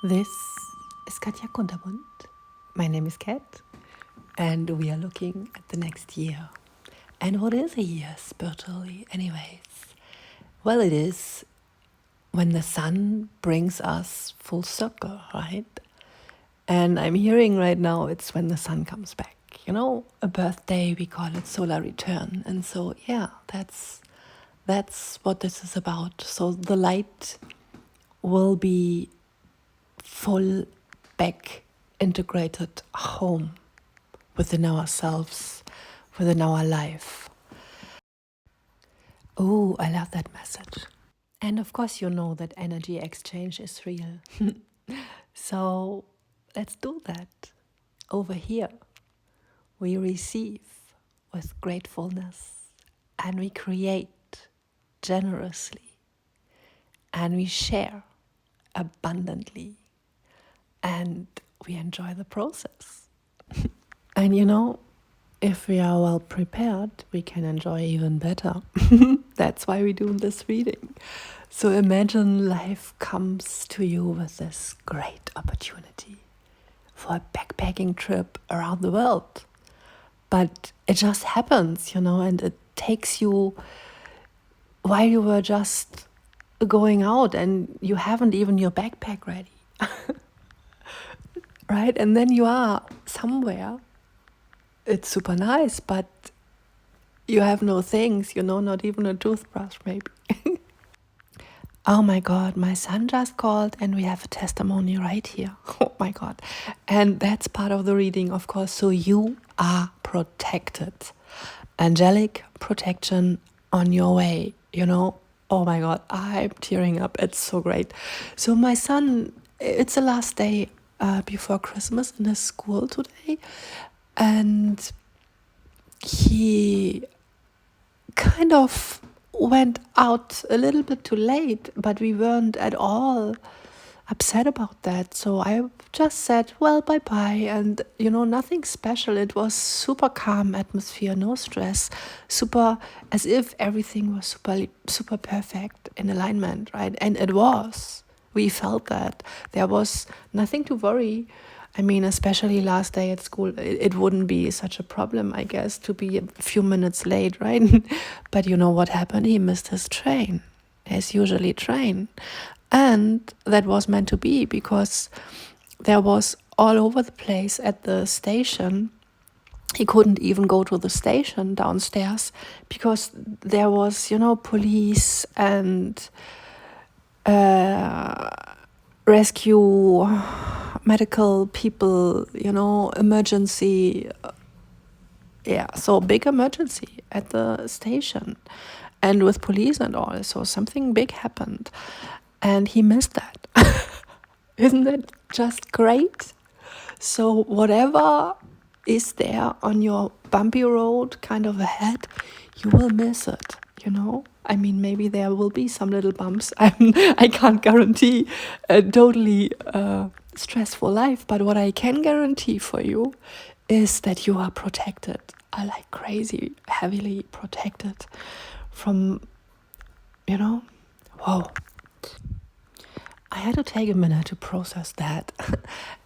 This is Katja Kunterbund. My name is Kat, and we are looking at the next year. And what is a year spiritually, anyways? Well, it is when the sun brings us full circle, right? And I'm hearing right now it's when the sun comes back. You know, a birthday, we call it solar return. And so, yeah, that's what this is about. So the light will be full back integrated home within ourselves, within our life. Oh, I love that message. And of course, you know that energy exchange is real. So let's do that. Over here, we receive with gratefulness and we create generously and we share abundantly and we enjoy the process. And you know, if we are well prepared, we can enjoy even better. That's why we do this reading. So imagine life comes to you with this great opportunity for a backpacking trip around the world. But it just happens, you know, and it takes you while you were just going out and you haven't even your backpack ready. Right? And then you are somewhere. It's super nice, but you have no things, you know, not even a toothbrush maybe. Oh my God, my son just called and we have a testimony right here. Oh my God. And that's part of the reading, of course. So you are protected. Angelic protection on your way, you know. Oh my God, I'm tearing up. It's so great. So my son, it's the last day before Christmas in his school today. And he kind of went out a little bit too late, but we weren't at all upset about that. So I just said, well, bye-bye. And, you know, nothing special. It was super calm atmosphere, no stress, super as if everything was super perfect in alignment, right? And it was. We felt that. There was nothing to worry. I mean, especially last day at school, it wouldn't be such a problem, I guess, to be a few minutes late, right? But you know what happened? He missed his train, his usually train. And that was meant to be because there was all over the place at the station. He couldn't even go to the station downstairs because there was, you know, police and rescue, medical people, you know, emergency. Yeah, so big emergency at the station and with police and all. So something big happened and he missed that. Isn't that just great? So whatever is there on your bumpy road kind of ahead, you will miss it, you know? I mean, maybe there will be some little bumps. I can't guarantee a totally stressful life, but what I can guarantee for you is that you are protected. I like crazy, heavily protected from, you know, whoa. I had to take a minute to process that.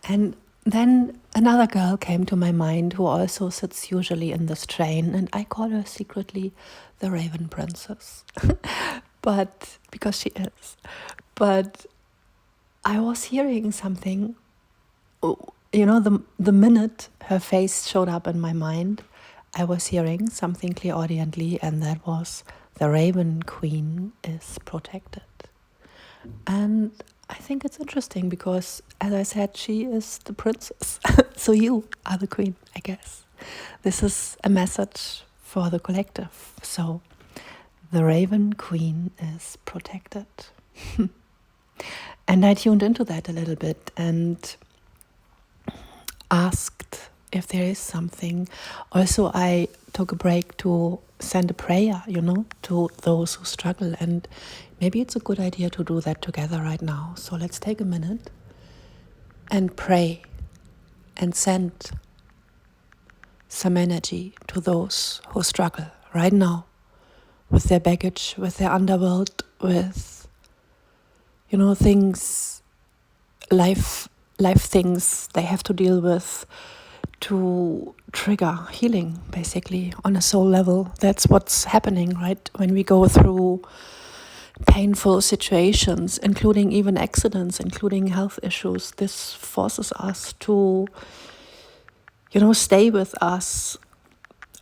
And then another girl came to my mind who also sits usually in this train, and I call her secretly the Raven Princess. But because she is. But I was hearing something, you know, the minute her face showed up in my mind, I was hearing something clairaudiently, and that was the Raven Queen is protected. And I think it's interesting because, as I said, she is the princess. So you are the queen, I guess. This is a message for the collective. So the Raven Queen is protected. And I tuned into that a little bit and asked if there is something. Also, I took a break to send a prayer, you know, to those who struggle. And maybe it's a good idea to do that together right now. So let's take a minute and pray and send some energy to those who struggle right now with their baggage, with their underworld, with, you know, things life things they have to deal with to trigger healing, basically, on a soul level. That's what's happening, right? When we go through painful situations, including even accidents, including health issues, this forces us to, stay with us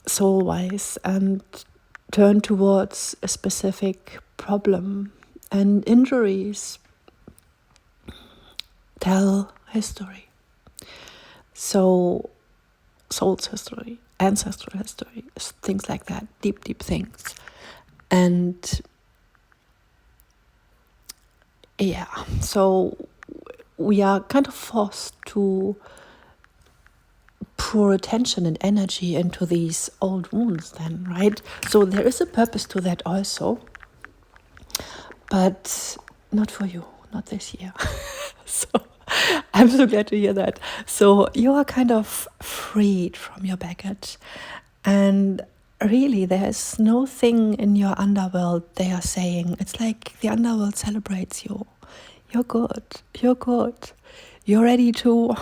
soul-wise and turn towards a specific problem. And injuries tell history. So soul's history, ancestral history, things like that, deep, deep things. And yeah, so we are kind of forced to pour attention and energy into these old wounds then, right? So there is a purpose to that also, but not for you, not this year. So I'm so glad to hear that. So you are kind of freed from your baggage, and really there's no thing in your underworld they are saying. It's like the underworld celebrates you. You're good. You're ready to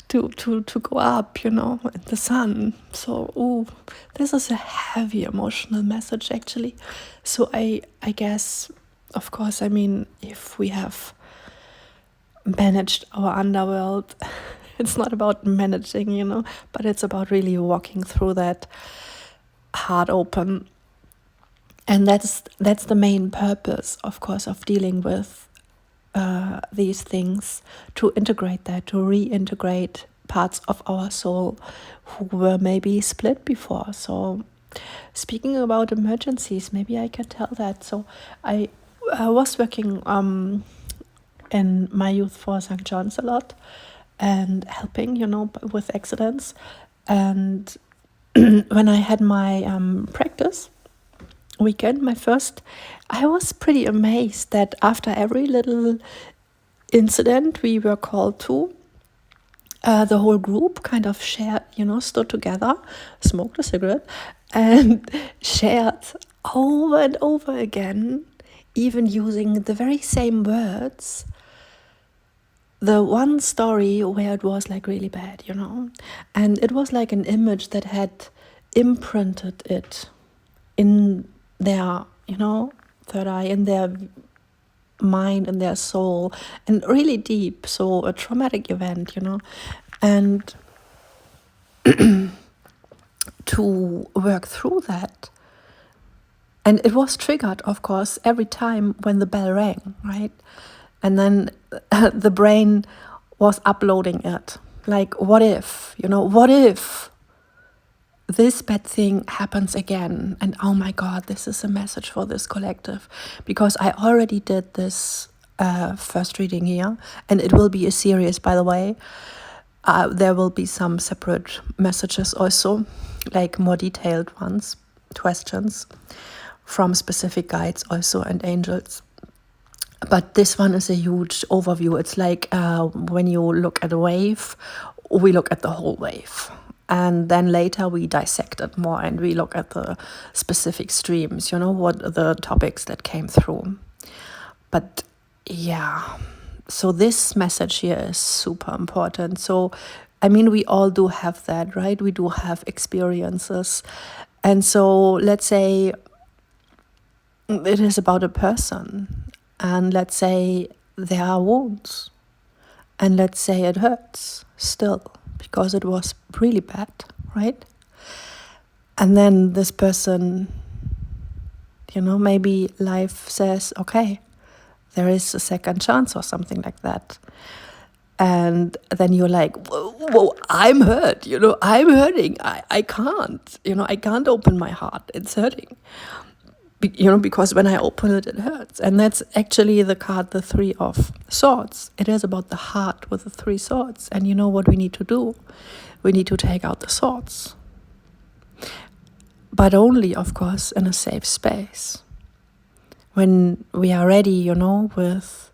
to go up, in the sun. So this is a heavy emotional message actually. So I guess, of course, if we have managed our underworld, it's not about managing, but it's about really walking through that heart open. And that's the main purpose, of course, of dealing with these things, to integrate that, to reintegrate parts of our soul who were maybe split before. So speaking about emergencies, maybe I can tell that. So I was working in my youth for St. John's a lot and helping, with accidents. And when I had my practice weekend, my first, I was pretty amazed that after every little incident we were called to, the whole group kind of shared, stood together, smoked a cigarette, and shared over and over again, even using the very same words, the one story where it was like really bad, and it was like an image that had imprinted it in their, third eye, in their mind, in their soul, and really deep. So a traumatic event, and to work through that. And it was triggered, of course, every time when the bell rang, right? And then the brain was uploading it. Like, what if, what if this bad thing happens again? And oh my God, this is a message for this collective. Because I already did this first reading here, and it will be a series, by the way. There will be some separate messages also, like more detailed ones, questions from specific guides also and angels. But this one is a huge overview. It's like when you look at a wave, we look at the whole wave. And then later we dissect it more and we look at the specific streams, what are the topics that came through. But yeah, so this message here is super important. So, we all do have that, right? We do have experiences. And so let's say it is about a person. And let's say there are wounds. And let's say it hurts still because it was really bad, right? And then this person, maybe life says, okay, there is a second chance or something like that. And then you're like, whoa, I'm hurt, I'm hurting. I can't, I can't open my heart. It's hurting. Because when I open it, it hurts. And that's actually the card, the 3 of Swords. It is about the heart with the 3 swords. And you know what we need to do? We need to take out the swords. But only, of course, in a safe space. When we are ready, with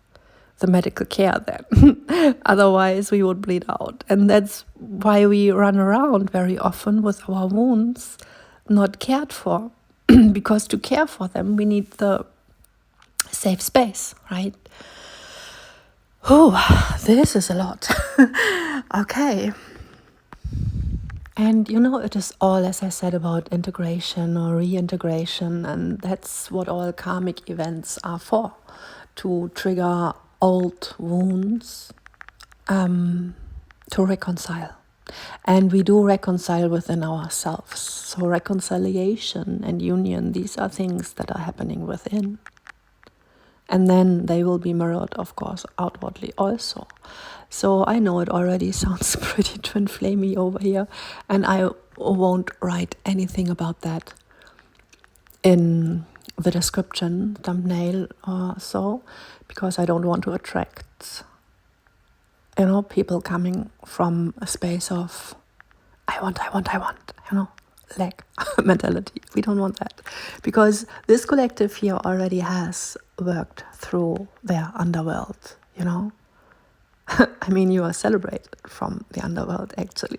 the medical care then. Otherwise, we would bleed out. And that's why we run around very often with our wounds not cared for. Because to care for them, we need the safe space, right? Oh, this is a lot. Okay. And it is all, as I said, about integration or reintegration, and that's what all karmic events are for, to trigger old wounds, to reconcile. And we do reconcile within ourselves. So reconciliation and union, these are things that are happening within. And then they will be mirrored, of course, outwardly also. So I know it already sounds pretty twin flamey over here, and I won't write anything about that in the description, thumbnail or so, because I don't want to attract, people coming from a space of I want, lack mentality. We don't want that, because this collective here already has worked through their underworld, I mean, you are celebrated from the underworld, actually.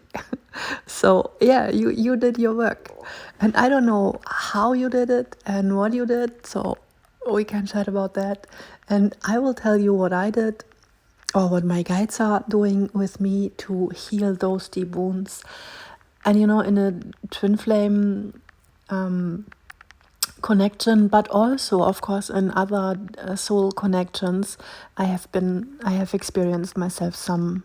So, yeah, you did your work. And I don't know how you did it and what you did, so we can chat about that. And I will tell you what I did, or what my guides are doing with me to heal those deep wounds. And, in a twin flame connection, but also, of course, in other soul connections, I have experienced myself some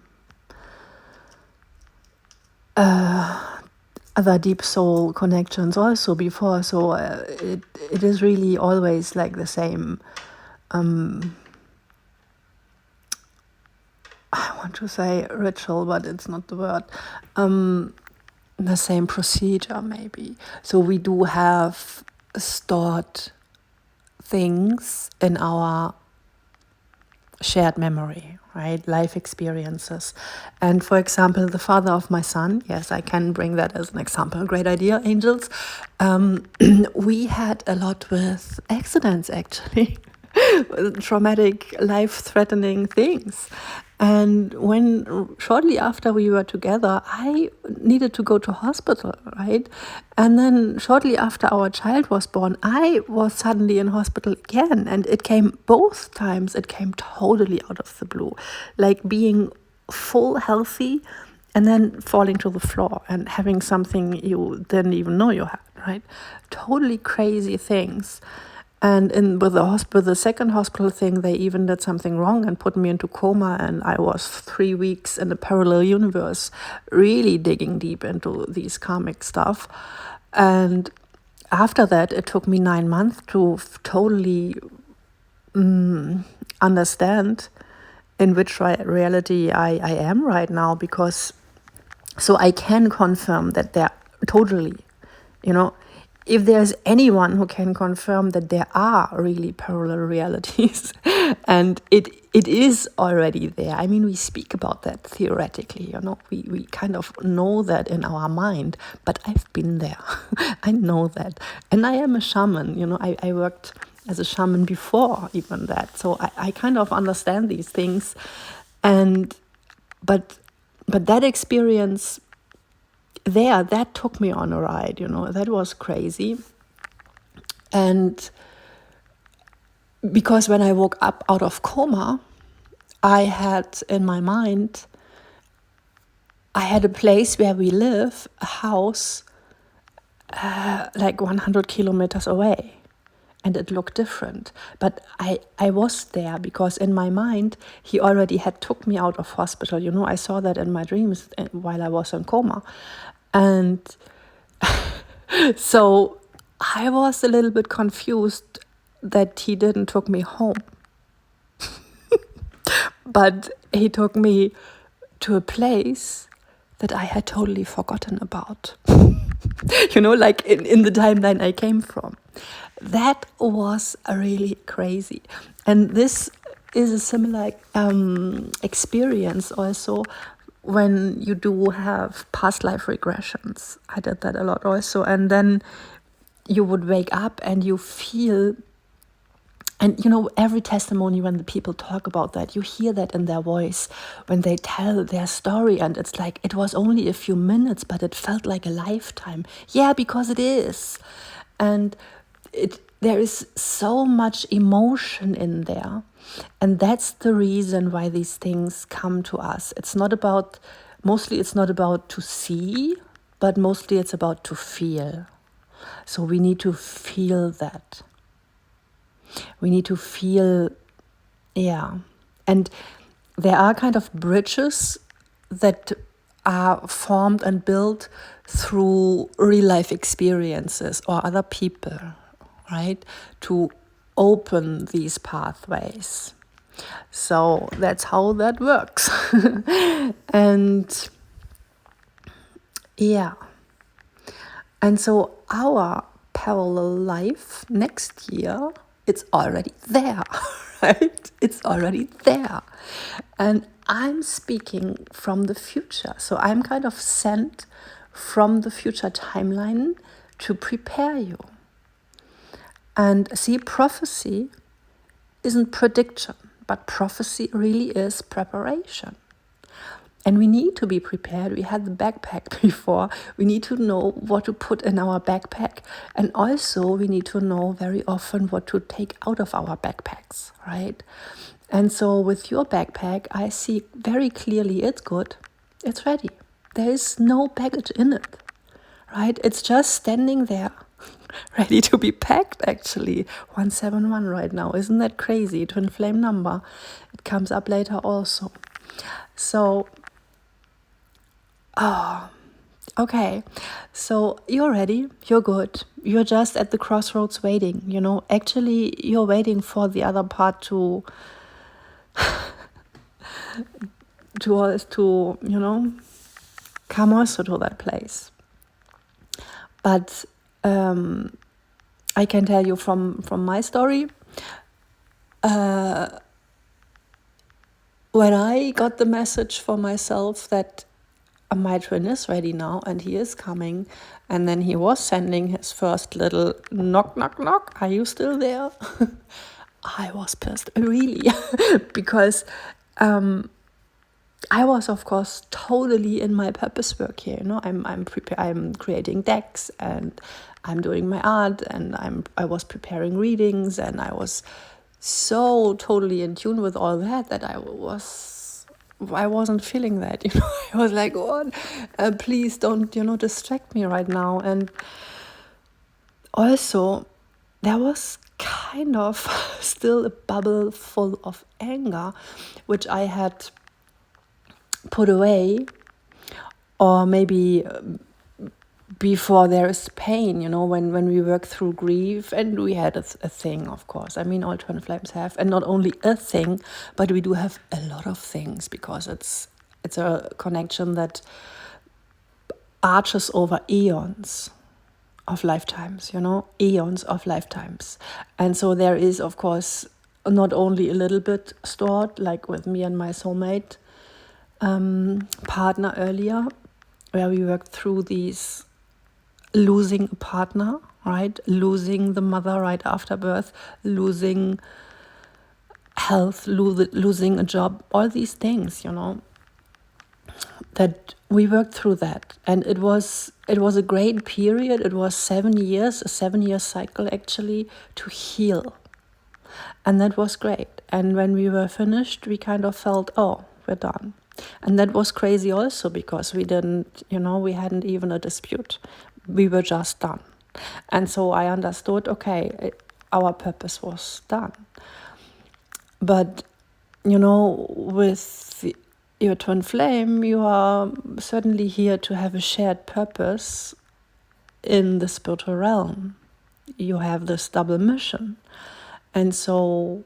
other deep soul connections also before. So it is really always like the same. I want to say ritual, but it's not the word. The same procedure, maybe. So we do have stored things in our shared memory, right? Life experiences. And for example, the father of my son, yes, I can bring that as an example. Great idea, angels. We had a lot with accidents, actually. Traumatic, life-threatening things. And when shortly after we were together, I needed to go to hospital, right? And then shortly after our child was born, I was suddenly in hospital again. And it came both times, it came totally out of the blue. Like being full healthy and then falling to the floor and having something you didn't even know you had, right? Totally crazy things. And with the second hospital thing, they even did something wrong and put me into coma, and I was 3 weeks in a parallel universe, really digging deep into these karmic stuff. And after that, it took me 9 months to totally understand in which reality I am right now, because so I can confirm that they're totally, if there's anyone who can confirm that there are really parallel realities, and it is already there. I mean, we speak about that theoretically, we kind of know that in our mind, but I've been there. I know that. And I am a shaman, I worked as a shaman before even that. So I kind of understand these things. But that experience there, that took me on a ride, that was crazy. And because when I woke up out of coma, I had in my mind, I had a place where we live, a house, like 100 kilometers away. And it looked different. But I was there because in my mind, he already had took me out of hospital. I saw that in my dreams while I was in coma. And so I was a little bit confused that he didn't took me home. But he took me to a place that I had totally forgotten about. Like in the timeline I came from. That was really crazy. And this is a similar experience also when you do have past life regressions. I did that a lot also. And then you would wake up and you feel, and every testimony when the people talk about that, you hear that in their voice when they tell their story, and it's like it was only a few minutes, but it felt like a lifetime. Yeah, because it is. And there is so much emotion in there. And that's the reason why these things come to us. Mostly it's not about to see, but mostly it's about to feel. So we need to feel that. We need to feel, And there are kind of bridges that are formed and built through real life experiences or other people, right? To open these pathways. So that's how that works. And and so our parallel life next year, it's already there, right? It's already there. And I'm speaking from the future. So I'm kind of sent from the future timeline to prepare you. And see, prophecy isn't prediction, but prophecy really is preparation. And we need to be prepared. We had the backpack before. We need to know what to put in our backpack. And also we need to know very often what to take out of our backpacks, right? And so with your backpack, I see very clearly it's good. It's ready. There is no baggage in it, right? It's just standing there, ready to be packed, actually. 171 right now. Isn't that crazy? Twin flame number. It comes up later also. So, okay. So you're ready. You're good. You're just at the crossroads waiting. Actually, you're waiting for the other part to come also to that place. But I can tell you from my story, when I got the message for myself that my twin is ready now and he is coming, and then he was sending his first little knock, knock, knock, are you still there? I was pissed, really, because I was, of course, totally in my purpose work here. I'm creating decks, and I'm doing my art, and I was preparing readings, and I was so totally in tune with all that I wasn't feeling that. I was like, "What? Please don't, distract me right now." And also, there was kind of still a bubble full of anger, which I had put away, or maybe before there is pain, when we work through grief. And we had a thing, of course. I mean, all twin flames have, and not only a thing, but we do have a lot of things, because it's a connection that arches over eons of lifetimes, eons of lifetimes. And so there is, of course, not only a little bit stored, like with me and my soulmate partner earlier, where we worked through these losing a partner, right? Losing the mother right after birth, losing health, losing a job, all these things, that we worked through that. And it was a great period. It was 7 years, a 7-year cycle actually, to heal. And that was great. And when we were finished, we kind of felt, oh, we're done. And that was crazy also, because we didn't, we hadn't even a dispute. We were just done. And so I understood, okay, our purpose was done. But, with your twin flame, you are certainly here to have a shared purpose in the spiritual realm. You have this double mission. And so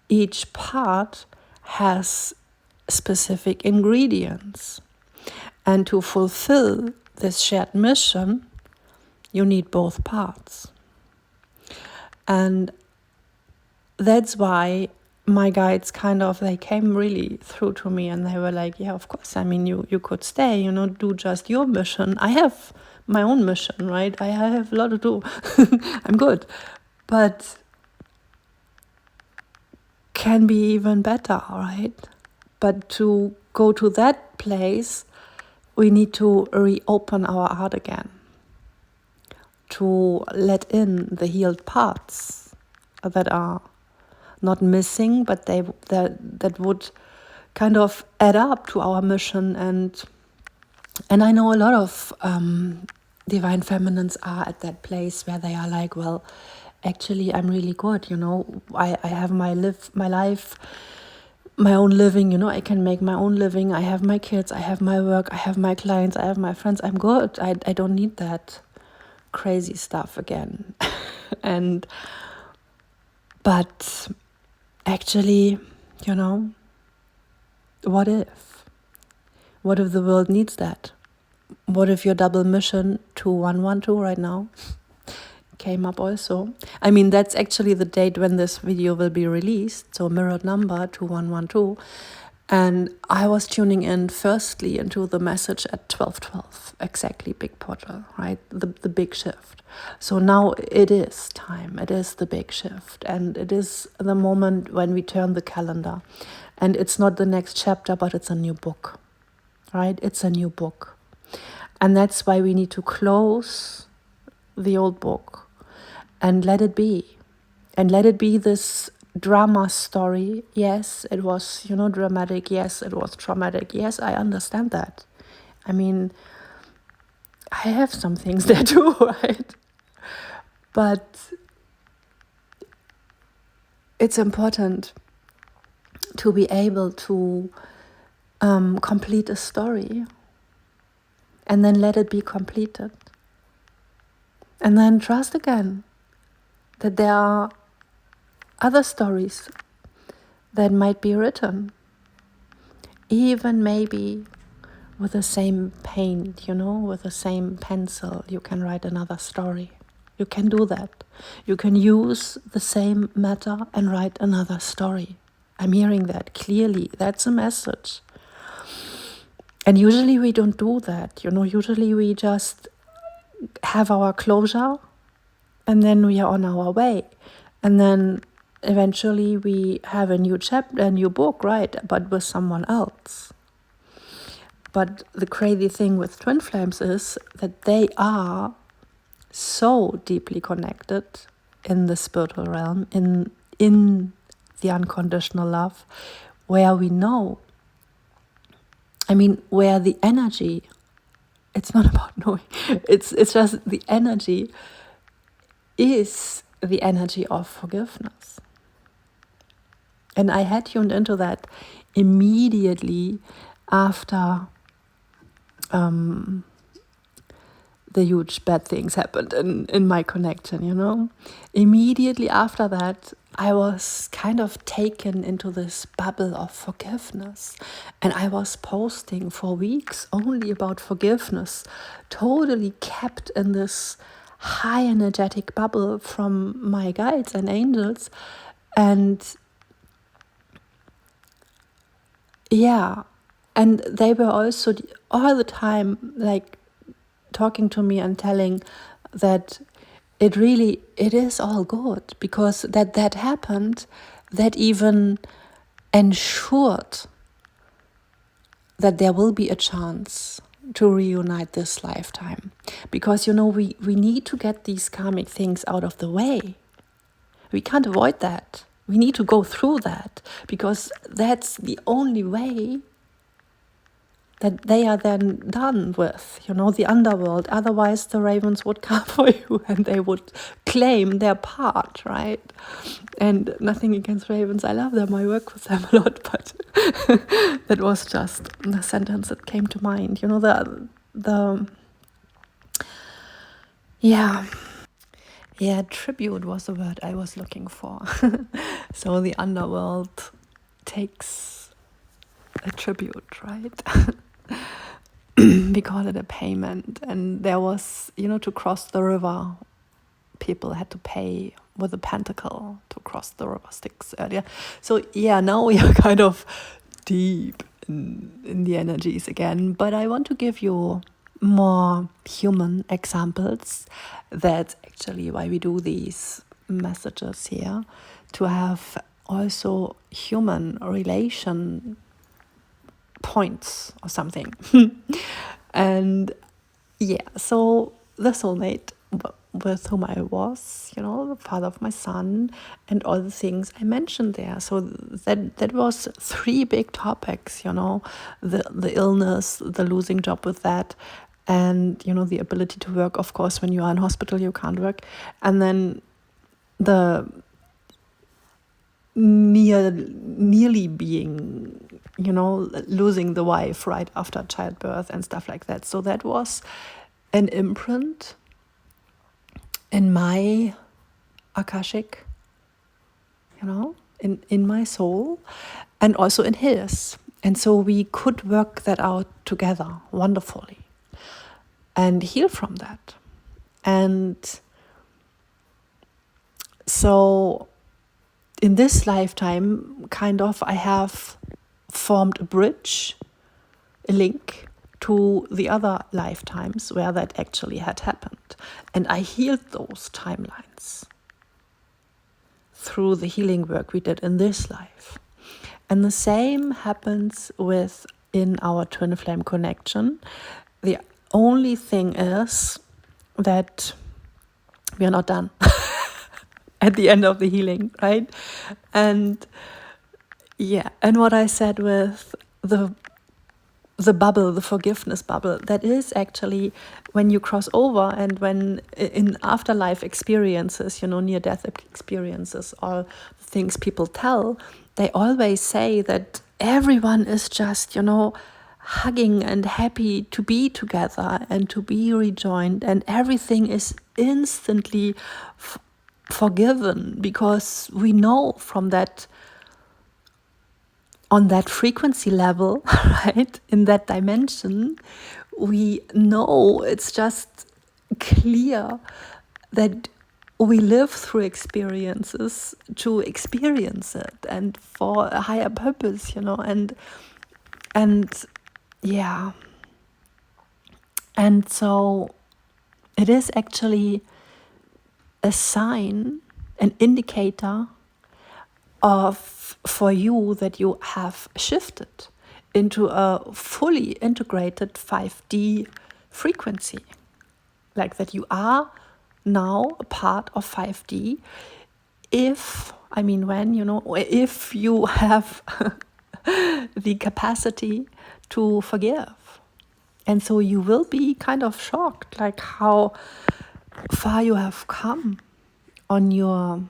each part has specific ingredients. And to fulfill this shared mission, you need both parts. And that's why my guides they came really through to me, and they were like, yeah, of course, I mean, you could stay, do just your mission. I have my own mission, right? I have a lot to do. I'm good. But can be even better, right? But to go to that place, we need to reopen our heart again, to let in the healed parts that are not missing, but that would kind of add up to our mission. And I know a lot of divine feminines are at that place where they are like, well, actually I'm really good, I have my life, my own living, I can make my own living, I have my kids, I have my work, I have my clients, I have my friends, I'm good, I don't need that crazy stuff again. But actually, what if the world needs that? What if your double mission 2112 right now came up also? I mean, that's actually the date when this video will be released, so mirrored number 2112. And I was tuning in firstly into the message at 12:12, exactly, big portal, right? The big shift. So now it is time, it is the big shift, and it is the moment when we turn the calendar. And it's not the next chapter, but it's a new book, right? It's a new book. And that's why we need to close the old book and let it be. And let it be this drama story. Yes, it was, dramatic. Yes, it was traumatic. Yes, I understand that. I mean, I have some things there too, right? But it's important to be able to complete a story and then let it be completed. And then trust again that there are other stories that might be written, even maybe with the same paint, with the same pencil, you can write another story. You can do that. You can use the same matter and write another story. I'm hearing that clearly. That's a message. And usually we don't do that. Usually we just have our closure and then we are on our way. And then eventually we have a new chapter, a new book, right? But with someone else. But the crazy thing with twin flames is that they are so deeply connected in the spiritual realm, in the unconditional love, where we know, where the energy, it's not about knowing, it's just the energy is the energy of forgiveness. And I had tuned into that immediately after the huge bad things happened in my connection, Immediately after that, I was kind of taken into this bubble of forgiveness. And I was posting for weeks only about forgiveness, totally kept in this high energetic bubble from my guides and angels. And yeah, and they were also all the time like talking to me and telling that it is all good, because that happened, that even ensured that there will be a chance to reunite this lifetime. Because, we need to get these karmic things out of the way. We can't avoid that. We need to go through that, because that's the only way that they are then done with, the underworld. Otherwise, the ravens would come for you and they would claim their part, right? And nothing against ravens. I love them. I work with them a lot, but that was just the sentence that came to mind. Tribute was the word I was looking for. So the underworld takes a tribute, right? We call it a payment. And there was, to cross the river, people had to pay with a pentacle to cross the river Styx earlier. So now we are kind of deep in the energies again. But I want to give you more human examples. That's actually why we do these messages here, to have also human relation points or something. And so the soulmate with whom I was, the father of my son, and all the things I mentioned there. So that was 3 big topics, the illness, the losing job with that, and the ability to work. Of course, when you are in hospital, you can't work, and then the nearly being, losing the wife right after childbirth and stuff like that. So that was an imprint in my Akashic, in my soul, and also in his. And so we could work that out together wonderfully and heal from that. And so in this lifetime, I have formed a bridge, a link to the other lifetimes where that actually had happened. And I healed those timelines through the healing work we did in this life. And the same happens in our twin flame connection. The only thing is that we are not done at the end of the healing, right? And what I said with the bubble, the forgiveness bubble, that is actually when you cross over, and when in afterlife experiences, near-death experiences, all the things people tell, they always say that everyone is just, hugging and happy to be together and to be rejoined, and everything is instantly forgiven, because we know from that, on that frequency level, right, in that dimension, we know it's just clear that we live through experiences to experience it, and for a higher purpose, and so it is actually a sign, an indicator for you that you have shifted into a fully integrated 5D frequency, like that you are now a part of 5D. If you have the capacity to forgive. And so you will be kind of shocked, like how far you have come on your,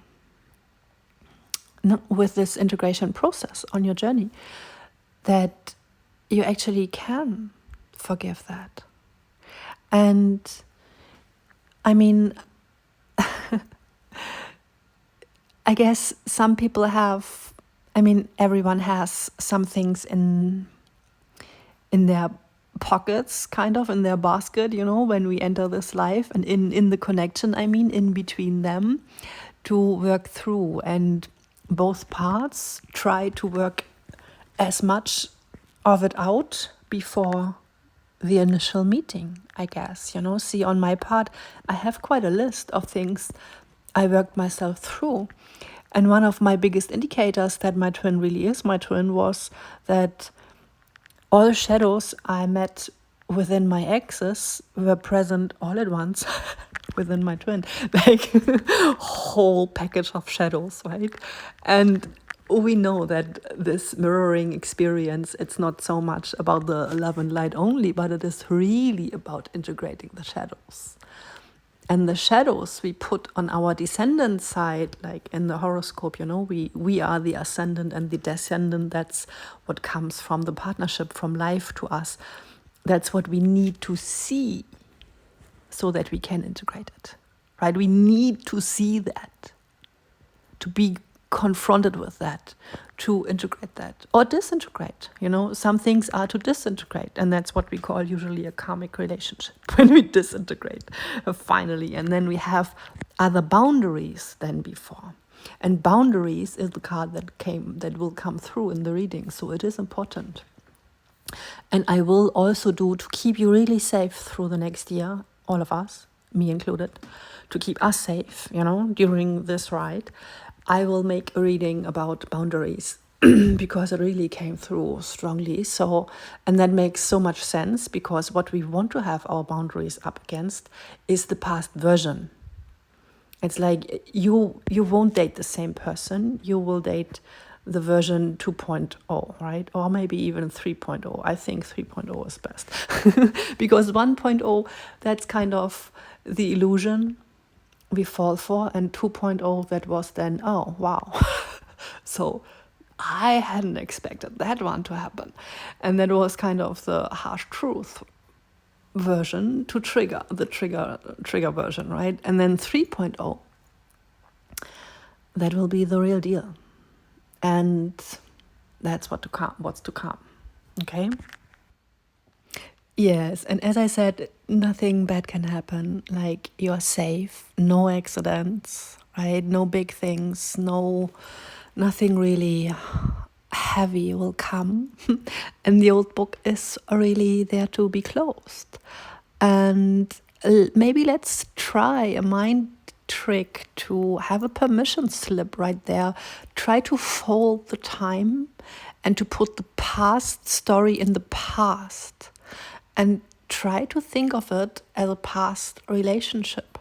with this integration process on your journey, that you actually can forgive that. And I guess some people have, everyone has some things in their pockets, kind of in their basket, when we enter this life, and in the connection, in between them, to work through. And both parts try to work as much of it out before the initial meeting, I guess. See, on my part, I have quite a list of things I worked myself through. And one of my biggest indicators that my twin really is my twin was that all shadows I met within my exes were present all at once within my twin, like whole package of shadows, right? And we know that this mirroring experience, it's not so much about the love and light only, but it is really about integrating the shadows. And the shadows we put on our descendant side, like in the horoscope, we are the ascendant and the descendant. That's what comes from the partnership, from life to us. That's what we need to see so that we can integrate it, right? We need to see that, to be confronted with that, to integrate that or disintegrate. Some things are to disintegrate, and that's what we call usually a karmic relationship, when we disintegrate finally. And then we have other boundaries than before. And boundaries is the card that will come through in the reading. So it is important. And I will also do, to keep you really safe through the next year, all of us, me included, to keep us safe, during this ride, I will make a reading about boundaries because it really came through strongly. So, and that makes so much sense, because what we want to have our boundaries up against is the past version, It's like you won't date the same person. You will date the version 2.0, right? Or maybe even 3.0. I think 3.0 is best. Because 1.0, that's kind of the illusion we fall for. And 2.0, that was then, oh, wow. So I hadn't expected that one to happen. And that was kind of the harsh truth version to trigger, the trigger version, right? And then 3.0, that will be the real deal. And that's what's to come. Okay? Yes, and as I said, nothing bad can happen. Like, you're safe, no accidents, right? No big things, nothing really heavy will come. And the old book is really there to be closed. And maybe let's try a mind trick to have a permission slip right there. Try to fold the time and to put the past story in the past. And try to think of it as a past relationship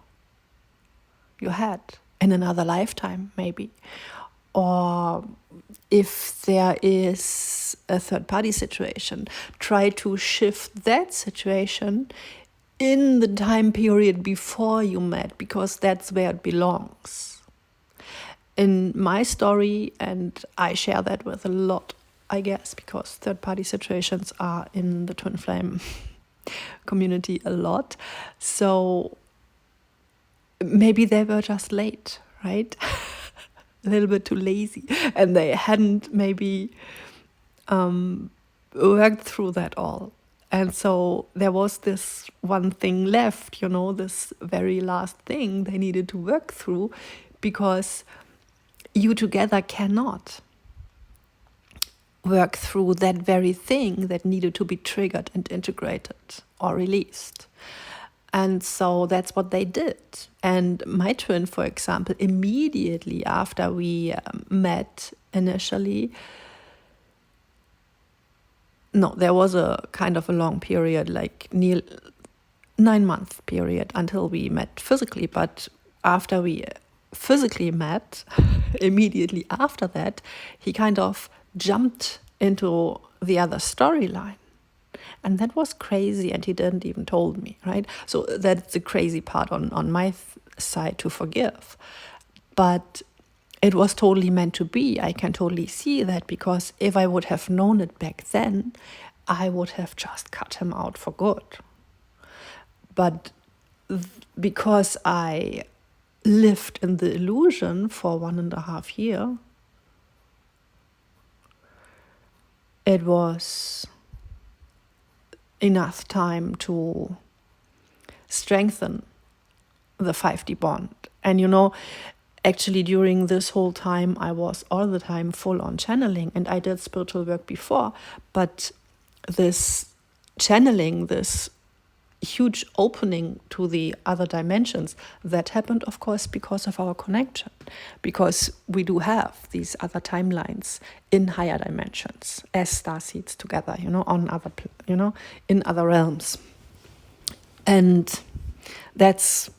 you had in another lifetime, maybe. Or if there is a third-party situation, try to shift that situation in the time period before you met, because that's where it belongs. In my story, and I share that with a lot, I guess, because third-party situations are in the twin flame community a lot. So maybe they were just late, right? A little bit too lazy, and they hadn't maybe worked through that all. And so there was this one thing left, this very last thing they needed to work through, because you together cannot work through that very thing that needed to be triggered and integrated or released. And so that's what they did. And my twin, for example, immediately after we met initially, there was a kind of a long period, like near 9-month period until we met physically. But after we physically met, immediately after that, he kind of jumped into the other storyline. And that was crazy, and he didn't even told me, right? So that's the crazy part on my side to forgive. But it was totally meant to be. I can totally see that, because if I would have known it back then, I would have just cut him out for good. But because I lived in the illusion for 1.5 years, it was enough time to strengthen the 5D bond. And actually during this whole time, I was all the time full on channeling, and I did spiritual work before, but this channeling, this huge opening to the other dimensions, that happened, of course, because of our connection, because we do have these other timelines in higher dimensions as starseeds together, on other, in other realms. And that's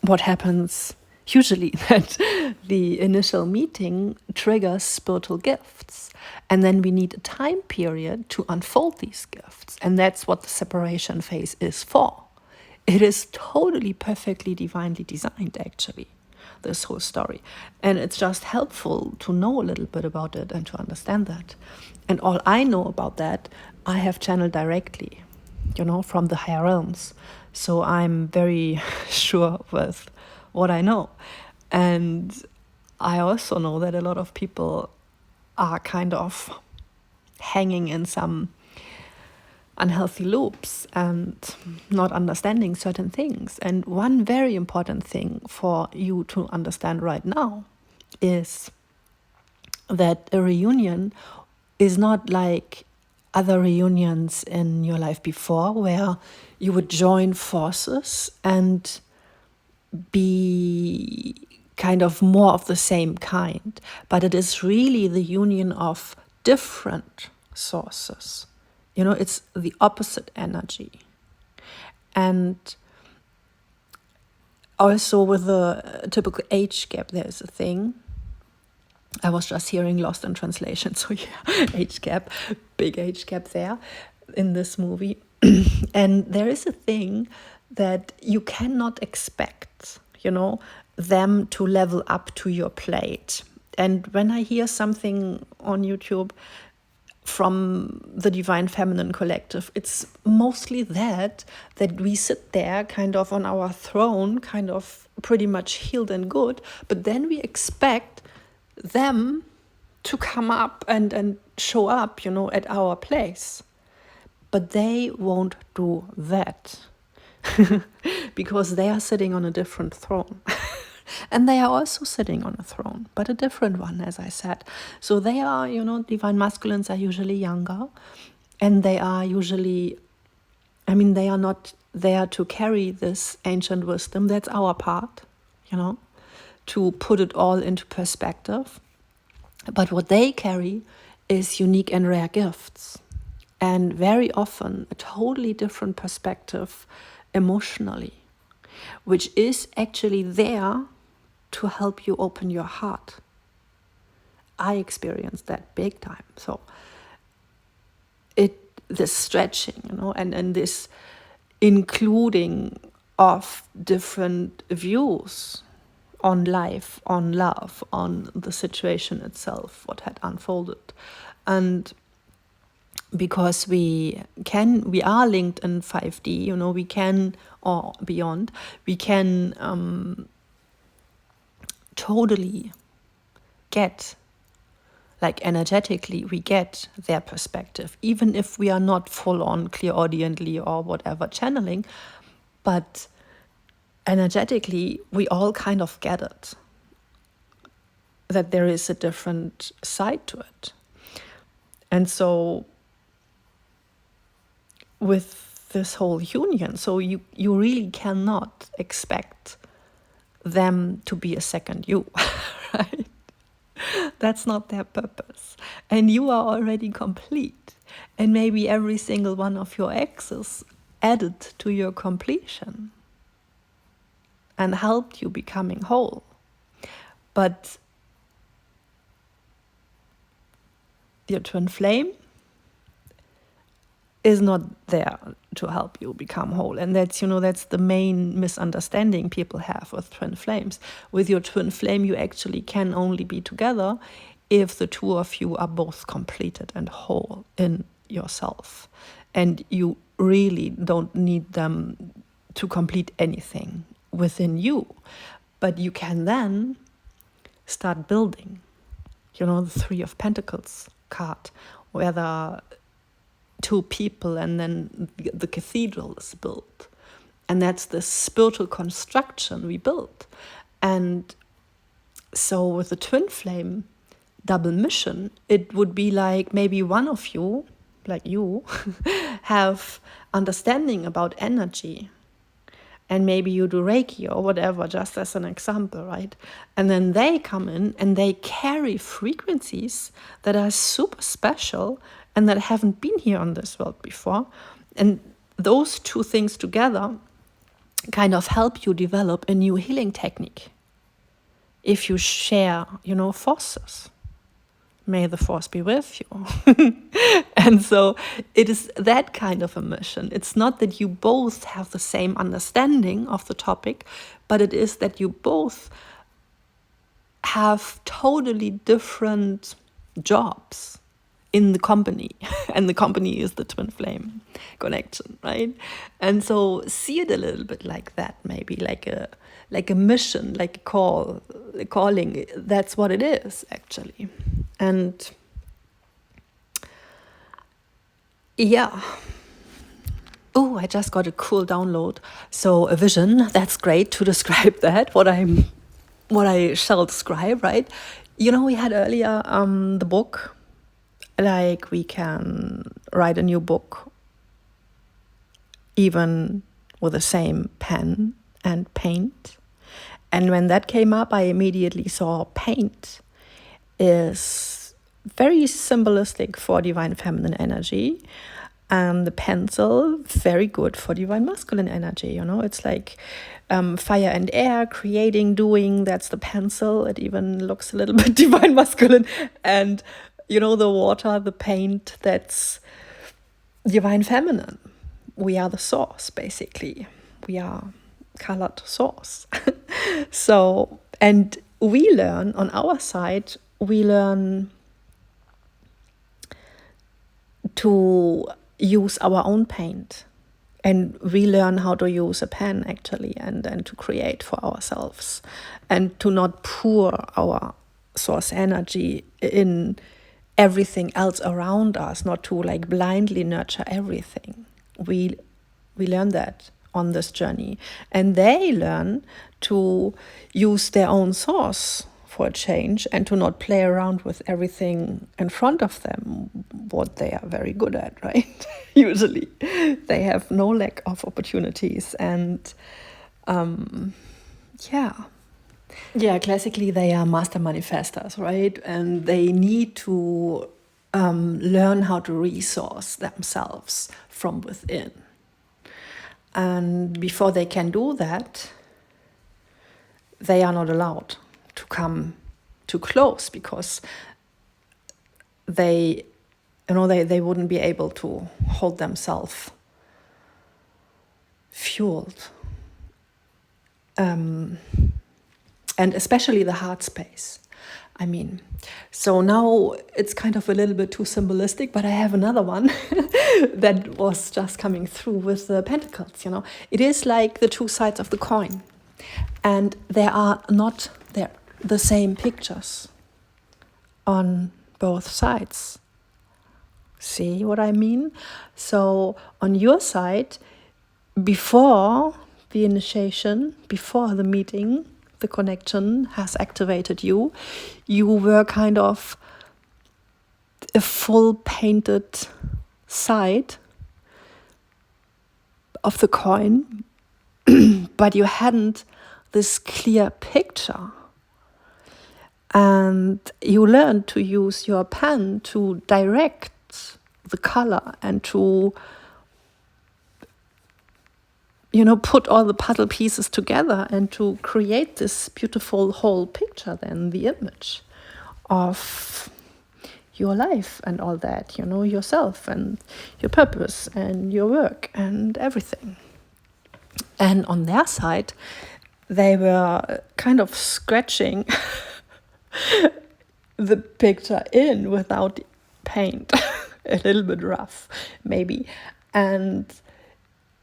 what happens usually, that the initial meeting triggers spiritual gifts. And then we need a time period to unfold these gifts. And that's what the separation phase is for. It is totally perfectly divinely designed, actually, this whole story. And it's just helpful to know a little bit about it and to understand that. And all I know about that, I have channeled directly, from the higher realms. So I'm very sure with what I know. And I also know that a lot of people are kind of hanging in some unhealthy loops and not understanding certain things. And one very important thing for you to understand right now is that a reunion is not like other reunions in your life before, where you would join forces and be kind of more of the same kind. But it is really the union of different sources. It's the opposite energy. And Also with the typical age gap, there's a thing. I was just hearing Lost in Translation, so yeah, age gap, big age gap there in this movie. And there is a thing that you cannot expect, them to level up to your plate. And when I hear something on YouTube from the Divine Feminine Collective, it's mostly that we sit there kind of on our throne, kind of pretty much healed and good, but then we expect them to come up and show up, at our place. But they won't do that because they are sitting on a different throne. And they are also sitting on a throne, but a different one, as I said. So they are, divine masculines are usually younger, and they are usually, they are not there to carry this ancient wisdom. That's our part, to put it all into perspective. But what they carry is unique and rare gifts, and very often a totally different perspective emotionally, which is actually there to help you open your heart. I experienced that big time. So this stretching, and this including of different views on life, on love, on the situation itself, what had unfolded. And because we are linked in 5D, we can, or beyond, we can totally get, like energetically, we get their perspective, even if we are not full on clairaudiently or whatever channeling, but energetically, we all kind of get it, that there is a different side to it. And so with this whole union, so you really cannot expect them to be a second you, right? That's not their purpose. And you are already complete. And maybe every single one of your exes added to your completion and helped you becoming whole. But your twin flame is not there to help you become whole. And that's, that's the main misunderstanding people have with twin flames. With your twin flame, you actually can only be together if the two of you are both completed and whole in yourself. And you really don't need them to complete anything within you. But you can then start building, the Three of Pentacles card, where the two people and then the cathedral is built. And that's the spiritual construction we built. And so with the twin flame double mission, it would be like maybe one of you, like you, have understanding about energy. And maybe you do Reiki or whatever, just as an example, right? And then they come in and they carry frequencies that are super special and that haven't been here on this world before. And those two things together kind of help you develop a new healing technique. If you share, forces. May the force be with you. And so it is that kind of a mission. It's not that you both have the same understanding of the topic, but it is that you both have totally different jobs in the company. And the company is the twin flame connection, right? And so see it a little bit like that, maybe like a mission, like a calling. That's what it is, actually. And yeah. Oh, I just got a cool download. So a vision, that's great to describe that, what I shall describe, right? We had earlier the book, like we can write a new book even with the same pen and paint. And when that came up, I immediately saw paint is very symbolistic for divine feminine energy. And the pencil, very good for divine masculine energy. It's like fire and air, creating, doing, that's the pencil. It even looks a little bit divine masculine. And, the water, the paint, that's divine feminine. We are the source, basically. We are colored source. So, and we learn on our side, we learn to use our own paint. And we learn how to use a pen, actually, and to create for ourselves. And to not pour our source energy in everything else around us, not to blindly nurture everything. We learn that on this journey. And they learn to use their own source for a change and to not play around with everything in front of them, what they are very good at, right? Usually they have no lack of opportunities. And classically they are master manifestors, right? And they need to learn how to resource themselves from within. And before they can do that, they are not allowed to come too close, because they wouldn't be able to hold themselves fueled. And especially the heart space. So now it's kind of a little bit too symbolistic, but I have another one that was just coming through with the pentacles, It is like the two sides of the coin. And they are not the same pictures on both sides. See what I mean? So on your side, before the initiation, before the meeting, the connection has activated you, you were kind of a full painted side of the coin, but you hadn't this clear picture. And you learned to use your pen to direct the color and to, put all the puzzle pieces together and to create this beautiful whole picture, then the image of your life and all that, yourself and your purpose and your work and everything. And on their side, they were kind of scratching the picture in without paint, a little bit rough, maybe, and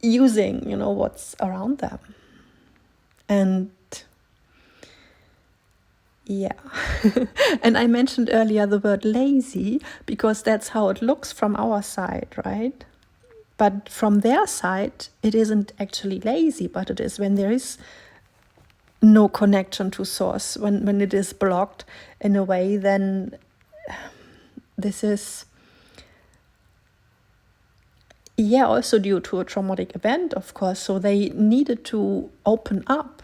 using, what's around them. And and I mentioned earlier the word lazy, because that's how it looks from our side, right? But from their side, it isn't actually lazy, but it is when there is no connection to source, when it is blocked in a way, then this is also due to a traumatic event, of course. So they needed to open up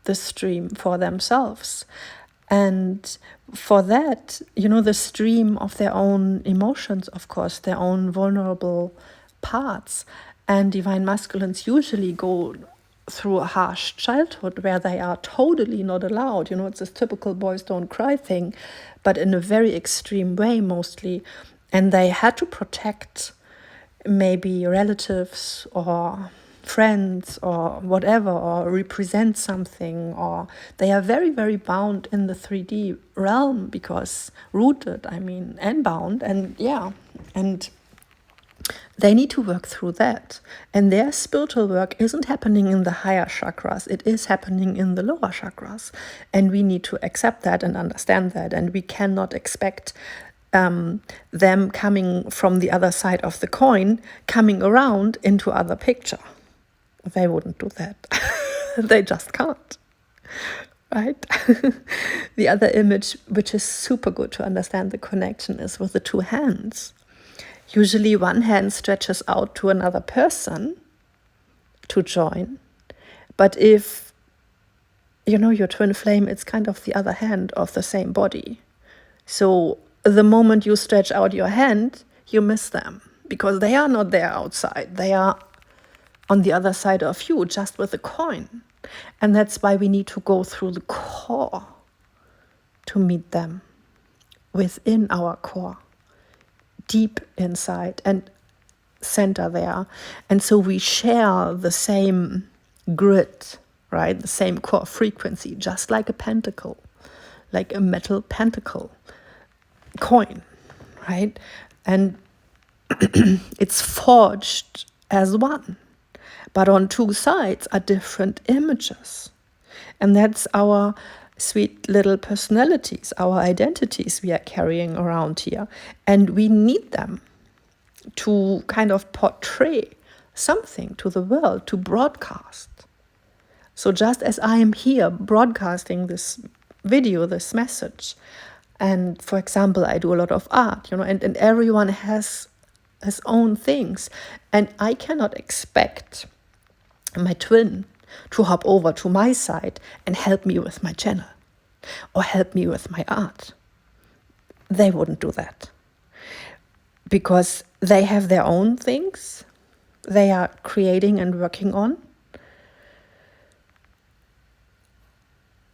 the stream for themselves. And for that, the stream of their own emotions, of course, their own vulnerable parts. And divine masculines usually go through a harsh childhood where they are totally not allowed. It's this typical boys don't cry thing, but in a very extreme way mostly. And they had to protect maybe relatives or friends or whatever, or represent something, or they are very, very bound in the 3D realm, because rooted, and bound, and they need to work through that. And their spiritual work isn't happening in the higher chakras, it is happening in the lower chakras. And we need to accept that and understand that, and we cannot expect them coming from the other side of the coin, coming around into other picture. They wouldn't do that. They just can't. Right? The other image, which is super good to understand the connection, is with the two hands. Usually one hand stretches out to another person to join. But if, your twin flame, it's kind of the other hand of the same body. So the moment you stretch out your hand, you miss them, because they are not there outside. They are on the other side of you, just with a coin. And that's why we need to go through the core to meet them within our core, deep inside and center there. And so we share the same grid, right? The same core frequency, just like a pentacle, like a metal pentacle coin, right? And it's forged as one, but on two sides are different images. And that's our sweet little personalities, our identities we are carrying around here. And we need them to kind of portray something to the world, to broadcast. So just as I am here broadcasting this video, this message, and for example, I do a lot of art, and everyone has his own things. And I cannot expect my twin to hop over to my side and help me with my channel or help me with my art. They wouldn't do that because they have their own things they are creating and working on.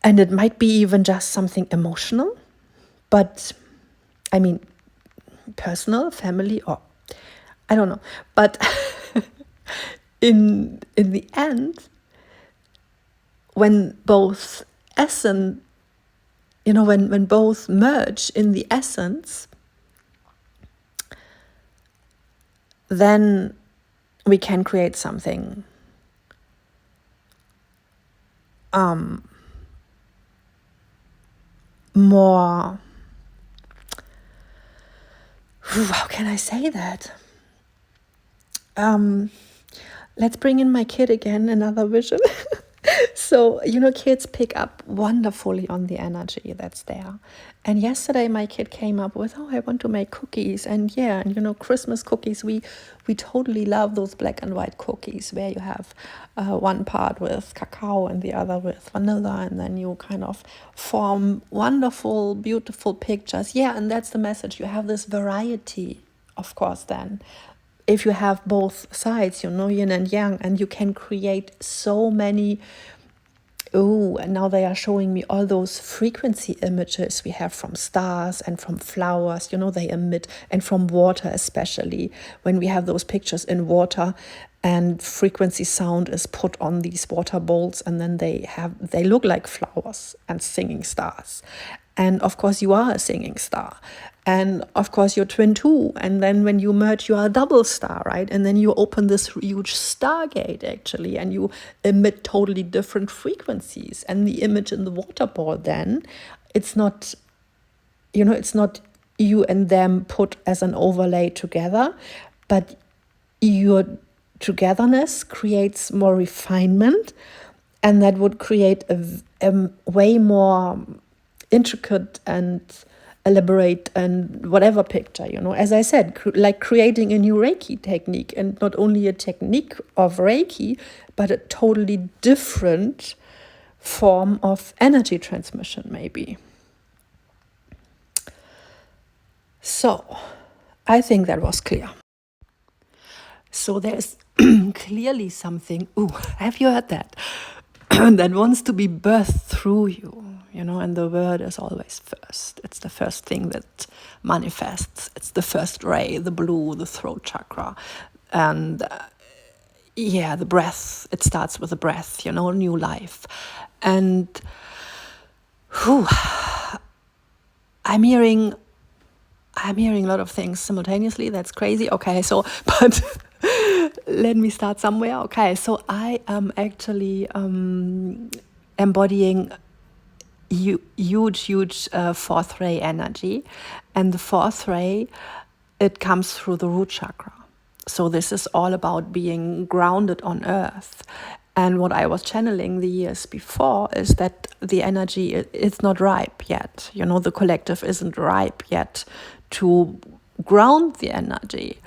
And it might be even just something emotional, but I mean, personal, family, or I don't know. But in the end, when both essence, when both merge in the essence, then we can create something more, how can I say that? Let's bring in my kid again, another vision. So, kids pick up wonderfully on the energy that's there. And yesterday my kid came up with, I want to make cookies. And Christmas cookies, we totally love those black and white cookies where you have one part with cacao and the other with vanilla. And then you kind of form wonderful, beautiful pictures. Yeah, and that's the message. You have this variety, of course, then. If you have both sides, yin and yang, and you can create so many. And now they are showing me all those frequency images we have from stars and from flowers, they emit, and from water especially, when we have those pictures in water and frequency sound is put on these water bowls, and then they look like flowers and singing stars. And of course you are a singing star. And of course you're twin too. And then when you merge, you are a double star, right? And then you open this huge stargate actually, and you emit totally different frequencies. And the image in the water ball then, it's not, it's not you and them put as an overlay together, but your togetherness creates more refinement, and that would create a way more intricate and elaborate and whatever picture, as I said, like creating a new Reiki technique, and not only a technique of Reiki, but a totally different form of energy transmission maybe. So I think that was clear. So there's clearly something, have you heard that? That wants to be birthed through you, and the word is always first. It's the first thing that manifests. It's the first ray, the blue, the throat chakra. And the breath, it starts with the breath, new life. And I'm hearing a lot of things simultaneously. That's crazy. Okay, so, but let me start somewhere. Okay, so I am actually embodying huge fourth ray energy. And the fourth ray, it comes through the root chakra. So this is all about being grounded on earth. And what I was channeling the years before is that the energy is not ripe yet. The collective isn't ripe yet to ground the energy.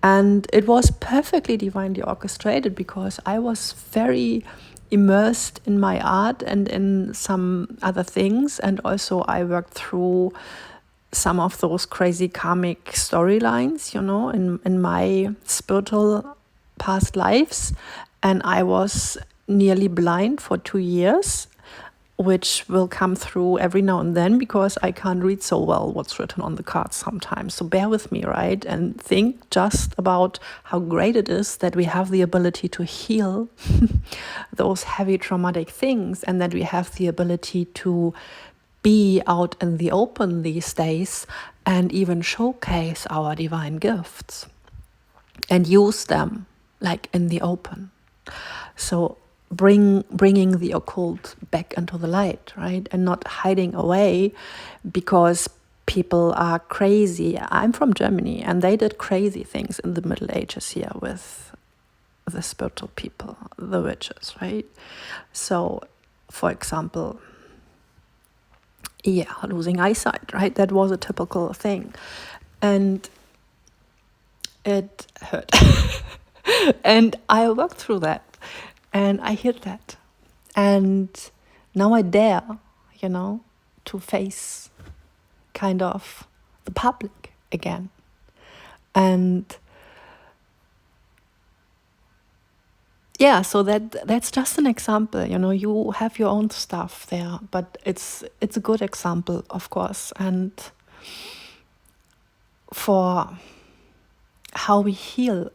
And it was perfectly divinely orchestrated because I was very immersed in my art and in some other things. And also I worked through some of those crazy karmic storylines, in my spiritual past lives. And I was nearly blind for 2 years, which will come through every now and then because I can't read so well what's written on the cards sometimes. So bear with me, right? And think just about how great it is that we have the ability to heal those heavy traumatic things, and that we have the ability to be out in the open these days and even showcase our divine gifts and use them like in the open. So bringing the occult back into the light, right? And not hiding away because people are crazy. I'm from Germany, and they did crazy things in the Middle Ages here with the spiritual people, the witches, right? So, for example, losing eyesight, right? That was a typical thing. And it hurt. And I worked through that. And I heard that. And now I dare, to face kind of the public again. And so that's just an example. You have your own stuff there, but it's a good example, of course. And for how we heal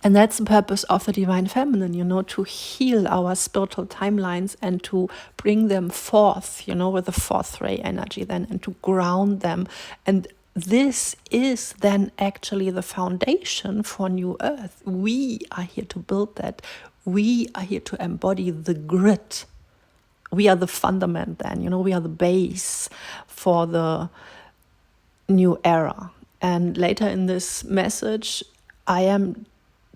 and that's the purpose of the Divine Feminine, to heal our spiritual timelines and to bring them forth, with the fourth ray energy then, and to ground them. And this is then actually the foundation for New Earth. We are here to build that. We are here to embody the grit. We are the fundament then, we are the base for the new era. And later in this message, I am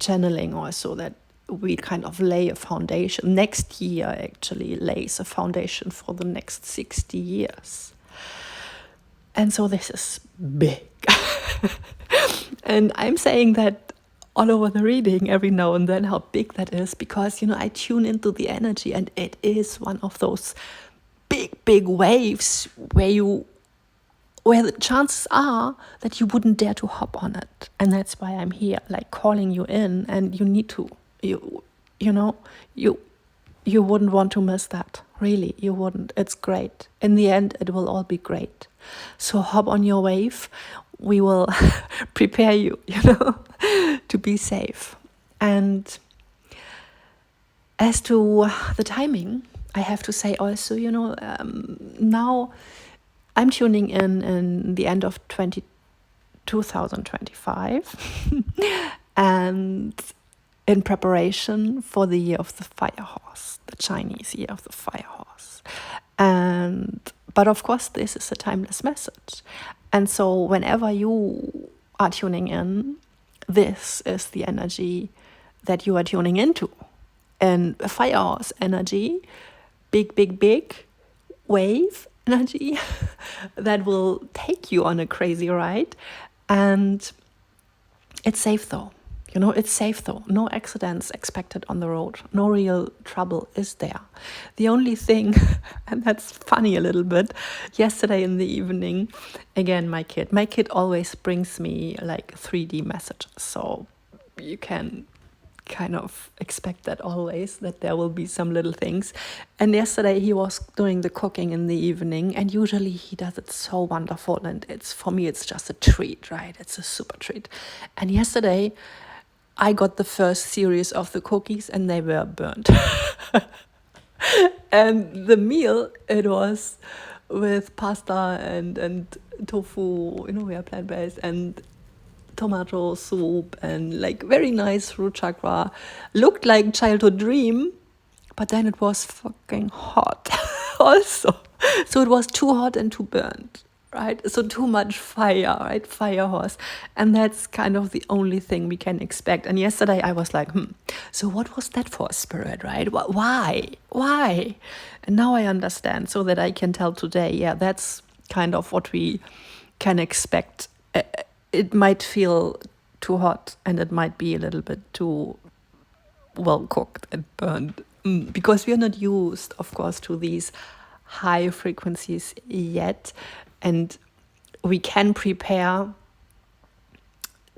channeling also that we kind of lay a foundation. Next year actually lays a foundation for the next 60 years. And so this is big. And I'm saying that all over the reading every now and then, how big that is, because, I tune into the energy, and it is one of those big waves where the chances are that you wouldn't dare to hop on it. And that's why I'm here, like calling you in, and you need to, you wouldn't want to miss that. Really, you wouldn't. It's great. In the end, it will all be great. So hop on your wave. We will prepare you, to be safe. And as to the timing, I have to say also, now I'm tuning in the end of 2025 and in preparation for the year of the fire horse, the Chinese year of the fire horse. But of course, this is a timeless message. And so whenever you are tuning in, this is the energy that you are tuning into. And a fire horse energy, big wave energy that will take you on a crazy ride. And it's safe though. It's safe though. No accidents expected on the road. No real trouble is there. The only thing, and that's funny a little bit, yesterday in the evening, again, my kid always brings me like 3D messages. So you can kind of expect that always, that there will be some little things. And yesterday he was doing the cooking in the evening, and usually he does it so wonderful, and for me it's just a treat, right? It's a super treat. And yesterday I got the first series of the cookies, and they were burnt. And the meal, it was with pasta and tofu, we are plant-based, and tomato soup, and like very nice root chakra. Looked like childhood dream, but then it was fucking hot also. So it was too hot and too burnt, right? So too much fire, right? Fire horse. And that's kind of the only thing we can expect. And yesterday I was like, so what was that for a spirit, right? Why? And now I understand, so that I can tell today, that's kind of what we can expect. It might feel too hot, and it might be a little bit too well cooked and burned, because we are not used, of course, to these high frequencies yet, and we can prepare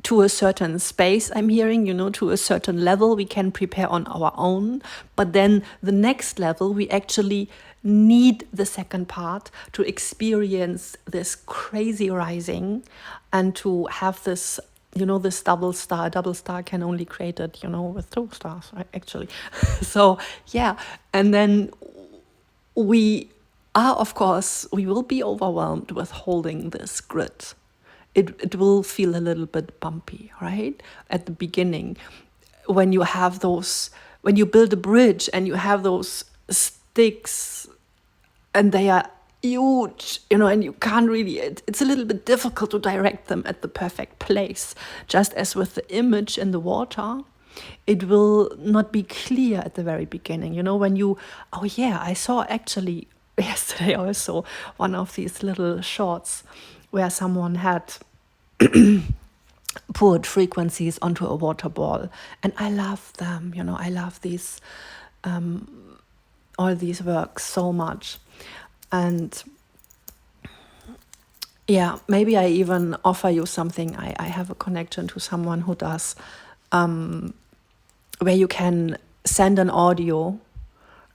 to a certain space, I'm hearing, to a certain level we can prepare on our own. But then the next level, we actually need the second part to experience this crazy rising and to have this, this double star. A double star can only create it, with 2 stars, right, actually. So, yeah. And then we will be overwhelmed with holding this grid. It will feel a little bit bumpy, right? At the beginning, when you build a bridge and you have those sticks and they are huge, and you can't really, it's a little bit difficult to direct them at the perfect place. Just as with the image in the water, it will not be clear at the very beginning. I saw actually yesterday also one of these little shorts where someone had poured frequencies onto a water ball, and I love them. I love these all these works so much. And yeah, maybe I even offer you something. I have a connection to someone who does where you can send an audio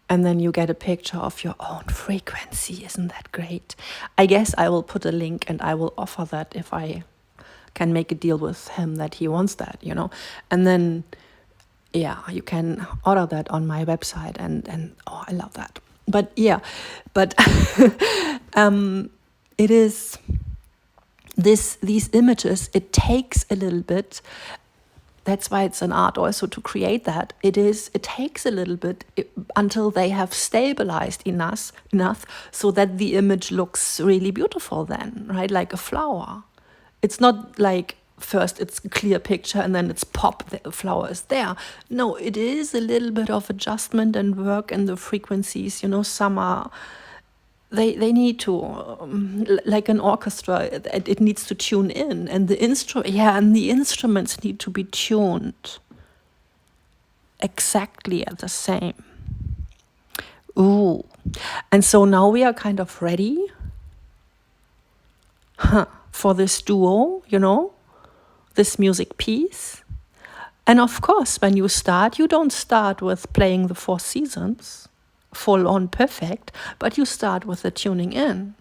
and then you get a picture of your own frequency. Isn't that great? I guess I will put a link and I will offer that if I can make a deal with him that he wants that, And then, yeah, you can order that on my website and I love that. But yeah, it is these images, it takes a little bit. That's why it's an art also to create that. It takes a little bit until they have stabilized enough so that the image looks really beautiful then, right? Like a flower. It's not like first it's a clear picture and then it's pop, the flower is there. No, it is a little bit of adjustment and work, and the frequencies, some are, they need to, like an orchestra, it needs to tune in, and the instruments need to be tuned exactly at the same. Ooh, and so now we are kind of ready for this duo, this music piece. And of course, when you start, you don't start with playing the 4 seasons full on perfect, but you start with the tuning in.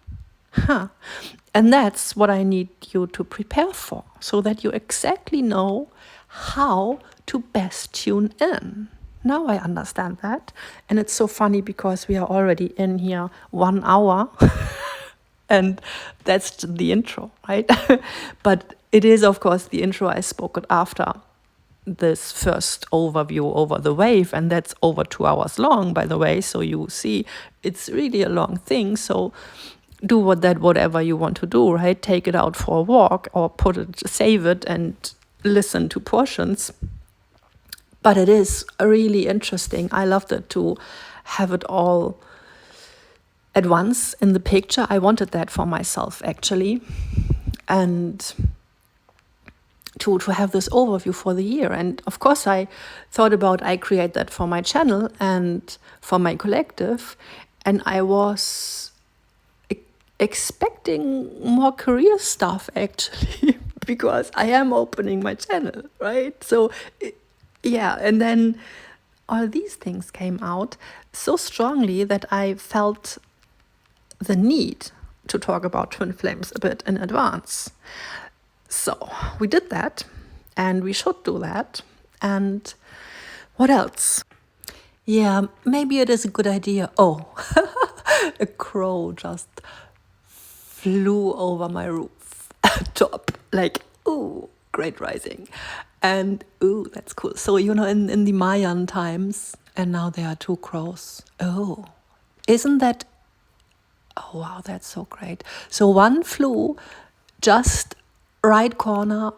And that's what I need you to prepare for, so that you exactly know how to best tune in. Now I understand that. And it's so funny because we are already in here 1 hour and that's the intro, right? But it is, of course, the intro I spoke it after this first overview over the wave, and that's over 2 hours long, by the way. So you see, it's really a long thing. So do whatever you want to do, right? Take it out for a walk or save it and listen to portions. But it is really interesting. I loved it to have it all at once in the picture. I wanted that for myself, actually. And to have this overview for the year. And of course, I thought about, I create that for my channel and for my collective. And I was expecting more career stuff, actually, because I am opening my channel, right? So, yeah. And then all these things came out so strongly that I felt the need to talk about twin flames a bit in advance. So we did that, and we should do that. And what else? Yeah, maybe it is a good idea. Oh, a crow just flew over my roof top. Like, ooh, great rising. And ooh, that's cool. So, in the Mayan times, and now there are 2 crows. Oh, isn't that, oh wow, that's so great. So one flew just right corner,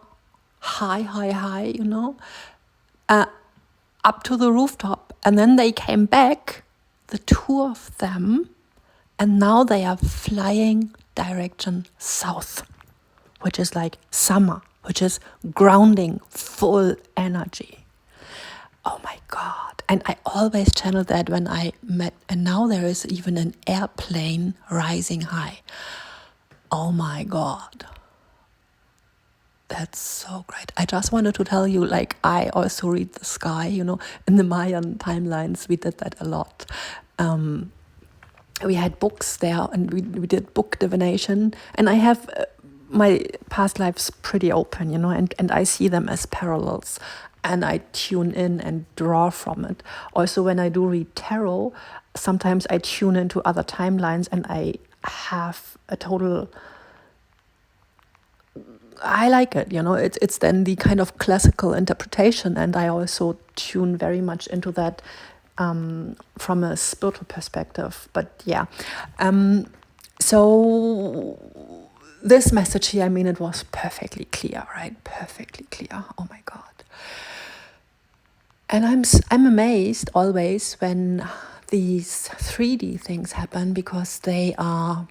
high, up to the rooftop. And then they came back, the 2 of them, and now they are flying direction south, which is like summer, which is grounding, full energy. Oh my God. And I always channeled that when I met, and now there is even an airplane rising high. Oh my God. That's so great. I just wanted to tell you, like, I also read the sky, in the Mayan timelines, we did that a lot. We had books there and we did book divination. And I have my past lives pretty open, and I see them as parallels. And I tune in and draw from it. Also, when I do read tarot, sometimes I tune into other timelines and I have a total... I like it, it's then the kind of classical interpretation, and I also tune very much into that from a spiritual perspective. But yeah, so this message here, it was perfectly clear, right? Perfectly clear. Oh my God. And I'm amazed always when these 3D things happen, because they are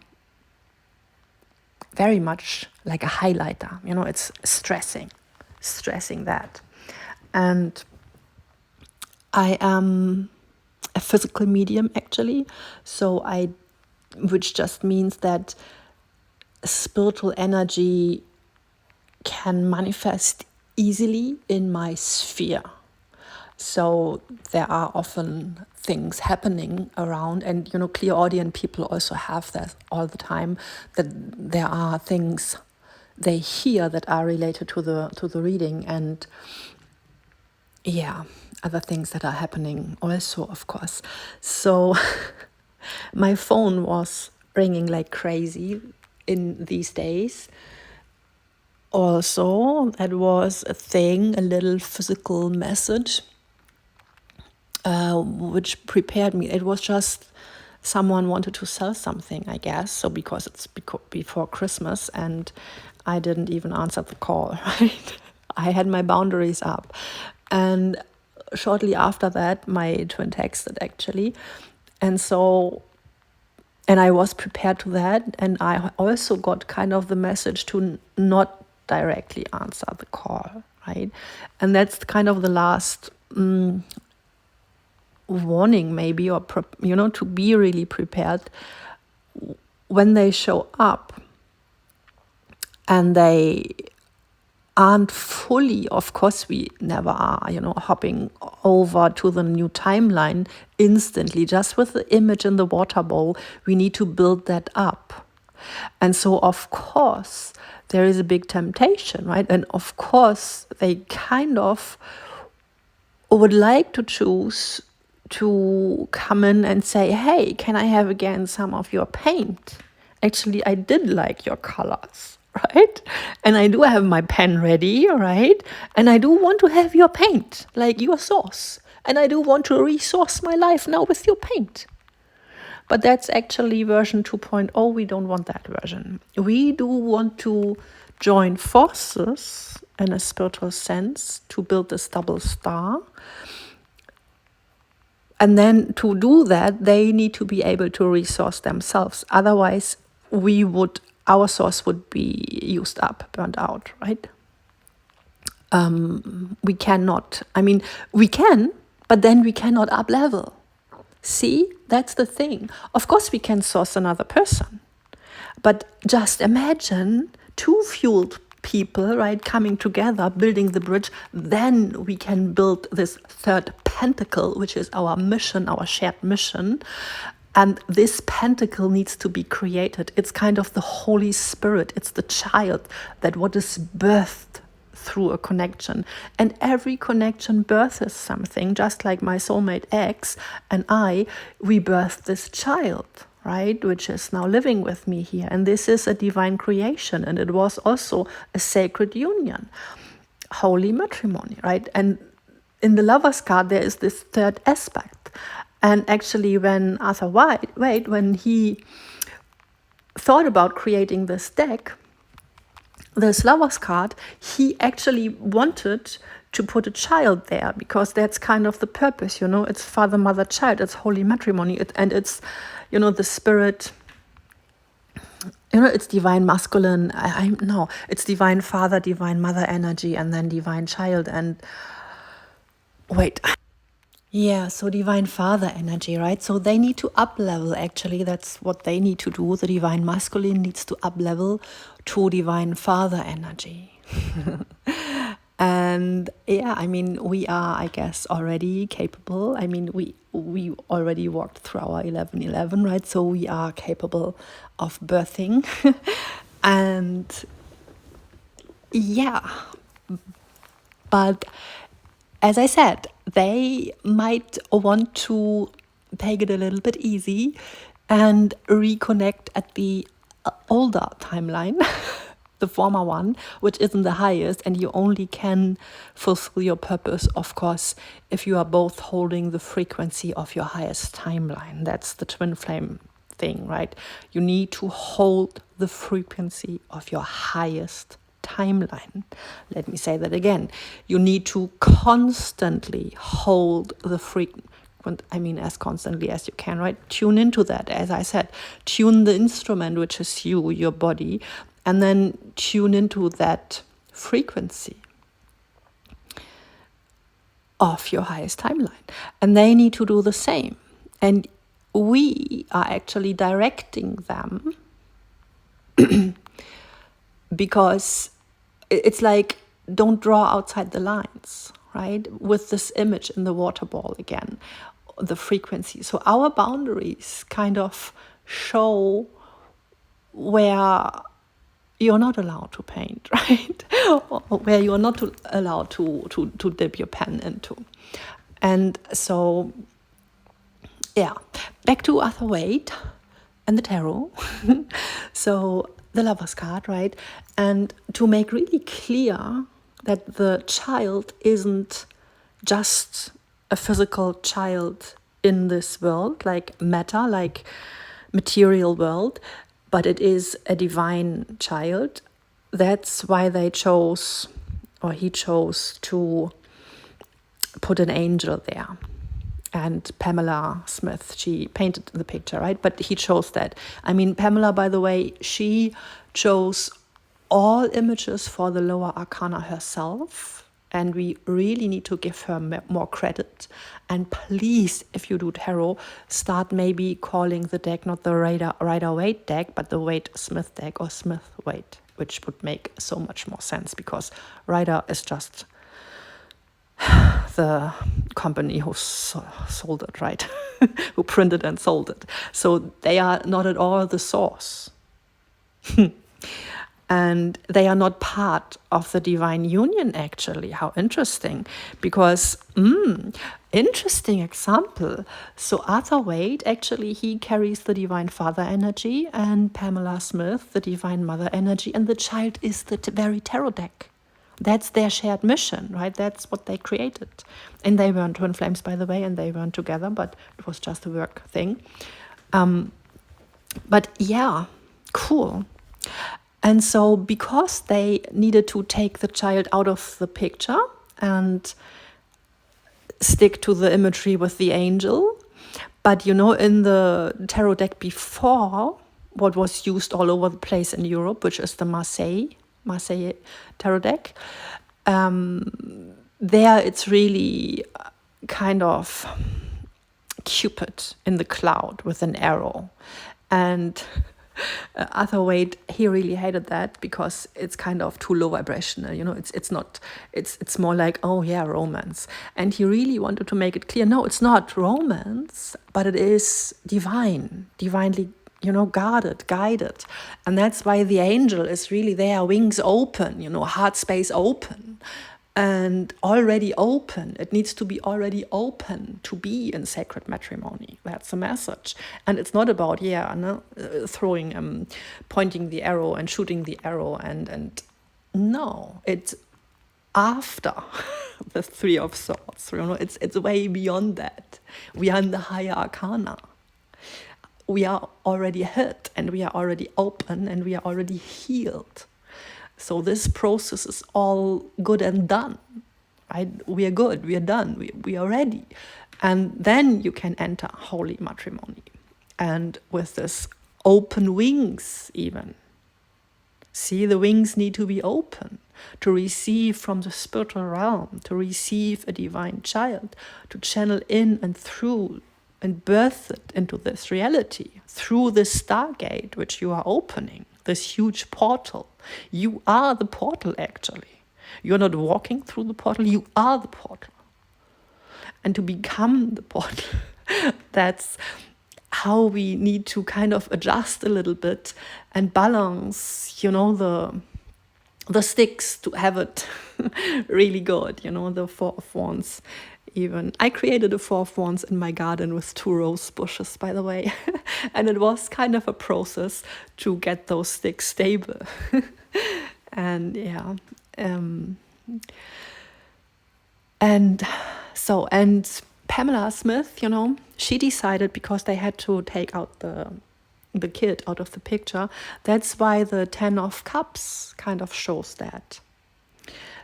very much like a highlighter, it's stressing that. And I am a physical medium, actually, which just means that spiritual energy can manifest easily in my sphere. So there are often things happening around, and clairaudient people also have that all the time, that there are things they hear that are related to the reading, and other things that are happening also, of course. So my phone was ringing like crazy in these days. Also, that was a thing, a little physical message, which prepared me. It was just someone wanted to sell something, I guess. So because it's before Christmas, and I didn't even answer the call, right? I had my boundaries up. And shortly after that, my twin texted, actually. And I was prepared to that. And I also got kind of the message to not directly answer the call, right? And that's kind of the last warning, maybe, or to be really prepared when they show up and they aren't fully, of course we never are, hopping over to the new timeline instantly. Just with the image in the water bowl, we need to build that up. And so, of course, there is a big temptation, right? And of course, they kind of would like to choose to come in and say, hey, can I have again some of your paint? Actually, I did like your colors, right? And I do have my pen ready, right? And I do want to have your paint, like your sauce. And I do want to resource my life now with your paint. But that's actually version 2.0. We don't want that version. We do want to join forces in a spiritual sense to build this double star. And then to do that, they need to be able to resource themselves. Otherwise, our source would be used up, burnt out, right? We cannot. We can, but then we cannot up level. See, that's the thing. Of course, we can source another person, but just imagine two fueled people, right, coming together, building the bridge. Then we can build this third pentacle, which is our mission, our shared mission. And this pentacle needs to be created. It's kind of the Holy Spirit. It's the child that what is birthed through a connection. And every connection births something, just like my soulmate X and we birthed this child, right, which is now living with me here. And this is a divine creation, and it was also a sacred union, holy matrimony, right? And in the Lover's card, there is this third aspect. And actually, when Arthur Waite, when he thought about creating this deck, this Lover's card, he actually wanted to put a child there, because that's kind of the purpose, it's father, mother, child, it's holy matrimony, and it's, the spirit, it's divine masculine, it's divine father, divine mother energy, and then divine child. And wait, Yeah, so divine father energy, right? So they need to up level, actually. That's what they need to do. The divine masculine needs to up level to divine father energy. And yeah, I mean, we are, I guess, already capable. I mean, we already walked through our 11:11, right? So we are capable of birthing. And yeah, but as I said, they might want to take it a little bit easy and reconnect at the older timeline, the former one, which isn't the highest, and you only can fulfill your purpose, of course, if you are both holding the frequency of your highest timeline. That's the twin flame thing, right? You need to hold the frequency of your highest timeline. Let me say that again. You need to constantly hold the frequency. I mean, as constantly as you can, right? Tune into that, as I said. Tune the instrument, which is you, your body, and then tune into that frequency of your highest timeline. And they need to do the same. And we are actually directing them because it's like, don't draw outside the lines, right? With this image in the water ball again, the frequency. So our boundaries kind of show where you're not allowed to paint, right? Where you're not allowed to dip your pen into. And so, yeah, back to Arthur Waite and the tarot. So the Lover's card, right? And to make really clear that the child isn't just a physical child in this world, like matter, like material world, but it is a divine child. That's why they chose, or he chose, to put an angel there. And Pamela Smith, she painted the picture, right? But he chose that. I mean, Pamela, by the way, she chose all images for the lower arcana herself. And we really need to give her more credit. And please, if you do tarot, start maybe calling the deck not the Rider-Waite deck, but the Waite-Smith deck, or Smith-Waite, which would make so much more sense, because Rider is just the company who sold it, right? Who printed and sold it. So they are not at all the source. And they are not part of the divine union, actually. How interesting. Because, interesting example. So Arthur Waite, actually, he carries the divine father energy, and Pamela Smith, the divine mother energy, and the child is the very tarot deck. That's their shared mission, right? That's what they created. And they weren't twin flames, by the way, and they weren't together, but it was just a work thing. But yeah, cool. And so because they needed to take the child out of the picture and stick to the imagery with the angel, but you know, in the tarot deck before, what was used all over the place in Europe, which is the Marseille tarot deck, there it's really kind of Cupid in the cloud with an arrow. And Arthur Waite, he really hated that because it's kind of too low vibrational, you know, it's more like, oh yeah, romance. And he really wanted to make it clear, no, it's not romance, but it is divinely, you know, guarded, guided. And that's why the angel is really there, wings open, you know, heart space open. And already open. It needs to be already open to be in sacred matrimony. That's the message. And it's not about, throwing, pointing the arrow and shooting the arrow. And no, it's after the Three of Swords. You know, it's way beyond that. We are in the higher arcana. We are already hit, and we are already open, and we are already healed. So this process is all good and done, right? We are good, we are done, we are ready. And then you can enter holy matrimony. And with this open wings even. See, the wings need to be open to receive from the spiritual realm, to receive a divine child, to channel in and through and birth it into this reality through this stargate which you are opening, this huge portal. You are the portal, actually. You're not walking through the portal, you are the portal. And to become the portal, that's how we need to kind of adjust a little bit and balance, the sticks to have it really good, the Four of Wands. Even I created a Four of Wands in my garden with 2 rose bushes, by the way. And it was kind of a process to get those sticks stable. And yeah. And Pamela Smith, she decided, because they had to take out the kid out of the picture, that's why the 10 of Cups kind of shows that.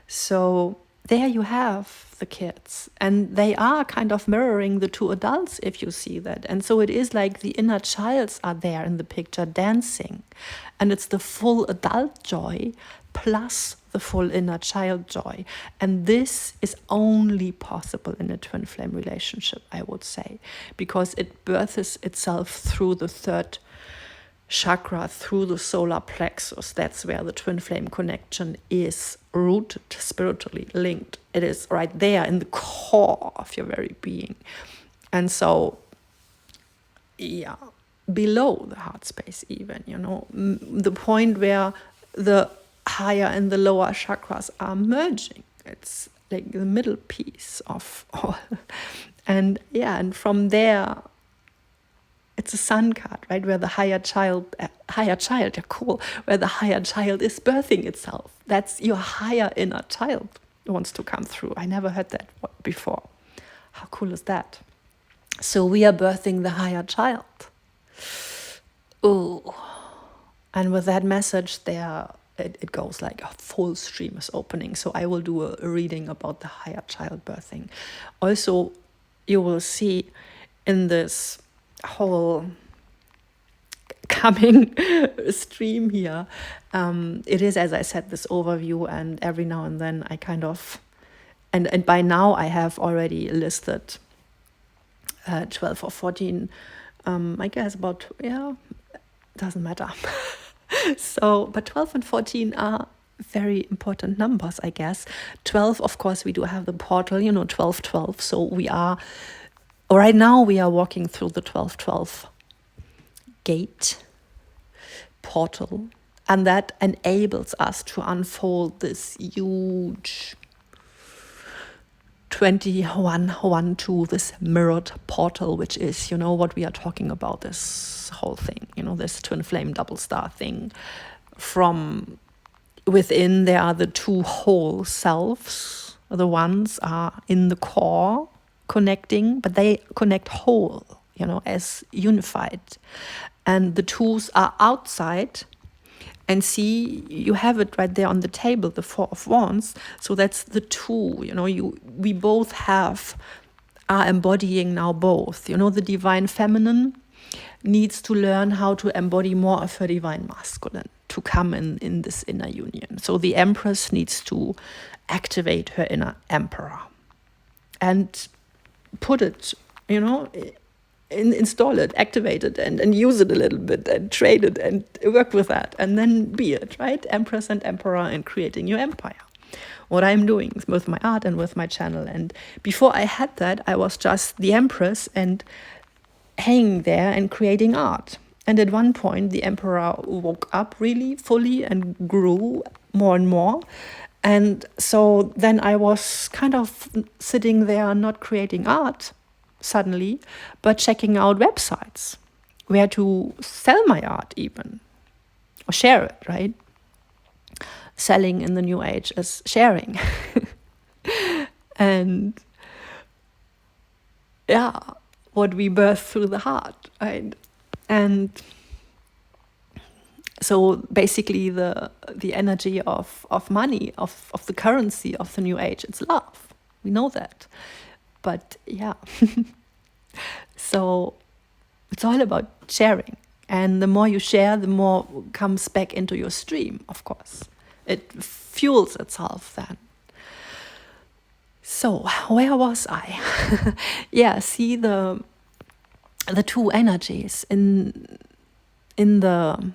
So there you have the kids, and they are kind of mirroring the 2 adults, if you see that. And so it is like the inner childs are there in the picture dancing, and it's the full adult joy plus the full inner child joy. And this is only possible in a twin flame relationship, I would say, because it births itself through the 3rd chakra, through the solar plexus. That's where the twin flame connection is rooted, spiritually linked. It is right there in the core of your very being. And so, yeah, below the heart space even, the point where the higher and the lower chakras are merging. It's like the middle piece of all. And from there, it's a sun card, right? Where the higher child, where the higher child is birthing itself. That's your higher inner child wants to come through. I never heard that before. How cool is that? So we are birthing the higher child. Ooh. And with that message there, it goes like a full stream is opening. So I will do a reading about the higher child birthing. Also, you will see in this whole coming stream here, it is, as I said, this overview, and every now and then I kind of, and by now I have already listed 12 or 14, I guess about, doesn't matter. So, but 12 and 14 are very important numbers, I guess. 12, of course, we do have the portal, 12-12. So right now we are walking through the 12-12 gate, portal, and that enables us to unfold this huge 21-1-2, this mirrored portal, which is, what we are talking about, this whole thing, this twin flame double star thing. From within, there are the 2 whole selves. The ones are in the core connecting, but they connect whole, as unified. And the 2s are outside. And see, you have it right there on the table, the 4 of Wands. So that's the 2, we both are embodying now both. The divine feminine needs to learn how to embody more of her divine masculine to come in this inner union. So the Empress needs to activate her inner Emperor and put it, install it, activate it, and use it a little bit, and trade it, and work with that, and then be it, right? Empress and Emperor, and creating your empire. What I'm doing with my art and with my channel. And before I had that, I was just the Empress and hanging there and creating art. And at one point, the Emperor woke up really fully and grew more and more. And so then I was kind of sitting there not creating art suddenly, but checking out websites where to sell my art even, or share it, right? Selling in the new age is sharing. And what we birth through the heart, right? And so basically the energy of money, of the currency of the new age, it's love. We know that. But so it's all about sharing. And the more you share, the more comes back into your stream, of course. It fuels itself then. So, where was I? Yeah, see the two energies in the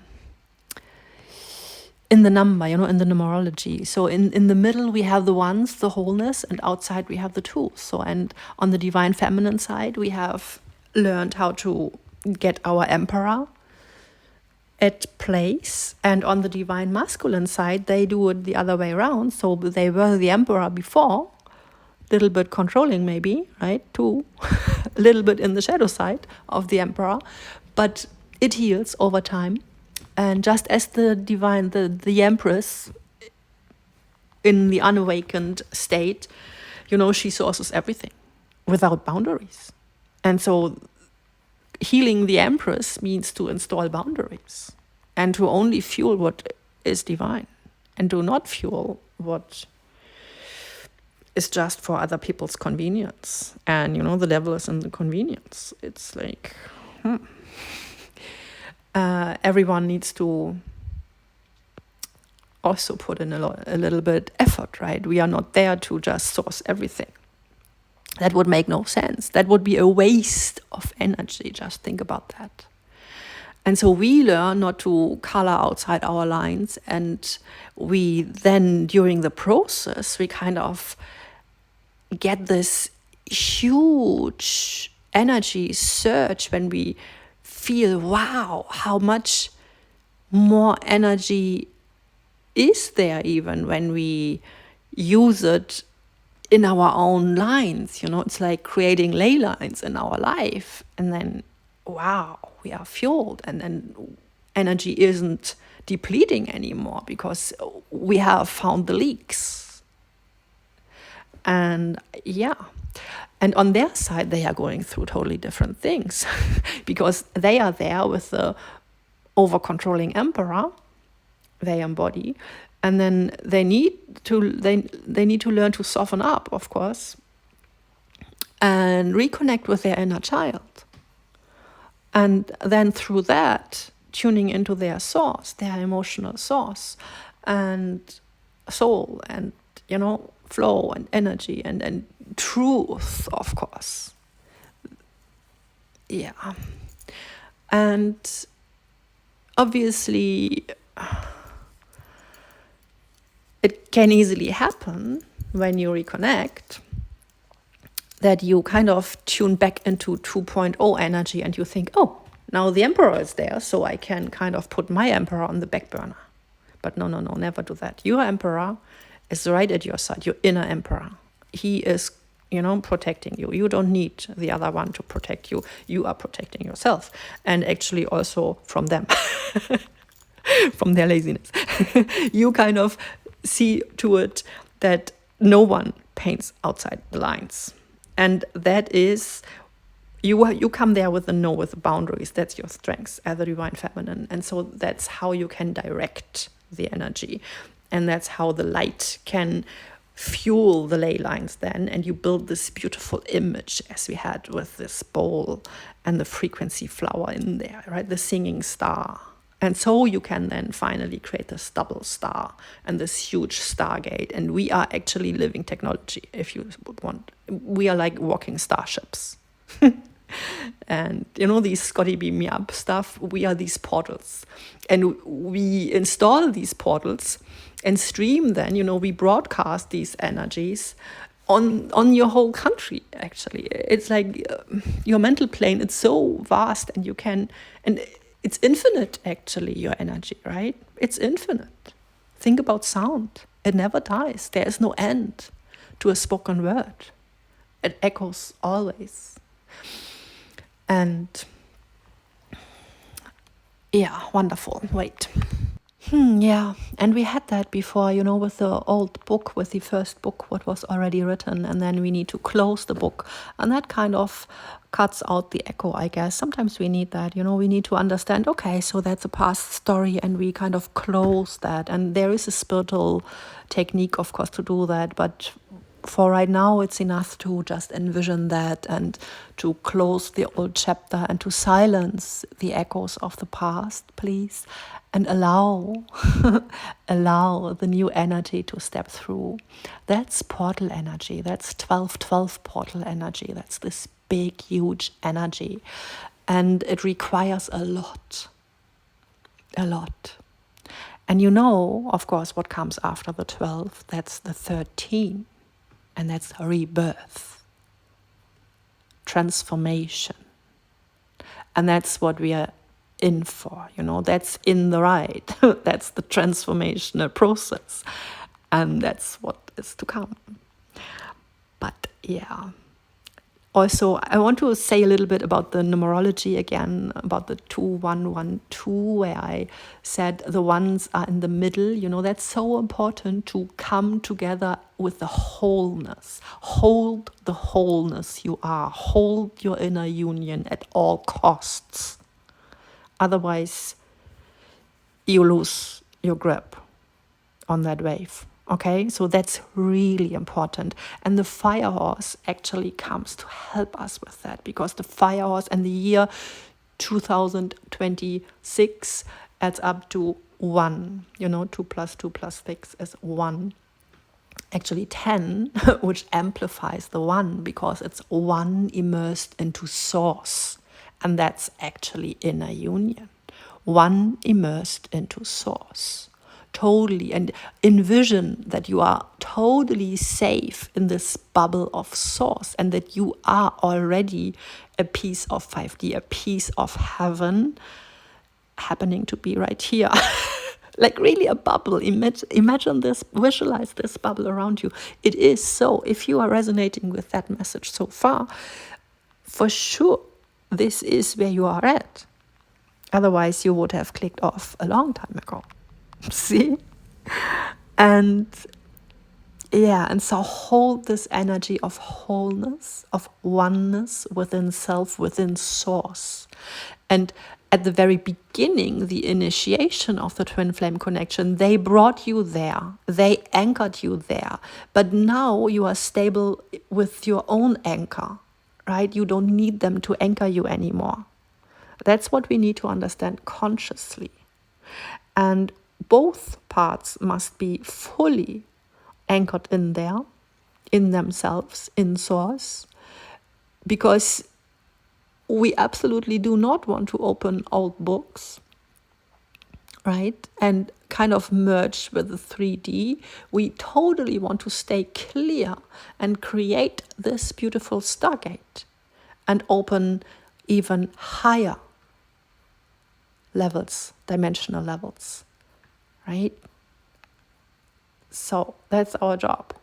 number, in the numerology. So in the middle we have the ones, the wholeness, and outside we have the twos. So, and on the divine feminine side, we have learned how to get our emperor at place, and on the divine masculine side, they do it the other way around. So they were the emperor before, little bit controlling maybe, right? Too, a little bit in the shadow side of the emperor, but it heals over time. And just as the divine, the empress in the unawakened state, she sources everything without boundaries. And so healing the empress means to install boundaries and to only fuel what is divine and do not fuel what is just for other people's convenience. And, the devil is in the convenience. It's like, everyone needs to also put in a little bit effort, right? We are not there to just source everything. That would make no sense. That would be a waste of energy. Just think about that. And so we learn not to color outside our lines. And we then, during the process, we kind of get this huge energy surge when we feel, wow, how much more energy is there even when we use it in our own lines. It's like creating ley lines in our life, and then wow, we are fueled, and then energy isn't depleting anymore because we have found the leaks. And and on their side, they are going through totally different things because they are there with the over-controlling emperor they embody, and then they need to learn to soften up, of course, and reconnect with their inner child, and then through that tuning into their source, their emotional source and soul, and flow and energy and truth, of course. And obviously it can easily happen when you reconnect that you kind of tune back into 2.0 energy, and you think, oh, now the emperor is there, so I can kind of put my emperor on the back burner. But no, never do that. Your emperor is right at your side, your inner emperor. He is, protecting you. You don't need the other one to protect you. You are protecting yourself, and actually also from them, from their laziness. You kind of see to it that no one paints outside the lines. And that is, you come there with the boundaries. That's your strength as a divine feminine. And so that's how you can direct the energy. And that's how the light can fuel the ley lines then. And you build this beautiful image, as we had with this bowl and the frequency flower in there, right? The singing star. And so you can then finally create this double star and this huge stargate. And we are actually living technology, if you would want. We are like walking starships. And, these Scotty beam me up stuff, we are these portals. And we install these portals and stream then, we broadcast these energies on your whole country, actually. It's like your mental plane, it's so vast, and you can... and it's infinite, actually, your energy, right? It's infinite. Think about sound. It never dies. There is no end to a spoken word. It echoes always. And wonderful. Wait. And we had that before, with the old book, with the first book, what was already written, and then we need to close the book. And that kind of cuts out the echo, I guess. Sometimes we need that, we need to understand, okay, so that's a past story, and we kind of close that. And there is a spiritual technique, of course, to do that, but for right now, it's enough to just envision that and to close the old chapter and to silence the echoes of the past, please, and allow allow the new energy to step through. That's portal energy. That's 1212 portal energy. That's this big, huge energy. And it requires a lot. A lot. And you know, of course, what comes after the 12. That's the 13. And that's rebirth, transformation. And that's what we are in for, that's in the right. That's the transformational process. And that's what is to come. But yeah. Also, I want to say a little bit about the numerology again, about the 2112, where I said the ones are in the middle. That's so important to come together with the wholeness. Hold the wholeness you are. Hold your inner union at all costs. Otherwise, you lose your grip on that wave. Okay, so that's really important. And the fire horse actually comes to help us with that, because the fire horse and the year 2026 adds up to 1. 2 plus 2 plus 6 is 1. Actually 10, which amplifies the 1, because it's 1 immersed into source. And that's actually inner union. 1 immersed into source. Totally, and envision that you are totally safe in this bubble of source, and that you are already a piece of 5D, a piece of heaven happening to be right here. Like really a bubble. Imagine this, visualize this bubble around you. It is so. If you are resonating with that message so far, for sure, this is where you are at. Otherwise, you would have clicked off a long time ago. See? And so hold this energy of wholeness, of oneness within self, within source. And at the very beginning, the initiation of the twin flame connection, they brought you there. They anchored you there. But now you are stable with your own anchor, right? You don't need them to anchor you anymore. That's what we need to understand consciously. And both parts must be fully anchored in there, in themselves, in source, because we absolutely do not want to open old books, right? And kind of merge with the 3D. We totally want to stay clear and create this beautiful stargate and open even higher levels, dimensional levels. Right? So that's our job.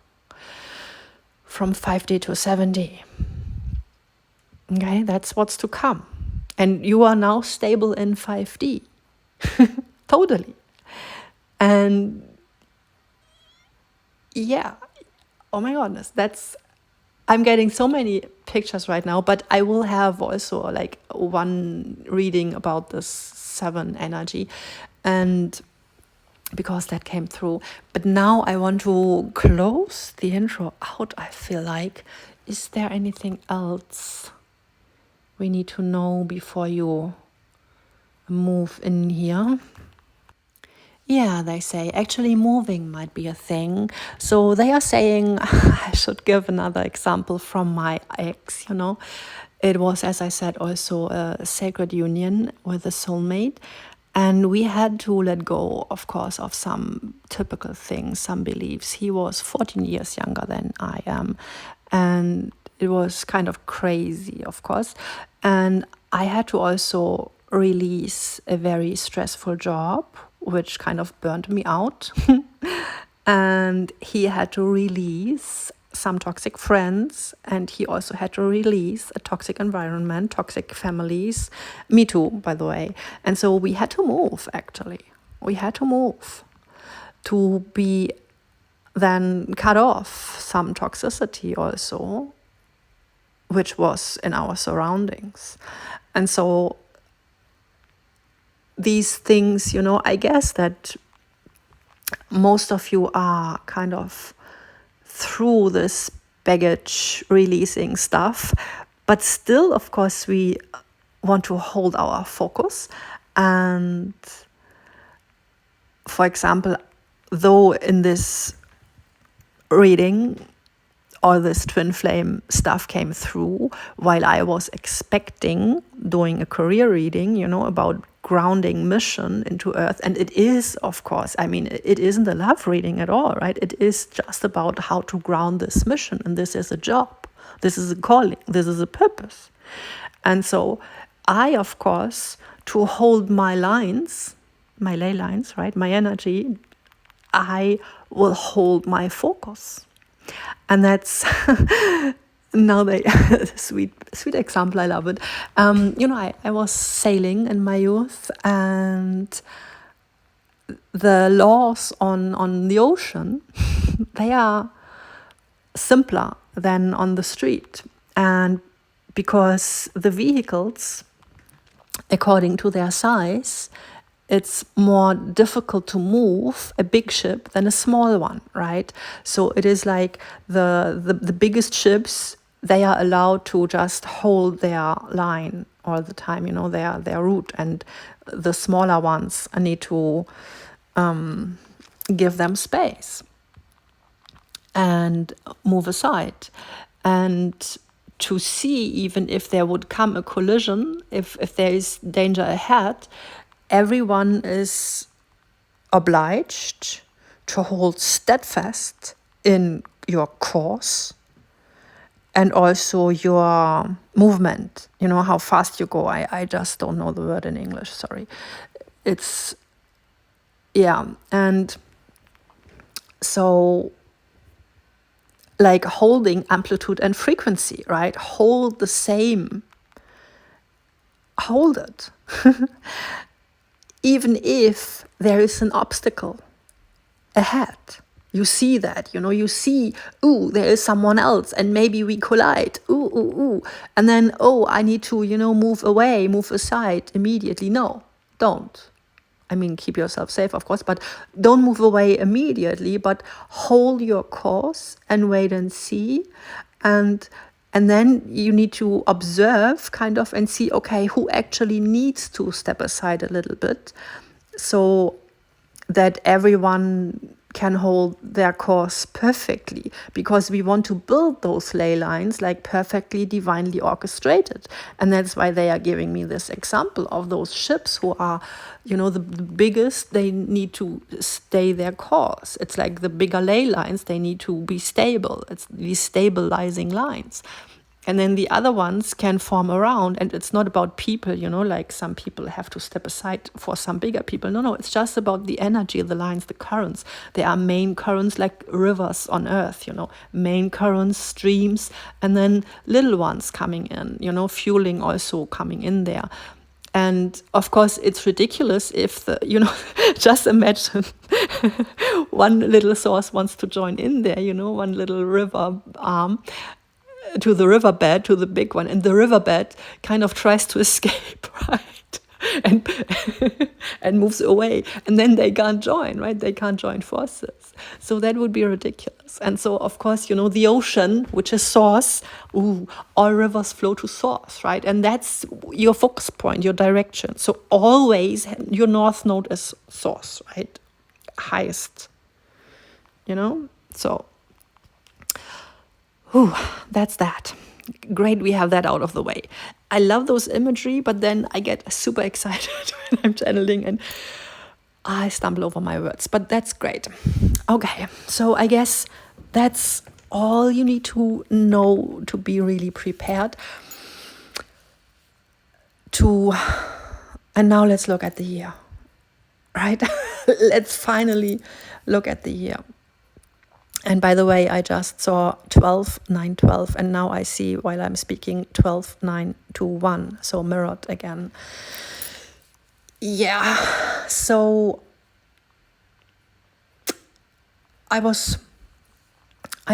From 5D to 7D. Okay, that's what's to come. And you are now stable in 5D. Totally. And yeah, oh my goodness, I'm getting so many pictures right now, but I will have also like one reading about this 7 energy. And because that came through. But now I want to close the intro out, I feel like. Is there anything else we need to know before you move in here? Yeah, they say actually moving might be a thing. So they are saying, I should give another example from my ex, It was, as I said, also a sacred union with a soulmate. And we had to let go, of course, of some typical things, some beliefs. He was 14 years younger than I am. And it was kind of crazy, of course. And I had to also release a very stressful job, which kind of burned me out. And he had to release some toxic friends, and he also had to release a toxic environment, toxic families. Me too, by the way. And so we had to move, actually. We had to move to be then cut off some toxicity also, which was in our surroundings. And so these things, I guess that most of you are kind of through this baggage releasing stuff, but still, of course, we want to hold our focus. And for example, though in this reading, all this twin flame stuff came through while I was expecting doing a career reading, you know, about grounding mission into earth. And it is, of course, I mean, it isn't a love reading at all, right? It is just about how to ground this mission. And this is a job. This is a calling. This is a purpose. And so I, of course, to hold my lines, my ley lines, right? My energy, I will hold my focus. And that's now the sweet example. I love it. You know, I was sailing in my youth, and the laws on the ocean, they are simpler than on the street. And because the vehicles, according to their size, it's more difficult to move a big ship than a small one, right? So it is like the biggest ships, they are allowed to just hold their line all the time, you know, their route, and the smaller ones need to give them space and move aside. And to see, even if there would come a collision, if there is danger ahead, everyone is obliged to hold steadfast in your course and also your movement. You know, how fast you go. I just don't know the word in English, sorry. It's, yeah. And so, like holding amplitude and frequency, right? Hold the same. Hold it. Even if there is an obstacle ahead, you see that, you know, you see, ooh, there is someone else and maybe we collide, ooh. And then, oh, I need to, you know, move away, move aside immediately. No, don't. I mean, keep yourself safe, of course, but don't move away immediately, but hold your course and wait and see. And then you need to observe kind of and see, okay, who actually needs to step aside a little bit so that everyone can hold their course perfectly, because we want to build those ley lines like perfectly divinely orchestrated. And that's why they are giving me this example of those ships who are, you know, the biggest, they need to stay their course. It's like the bigger ley lines, they need to be stable. It's these stabilizing lines. And then the other ones can form around, and it's not about people, you know, like some people have to step aside for some bigger people. No, it's just about the energy, the lines, the currents. There are main currents like rivers on earth, you know, main currents, streams, and then little ones coming in, you know, fueling also coming in there. And of course, it's ridiculous if you know, just imagine one little source wants to join in there, you know, one little river arm to the riverbed, to the big one, and the riverbed kind of tries to escape, right? And moves away, and then they can't join, right? They can't join forces. So that would be ridiculous. And so, of course, you know, the ocean, which is source, all rivers flow to source, right? And that's your focus point, your direction. So always your north node is source, right? Highest, you know? So that's that. Great, we have that out of the way. I love those imagery, but then I get super excited when I'm channeling and I stumble over my words, but that's great. Okay, so I guess that's all you need to know to be really prepared. And now let's look at the year, right? Let's finally look at the year. And by the way, I just saw 12, 9, 12, and now I see while I'm speaking 12, 9, 2, 1, so mirrored again. Yeah, so I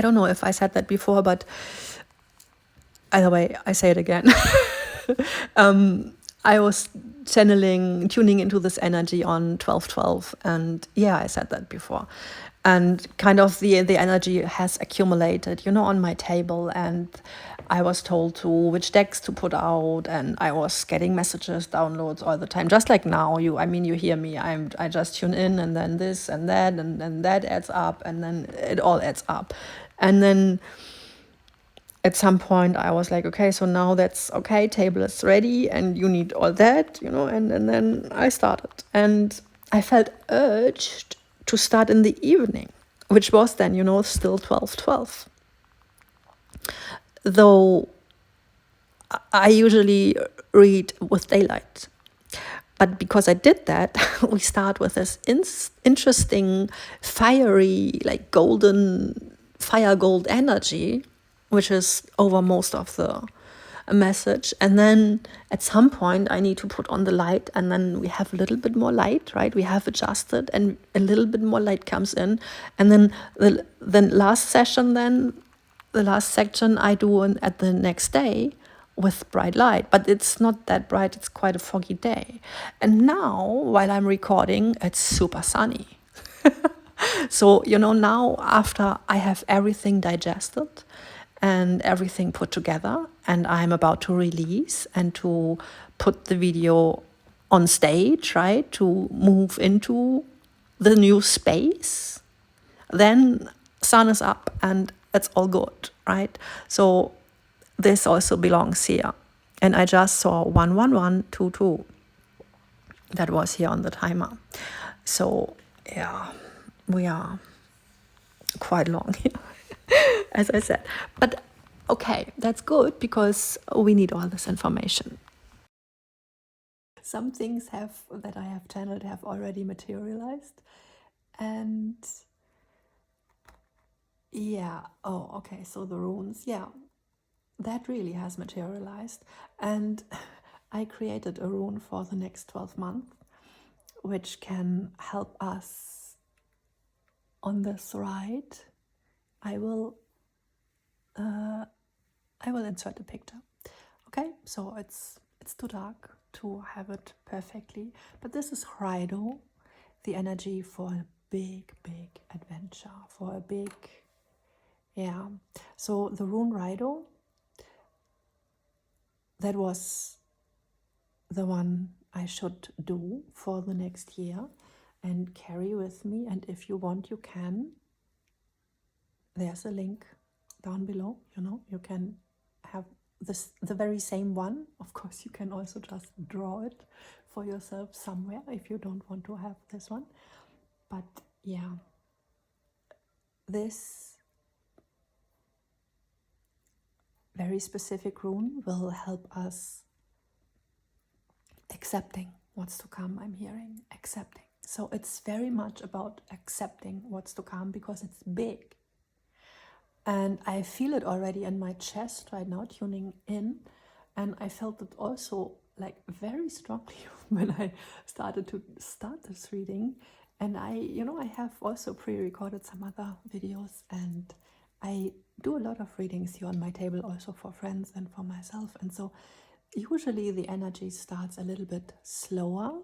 don't know if I said that before, but either way, I say it again. I was tuning into this energy on 12, 12, and yeah, I said that before. and kind of the energy has accumulated, you know, on my table, and I was told to which decks to put out, and I was getting messages, downloads all the time, just like now. You hear me. I just tune in, and then this and that, and then that adds up, and then it all adds up, and then at some point I was like, okay, so now that's okay. Table is ready, and you need all that, you know, and then I started, and I felt urged to start in the evening, which was then, you know, still 12:12. Though I usually read with daylight. But because I did that, we start with this interesting, fiery, like golden, fire gold energy, which is over most of the message. And then at some point, I need to put on the light, and then we have a little bit more light, right? We have adjusted, and a little bit more light comes in. And then the last session, the last section I do at the next day with bright light, but it's not that bright. It's quite a foggy day. And now, while I'm recording, it's super sunny. So, you know, now after I have everything digested and everything put together, and I'm about to release and to put the video on stage, right, to move into the new space, then sun is up and it's all good, right? So this also belongs here. And I just saw 11122. That was here on the timer. So yeah, we are quite long here, as I said. But okay, that's good, because we need all this information. Some things that I have channeled have already materialized. And yeah, oh, okay, so the runes, yeah, that really has materialized. And I created a rune for the next 12 months, which can help us on this ride. I will insert a picture. Okay, so it's too dark to have it perfectly, but this is Raido, the energy for a big adventure, for a big, yeah. So the rune Raido, that was the one I should do for the next year and carry with me. And if you want, you can. There's a link down below, you know, you can have the very same one. Of course, you can also just draw it for yourself somewhere if you don't want to have this one. But yeah, this very specific rune will help us accepting what's to come. I'm hearing accepting. So it's very much about accepting what's to come, because it's big. And I feel it already in my chest right now, tuning in. And I felt it also like very strongly when I started this reading. And I have also pre-recorded some other videos, and I do a lot of readings here on my table also for friends and for myself. And so usually the energy starts a little bit slower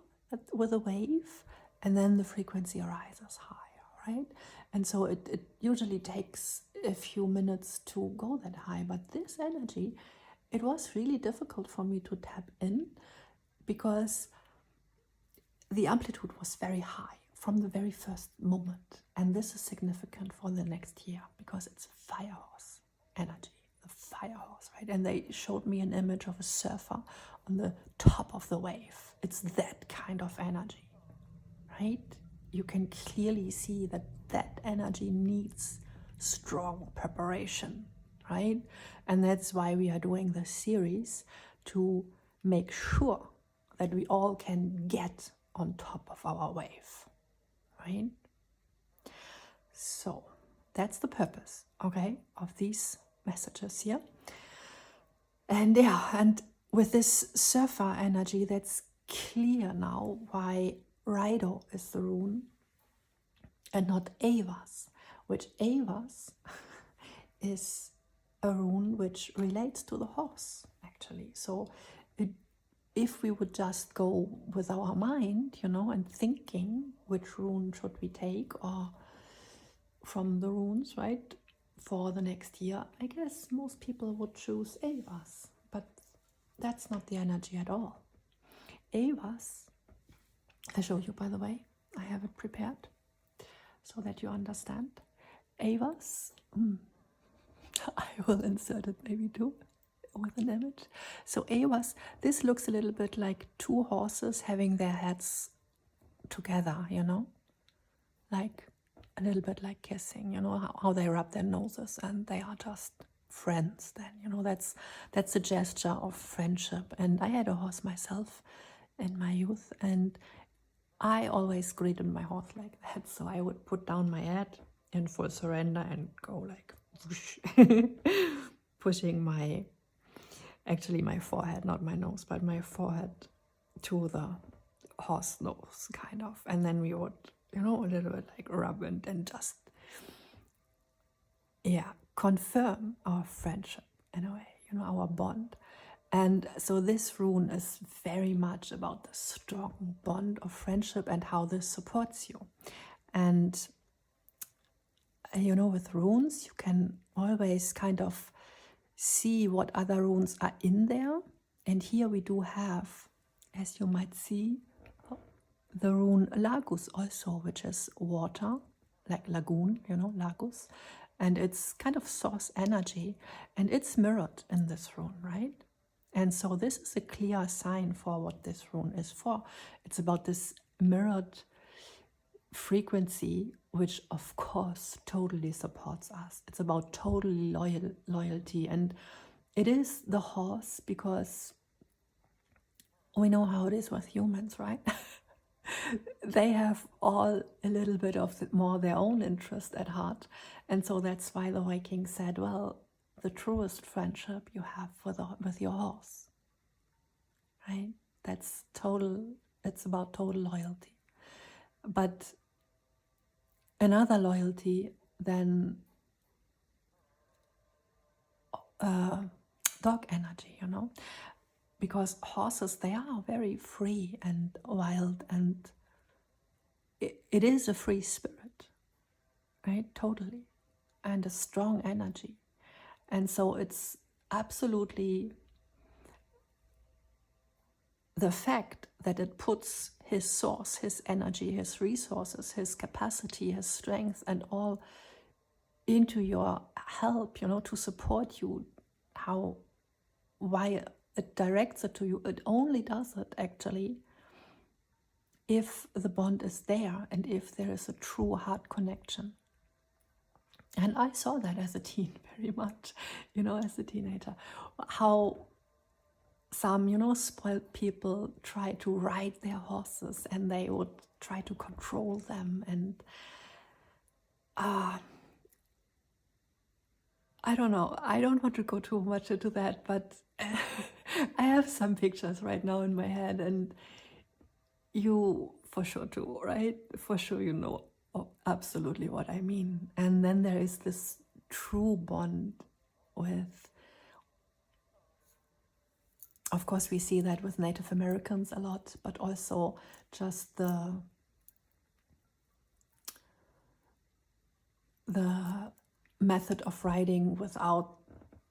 with a wave, and then the frequency rises higher, right? And so it usually takes a few minutes to go that high. But this energy, it was really difficult for me to tap in, because the amplitude was very high from the very first moment. And this is significant for the next year, because it's fire horse energy, the fire horse, right? And they showed me an image of a surfer on the top of the wave. It's that kind of energy, right? You can clearly see that energy needs strong preparation, right? And that's why we are doing this series, to make sure that we all can get on top of our wave, right? So that's the purpose, okay, of these messages here. And yeah, and with this surfer energy, that's clear now why Raido is the rune and not Avas, which Avas is a rune which relates to the horse, actually. So if we would just go with our mind, and thinking which rune should we take, or from the runes, right? For the next year, I guess most people would choose Avas, but that's not the energy at all. Avas, I show you, by the way, I have it prepared so that you understand. Avas, I will insert it maybe too with an image. So Avas, this looks a little bit like two horses having their heads together, you know, like a little bit like kissing, you know, how they rub their noses and they are just friends then, you know, that's a gesture of friendship. And I had a horse myself in my youth, and I always greeted my horse like that. So I would put down my head in full surrender and go like whoosh, pushing my forehead, not my nose, but my forehead to the horse nose, kind of. And then we would, you know, a little bit like rub and just, confirm our friendship in a way, you know, our bond. And so this rune is very much about the strong bond of friendship and how this supports you. And, you know, with runes, you can always kind of see what other runes are in there. And here we do have, as you might see, the rune Lagus also, which is water, like lagoon, you know, Lagus. And it's kind of source energy, and it's mirrored in this rune, right? And so this is a clear sign for what this rune is for. It's about this mirrored frequency, which of course totally supports us. It's about total loyalty. And it is the horse, because we know how it is with humans, right? They have all a little bit of more their own interest at heart. And so that's why the Viking said, well, the truest friendship you have with your horse, right? That's total, it's about total loyalty. But another loyalty than dog energy, you know, because horses, they are very free and wild, and it is a free spirit, right? Totally. And a strong energy. And so it's absolutely the fact that it puts his source, his energy, his resources, his capacity, his strength, and all into your help, you know, to support you, why it directs it to you. It only does it actually if the bond is there and if there is a true heart connection. And I saw that as a teen very much, you know, as a teenager, how some, you know, spoiled people try to ride their horses and they would try to control them. And I don't know, I don't want to go too much into that, but I have some pictures right now in my head, and you for sure too, right? For sure you know absolutely what I mean. And then there is this true bond with, of course we see that with Native Americans a lot, but also just the method of riding without,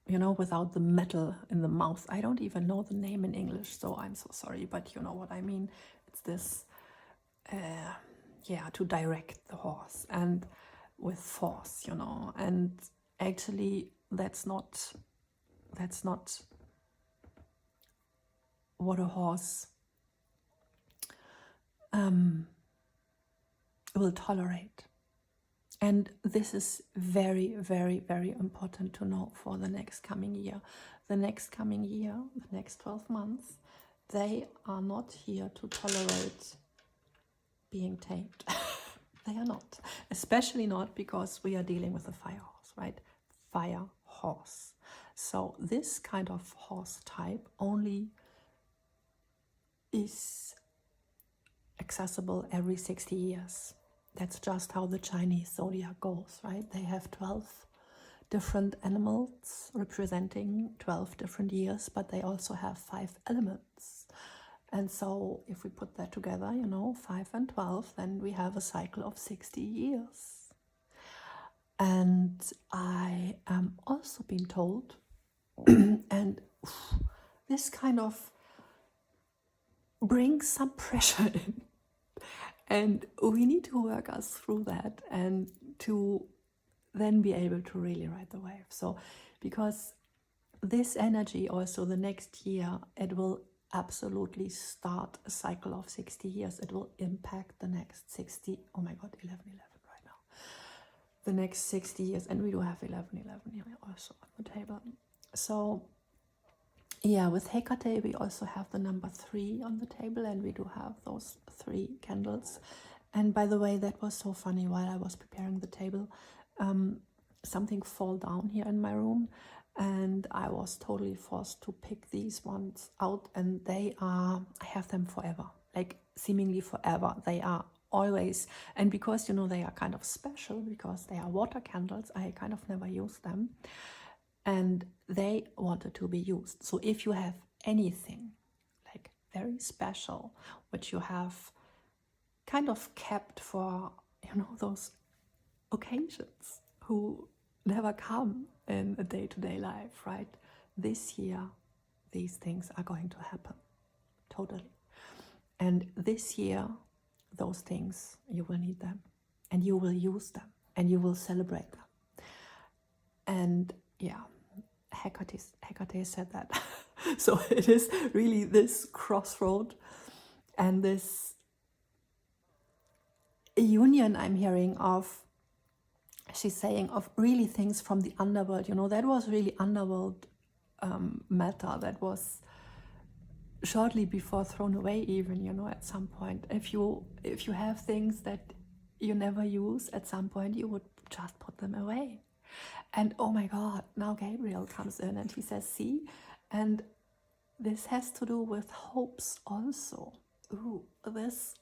you know, without the metal in the mouth. I don't even know the name in English, so I'm so sorry, but you know what I mean. It's this, to direct the horse and with force, you know. And actually, that's not what a horse will tolerate. And this is very, very, very important to know for the next coming year. The next coming year, the next 12 months, they are not here to tolerate being tamed. They are not. Especially not because we are dealing with a fire horse, right? Fire horse. So this kind of horse type only is accessible every 60 years. That's just how the Chinese zodiac goes, right? They have 12 different animals representing 12 different years, but they also have 5 elements. And so if we put that together, you know, 5 and 12, then we have a cycle of 60 years. And I am also being told, and this kind of brings some pressure in. And we need to work us through that and to then be able to really ride the wave. So, because this energy also the next year, it will absolutely start a cycle of 60 years. It will impact the next 60, oh my God, 11 right now. The next 60 years, and we do have 11 here also on the table. So, yeah, with Hecate, we also have the number 3 on the table, and we do have those 3 candles. And by the way, that was so funny while I was preparing the table. Something fell down here in my room, and I was totally forced to pick these ones out, and they are, I have them forever, like seemingly forever. They are always, and because, you know, they are kind of special because they are water candles, I kind of never use them. And they wanted to be used. So if you have anything like very special, which you have kind of kept for, you know, those occasions who never come in a day-to-day life, right? This year, these things are going to happen, totally. And this year, those things, you will need them, and you will use them, and you will celebrate them. And yeah, Hecate said that. So it is really this crossroad and this union I'm hearing of, she's saying, of really things from the underworld. You know, that was really underworld matter that was shortly before thrown away even, you know, at some point. If you have things that you never use, at some point you would just put them away. And oh my God, now Gabriel comes in and he says, see, and this has to do with hopes also. Ooh, this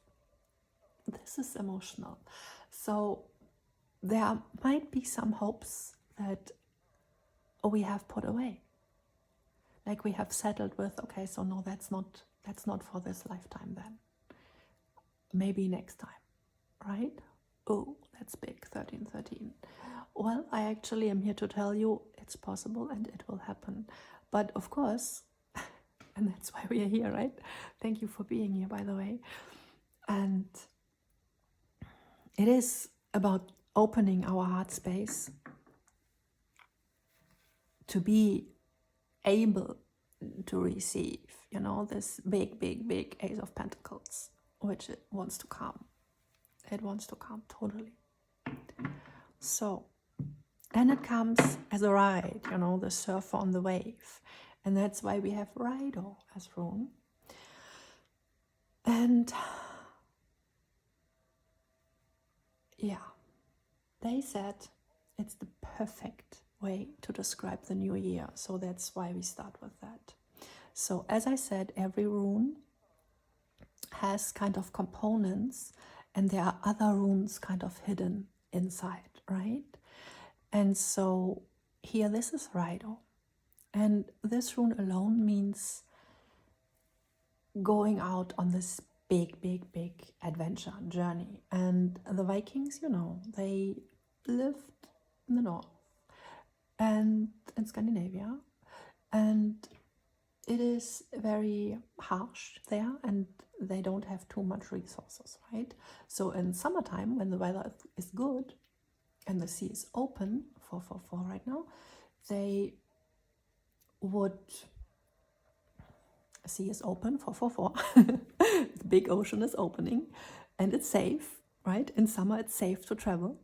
is emotional. So there might be some hopes that we have put away. Like we have settled with, okay, so no, that's not for this lifetime then. Maybe next time, right? Oh, that's big, 1313. Well, I actually am here to tell you it's possible and it will happen. But of course, and that's why we are here, right? Thank you for being here, by the way. And it is about opening our heart space to be able to receive, you know, this big Ace of Pentacles, which it wants to come. It wants to come, totally. So, then it comes as a ride, you know, the surfer on the wave. And that's why we have Rider as rune. And yeah, they said it's the perfect way to describe the new year. So that's why we start with that. So as I said, every rune has kind of components, and there are other runes kind of hidden inside, right? And so here, this is Rider. And this rune alone means going out on this big adventure journey. And the Vikings, you know, they lived in the north and in Scandinavia, and it is very harsh there, and they don't have too much resources, right? So in summertime, when the weather is good and the sea is open, 444 right now, they would, sea is open, 444, the big ocean is opening, and it's safe, right? In summer it's safe to travel.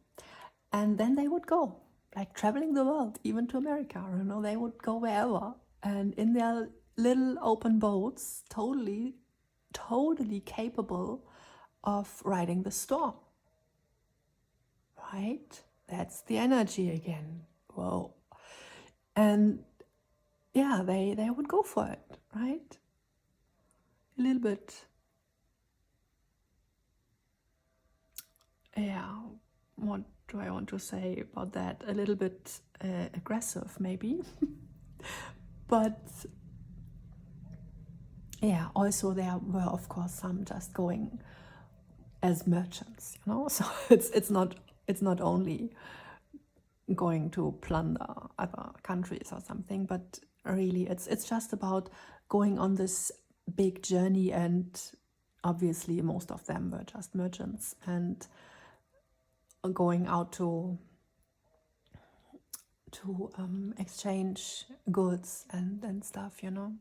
And then they would go, like traveling the world, even to America, you know, they would go wherever, and in their little open boats, totally capable of riding the storm, right? That's the energy again. Whoa. And yeah, they would go for it, right? A little bit, yeah, what do I want to say about that? A little bit aggressive, maybe. But yeah, also there were, of course, some just going as merchants, you know. So it's not only going to plunder other countries or something, but really it's just about going on this big journey, and obviously most of them were just merchants and going out to exchange goods and stuff, you know,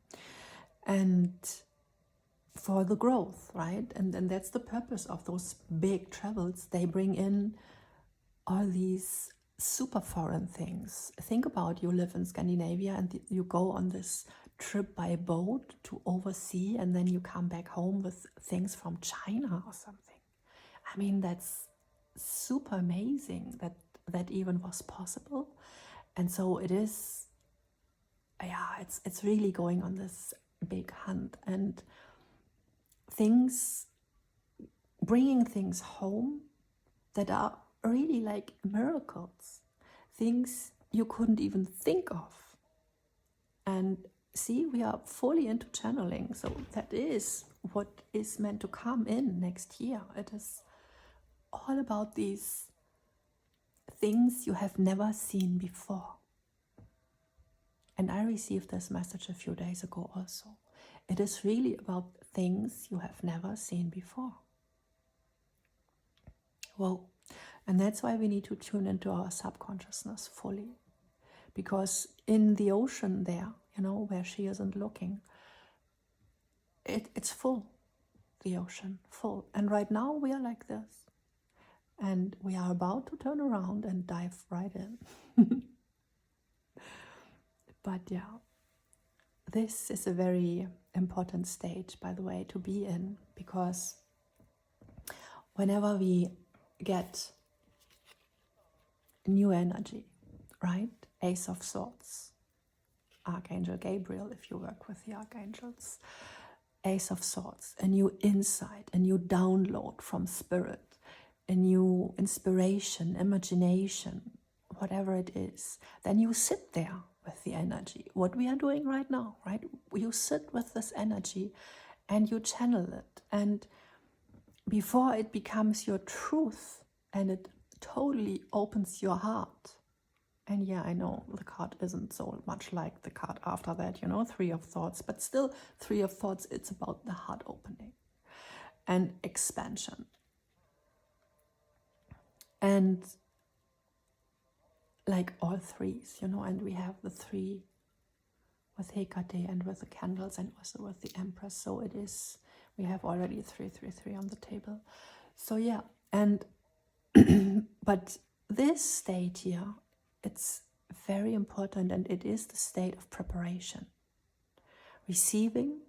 and for the growth, right? And that's the purpose of those big travels. They bring in all these super foreign things. Think about, you live in Scandinavia and you go on this trip by boat to oversea, and then you come back home with things from China or something. I mean, that's super amazing that even was possible. And so it is, yeah, it's really going on this big hunt, and things, bringing things home that are really like miracles, things you couldn't even think of. And see, we are fully into channeling, so that is what is meant to come in next year. It is all about these things you have never seen before. And I received this message a few days ago also. It is really about things you have never seen before. Whoa. And that's why we need to tune into our subconsciousness fully. Because in the ocean there, you know, where she isn't looking, it's full, the ocean, full. And right now we are like this. And we are about to turn around and dive right in. But yeah, this is a very important stage, by the way, to be in, because whenever we get new energy, right? Ace of Swords, Archangel Gabriel, if you work with the archangels, Ace of Swords, a new insight, a new download from spirit, a new inspiration, imagination, whatever it is, then you sit there with the energy. What we are doing right now, right? You sit with this energy and you channel it. And before it becomes your truth and it totally opens your heart. And yeah, I know the card isn't so much like the card after that, you know, Three of Thoughts, but still Three of Thoughts, it's about the heart opening and expansion. And like all threes, you know, and we have the three with Hecate and with the candles and also with the Empress. So it is, we have already 333 on the table. So yeah, and but this state here, it's very important, and it is the state of preparation. Receiving,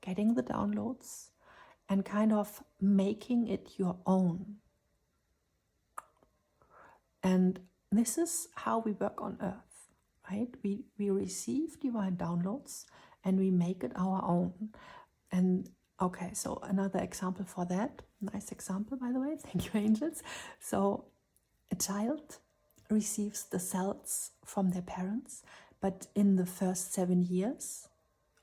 getting the downloads, and kind of making it your own. And this is how we work on Earth, right? We receive divine downloads and we make it our own. And okay, so another example for that, nice example, by the way, thank you, angels. So a child receives the cells from their parents, but in the first 7 years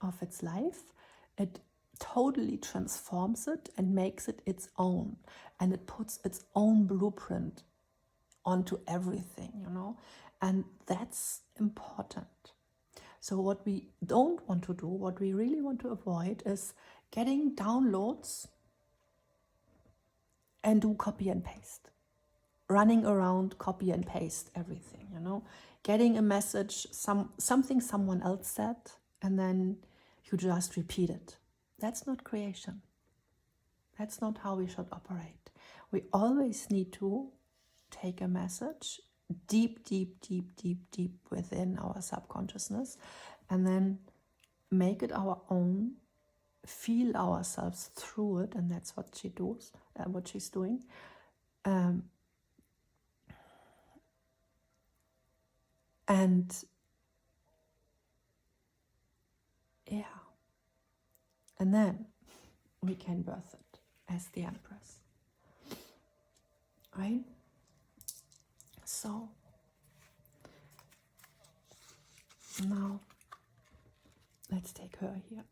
of its life, it totally transforms it and makes it its own. And it puts its own blueprint onto everything, you know, and that's important. So what we don't want to do, what we really want to avoid, is getting downloads and do copy and paste. Running around, copy and paste everything, you know, getting a message, something someone else said, and then you just repeat it. That's not creation. That's not how we should operate. We always need to take a message deep within our subconsciousness, and then make it our own, feel ourselves through it, and that's what she does, what she's doing. And yeah, and then we can birth it as the Empress, right? So now let's take her here.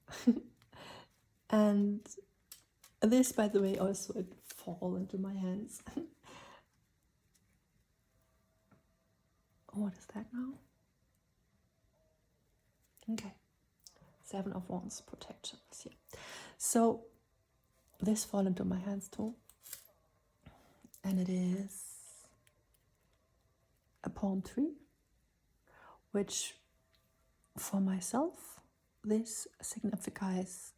And this, by the way, also it fall into my hands. What is that now? Okay. 7 of Wands, protection is here. So this fall into my hands too. And it is a palm tree, which for myself, this signifies,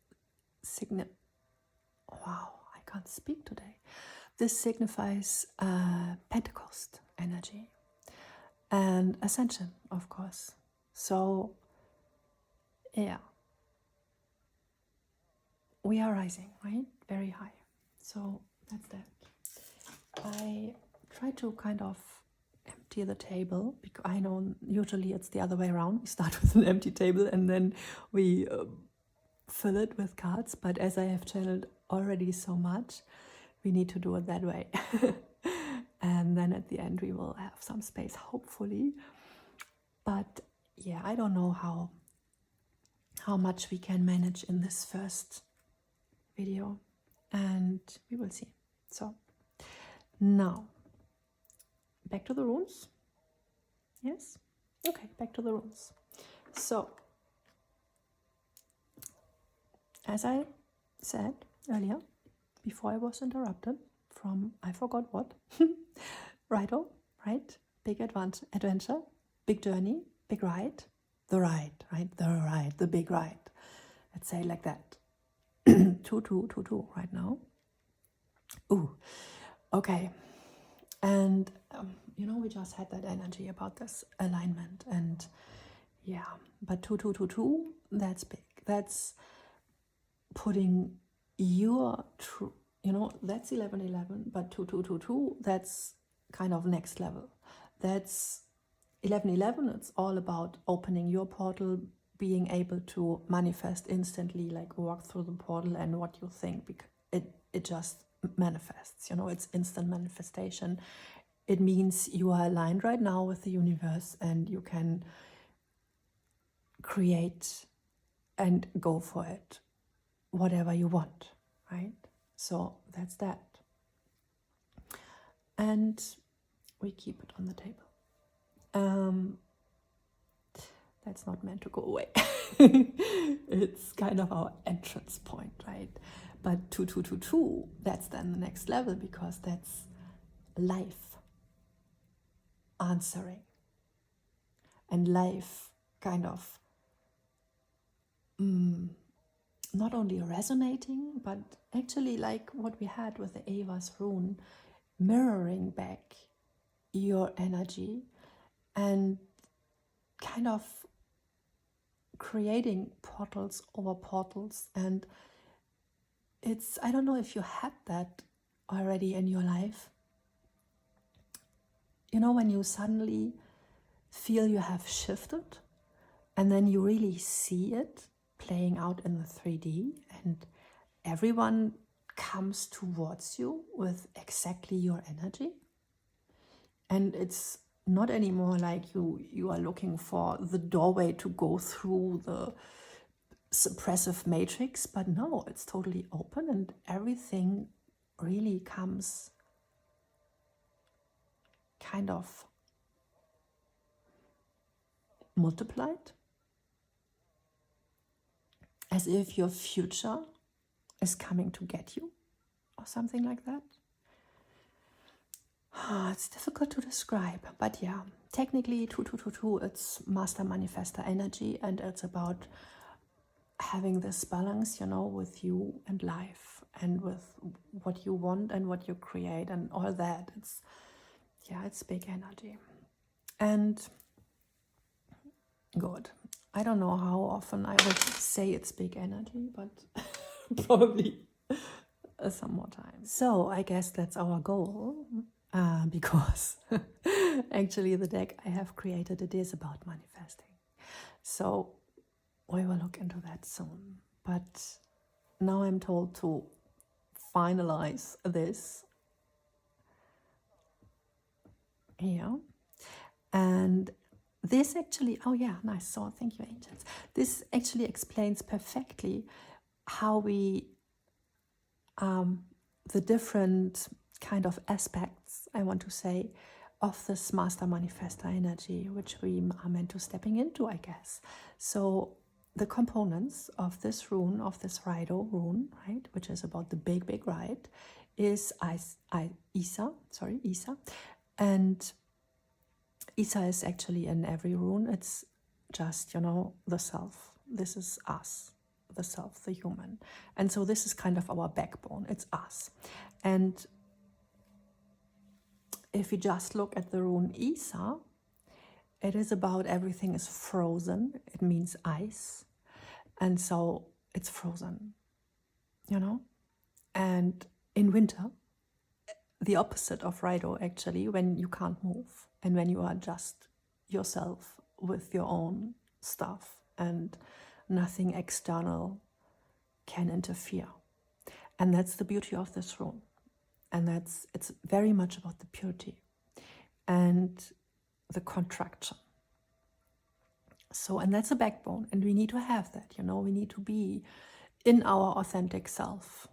wow, I can't speak today. This signifies Pentecost energy and ascension, of course. So, yeah, we are rising, right? Very high. So that's that. I try to kind of empty the table, because I know usually it's the other way around. We start with an empty table and then we fill it with cards. But as I have channeled already so much, we need to do it that way. And then at the end we will have some space, hopefully. But yeah, I don't know how much we can manage in this first video, and we will see. So now back to the runes. Yes? Okay, back to the runes. So as I said earlier, before I was interrupted from I forgot what, righto, right? Big adventure, big journey, big ride, the ride, right? The ride, the big ride. Let's say like that. 2-2-2-2 right now. Ooh, okay. And we just had that energy about this alignment, and yeah, but 2-2-2-2, that's big. That's putting your true, that's 11-11, but 2-2-2-2, that's kind of next level. That's 11-11, it's all about opening your portal, being able to manifest instantly, like walk through the portal, and what you think, because it just manifests, it's instant manifestation. It means you are aligned right now with the universe, and you can create and go for it, whatever you want, right? So that's that. And we keep it on the table. That's not meant to go away. It's kind of our entrance point, right? But 2-2-2-2, that's then the next level, because that's life answering. And life kind of not only resonating, but actually like what we had with the Ava's rune, mirroring back your energy and kind of creating portals over portals. And it's, I don't know if you had that already in your life. When you suddenly feel you have shifted, and then you really see it playing out in the 3D, and everyone comes towards you with exactly your energy. And it's not anymore like you are looking for the doorway to go through the suppressive matrix, but no, it's totally open, and everything really comes kind of multiplied, as if your future is coming to get you, or something like that. It's difficult to describe, but yeah, technically 2-2-2-2, it's master manifester energy, and it's about having this balance, with you and life, and with what you want and what you create and all that. It's big energy. And good. I don't know how often I would say it's big energy, but probably some more time. So I guess that's our goal, because actually the deck I have created, it is about manifesting. So we will look into that soon. But now I'm told to finalize this here. And this actually, oh yeah, nice. So thank you, angels. This actually explains perfectly how we, the different kind of aspects, I want to say, of this master manifestor energy, which we are meant to stepping into, I guess. So the components of this rune, of this Raido rune, right, which is about the big, big ride, is Isa. And Isa is actually in every rune. It's just, the self. This is us, the self, the human. And so this is kind of our backbone. It's us. And if we just look at the rune Isa, it is about everything is frozen. It means ice. And so it's frozen, And in winter, the opposite of Raido, actually, when you can't move and when you are just yourself with your own stuff and nothing external can interfere. And that's the beauty of this rune. And it's very much about the purity and the contraction. So, and that's a backbone, and we need to have that, we need to be in our authentic self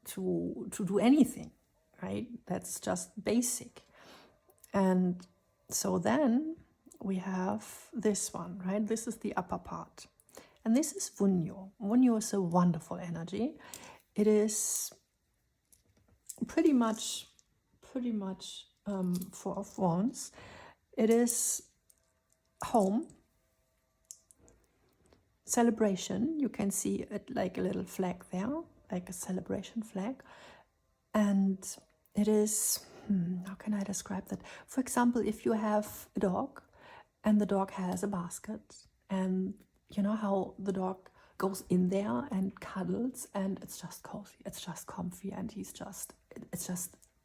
to do anything, right? That's just basic. And so then we have this one, right? This is the upper part. And this is Vunyo. Vunyo is a wonderful energy. It is pretty much Four of Wands. It is home, celebration. You can see it like a little flag there, like a celebration flag. And it is, how can I describe that? For example, if you have a dog and the dog has a basket, and you know how the dog goes in there and cuddles, and it's just cozy, it's just comfy, and it's just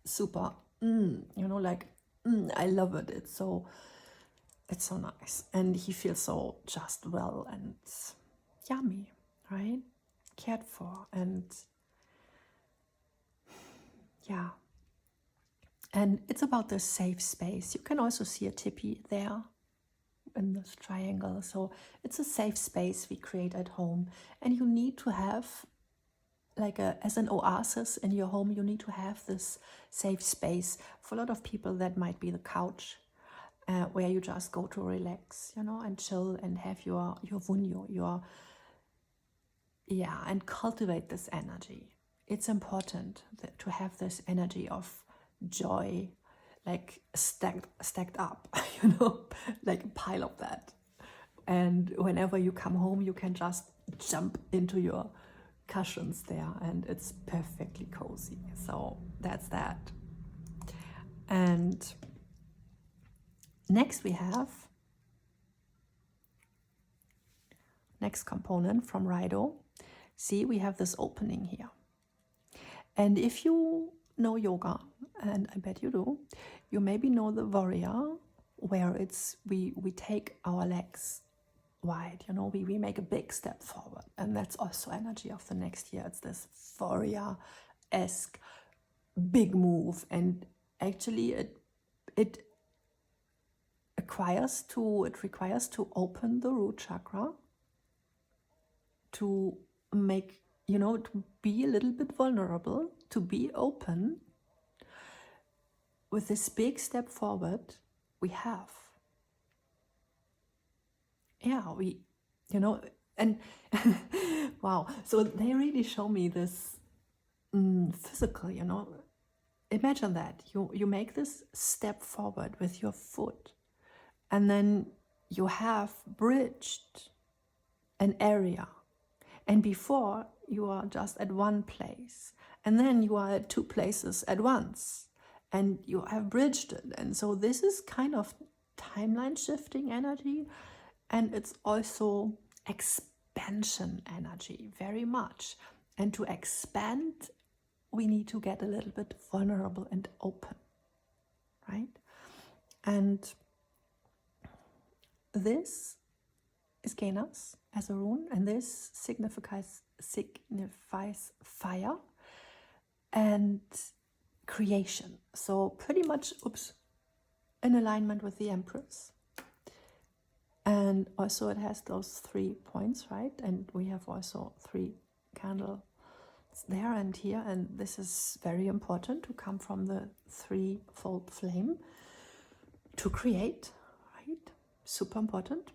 super, I love it. It's so nice, and he feels so just well and yummy, right? Cared for, and yeah. And it's about the safe space. You can also see a tipi there in this triangle. So it's a safe space we create at home, and you need to have as an oasis in your home. You need to have this safe space. For a lot of people, that might be the couch, where you just go to relax, and chill and have your vunyo, and cultivate this energy. It's important to have this energy of joy, like stacked up, like a pile of that. And whenever you come home, you can just jump into your cushions there, and it's perfectly cozy. So that's that. And next we have next component from Raido. See, we have this opening here. And if you know yoga, and I bet you do, you maybe know the warrior, where it's we take our legs wide, we make a big step forward. And that's also energy of the next year. It's this warrior-esque big move. And actually it requires to open the root chakra, to make, to be a little bit vulnerable, to be open. With this big step forward, we have. Yeah, and wow. So they really show me this physical, Imagine that. You make this step forward with your foot, and then you have bridged an area. And before, you are just at one place, and then you are at two places at once, and you have bridged it. And so this is kind of timeline shifting energy, and it's also expansion energy, very much. And to expand, we need to get a little bit vulnerable and open, right? And this is Genas as a rune, and this signifies fire and creation. So pretty much, in alignment with the Empress. And also it has those 3 points, right? And we have also 3 candles there and here. And this is very important to come from the 3-fold flame. to create, right? Super important.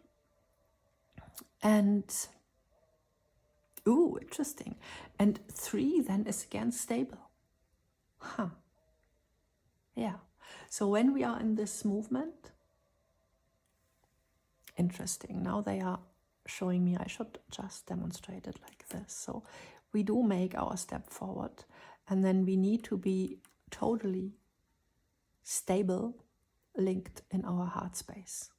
And, ooh, interesting. And 3 then is again stable. Huh. Yeah. So when we are in this movement, interesting. Now they are showing me I should just demonstrate it like this. So we do make our step forward, and then we need to be totally stable, linked in our heart space.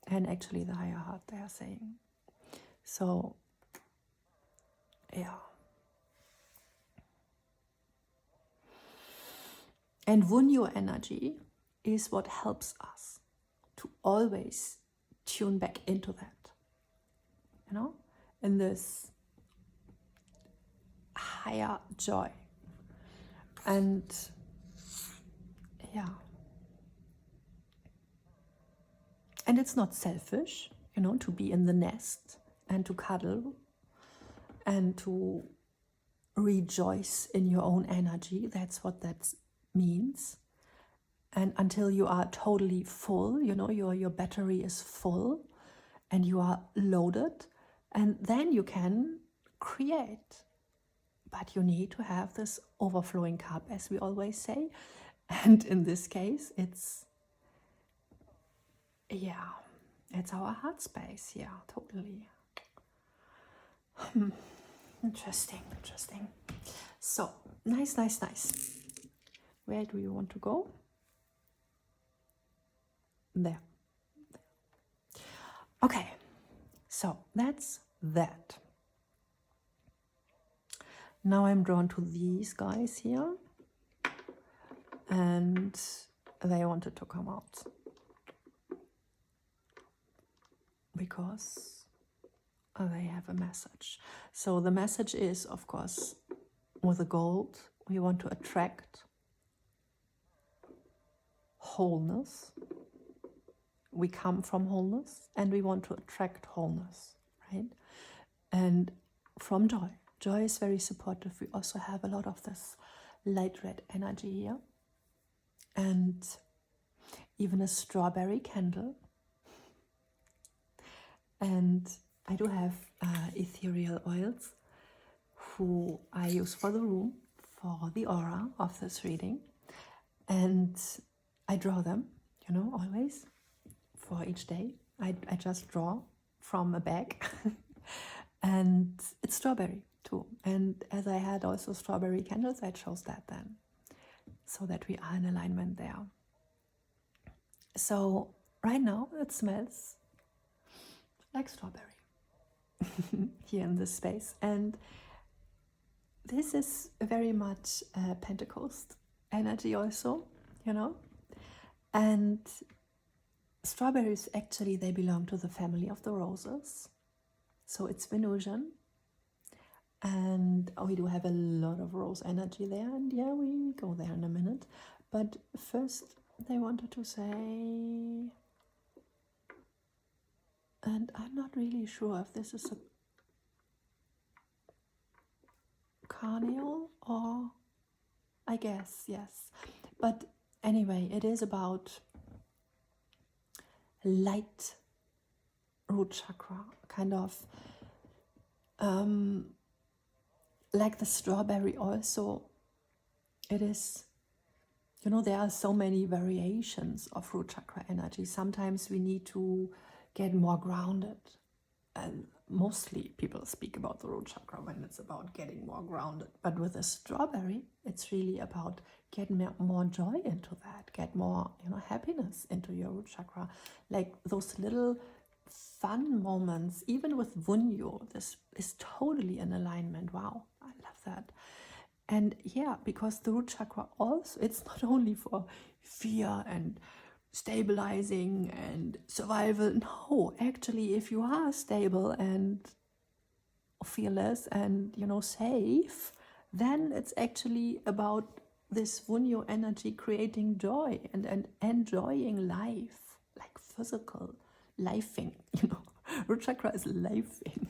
And actually the higher heart, they are saying. So, yeah. And Wunyo energy is what helps us to always tune back into that. You know? In this higher joy. And yeah. And it's not selfish, you know, to be in the nest and to cuddle and to rejoice in your own energy. That's what that means. And until you are totally full, you know, your battery is full and you are loaded, and then you can create. But you need to have this overflowing cup, as we always say. And in this case, it's our heart space. Yeah, totally. Interesting. So, nice. Where do you want to go? There. Okay, so that's that. Now I'm drawn to these guys here, and they wanted to come out because they have a message. So the message is, of course, with the gold, we want to attract wholeness. We come from wholeness, and we want to attract wholeness, right? And from joy. Joy is very supportive. We also have a lot of this light red energy here. And even a strawberry candle. And I do have ethereal oils who I use for the room, for the aura of this reading. And I draw them, you know, always, for each day. I just draw from a bag. And it's strawberry too. And as I had also strawberry candles, I chose that then, so that we are in alignment there. So right now it smells like strawberry here in this space. And this is very much Pentecost energy also, you know. And strawberries, actually, they belong to the family of the roses. So it's Venusian. And we do have a lot of rose energy there. And yeah, we go there in a minute. But first, they wanted to say... And I'm not really sure if this is a carnival or... I guess, yes. But anyway, it is about light root chakra, kind of like the strawberry also. It is, you know, there are so many variations of root chakra energy. Sometimes we need to get more grounded. And mostly people speak about the root chakra when it's about getting more grounded. But with a strawberry, it's really about getting more joy into that, get more, you know, happiness into your root chakra. Like those little fun moments, even with Wunyo, this is totally in alignment. Wow, I love that. And yeah, because the root chakra also, it's not only for fear and stabilizing and survival. No, actually, if you are stable and fearless and, you know, safe, then it's actually about this Wunyo energy creating joy and enjoying life, like physical lifing, you know. Root chakra is lifing.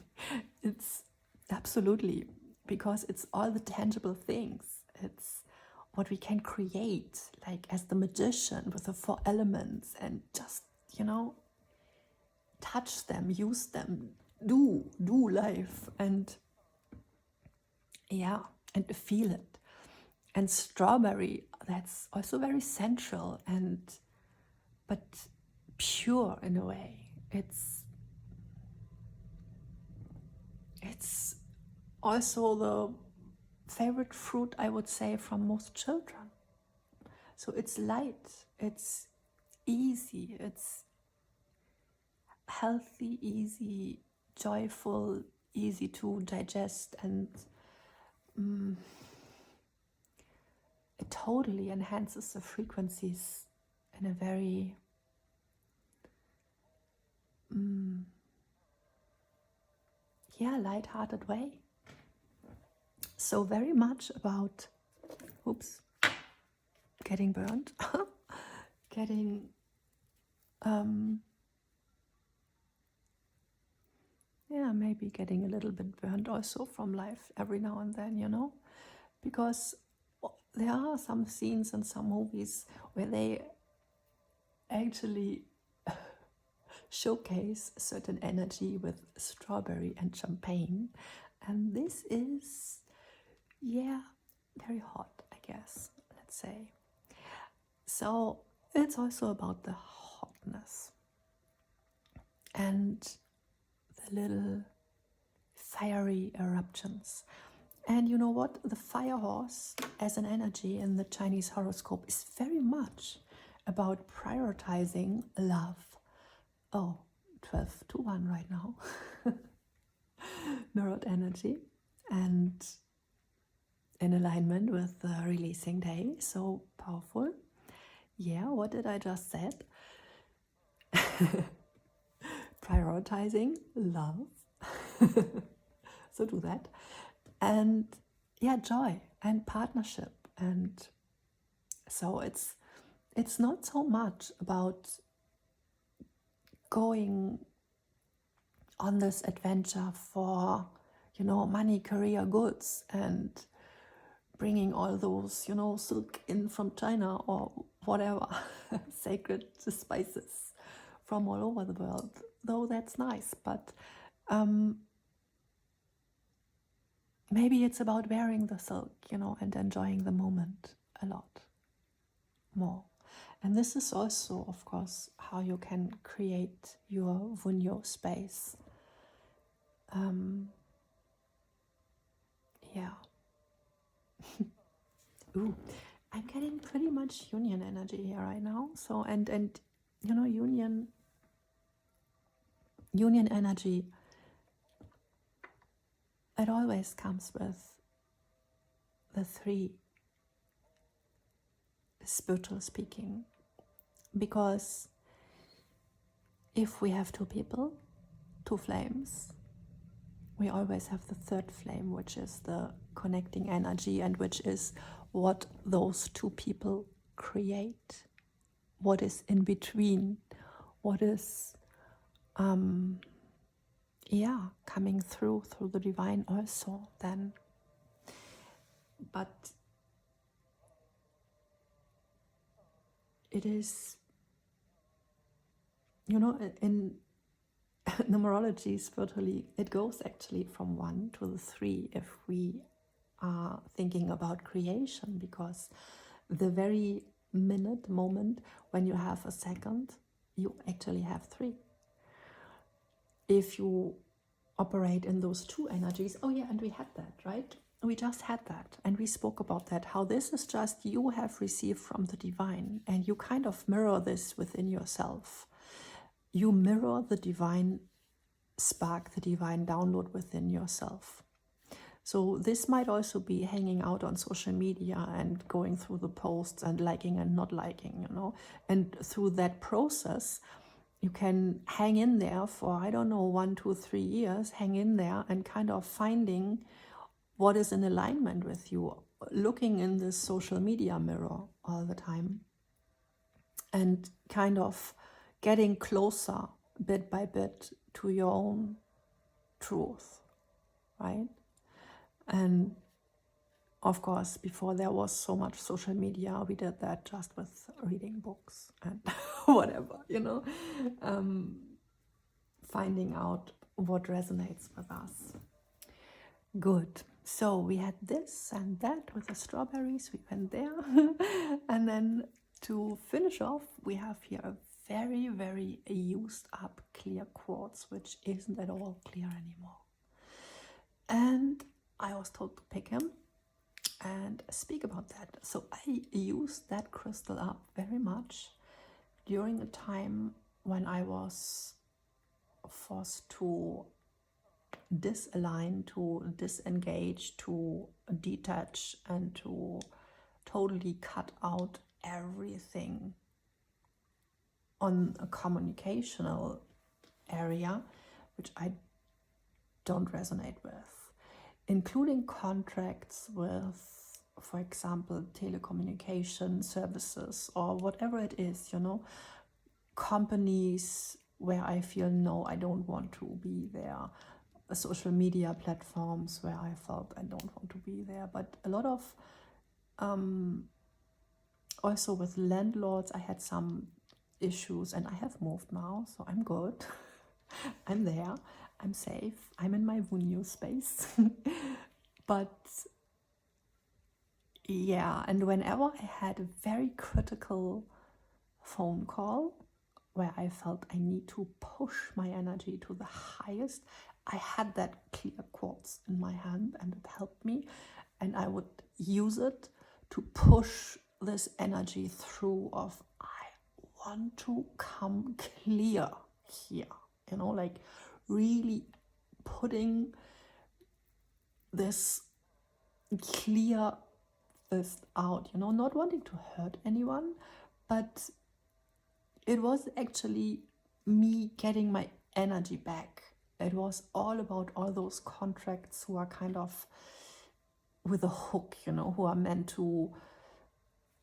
It's absolutely, because it's all the tangible things. It's what we can create, like as the magician with the 4 elements, and just, touch them, use them, do life, and and feel it. And strawberry, that's also very central, but pure in a way. It's also the favorite fruit, I would say, from most children. So it's light, it's easy, it's healthy, easy, joyful, easy to digest, and it totally enhances the frequencies in a very light-hearted way. So very much about getting burned, getting maybe getting a little bit burned also from life every now and then, because there are some scenes in some movies where they actually showcase a certain energy with strawberry and champagne, and this is very hot, I guess, let's say. So it's also about the hotness and the little fiery eruptions. And you know what? The fire horse as an energy in the Chinese horoscope is very much about prioritizing love. 12-1 right now. Mirrored energy and in alignment with the releasing day. So powerful. Yeah, what did I just said? Prioritizing love. So do that. And joy and partnership. And so it's not so much about going on this adventure for, money, career, goods, and bringing all those, silk in from China or whatever, sacred spices from all over the world. Though that's nice, but maybe it's about wearing the silk, and enjoying the moment a lot more. And this is also, of course, how you can create your Vunyo space. Ooh, I'm getting pretty much union energy here right now. So, and union energy, it always comes with the 3, spiritual speaking, because if we have 2 people, 2 flames, we always have the 3rd flame, which is the connecting energy, and which is what those 2 people create, what is in between, what is coming through the divine also then. But it is, in numerology, spiritually, it goes actually from 1 to the 3 if we are thinking about creation, because the very moment when you have a second, you actually have 3. If you operate in those 2 energies, and we had that, right? We just had that, and we spoke about that, how this is just you have received from the divine, and you kind of mirror this within yourself. You mirror the divine spark, the divine download within yourself. So this might also be hanging out on social media and going through the posts and liking and not liking, and through that process, you can hang in there for, 1, 2, 3 years, hang in there and kind of finding what is in alignment with you, looking in this social media mirror all the time and kind of getting closer bit by bit to your own truth, right? And of course, before there was so much social media, we did that just with reading books and whatever, you know, finding out what resonates with us. Good. So we had this and that with the strawberries, we went there. And then to finish off, we have here a very, very used up clear quartz, which isn't at all clear anymore. And I was told to pick him and speak about that. So I used that crystal up very much during a time when I was forced to disalign, to disengage, to detach, and to totally cut out everything on a communicational area, which I don't resonate with, including contracts with, for example, telecommunication services or whatever it is, you know, companies where I feel, no, I don't want to be there, social media platforms where I felt I don't want to be there, but a lot of, also with landlords, I had some issues, and I have moved now, so I'm good. I'm there, I'm safe, I'm in my Vunyu space. But yeah, and whenever I had a very critical phone call where I felt I need to push my energy to the highest, I had that clear quartz in my hand, and it helped me, and I would use it to push this energy through of, I want to come clear here, you know, like really putting this clear this out, you know, not wanting to hurt anyone, but it was actually me getting my energy back. It was all about all those contracts who are kind of with a hook, you know, who are meant to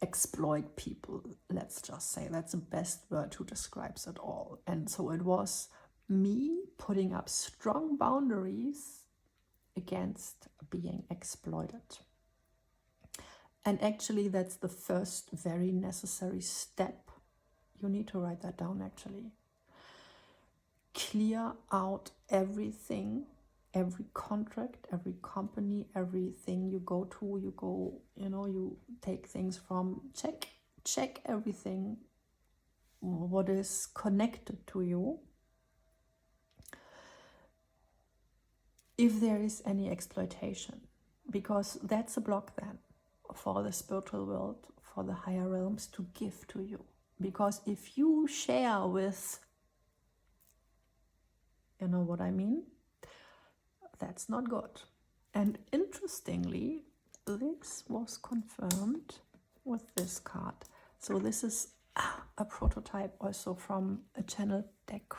exploit people. Let's just say that's the best word to describe it all. And so it was me putting up strong boundaries against being exploited. And actually, that's the first very necessary step. You need to write that down, actually. Clear out everything, every contract, every company, everything you go to, you take things from, check everything, what is connected to you. If there is any exploitation, because that's a block then for the spiritual world, for the higher realms to give to you. Because if you share with, you know what I mean, that's not good. And interestingly, this was confirmed with this card. So this is a prototype also from a channel deck,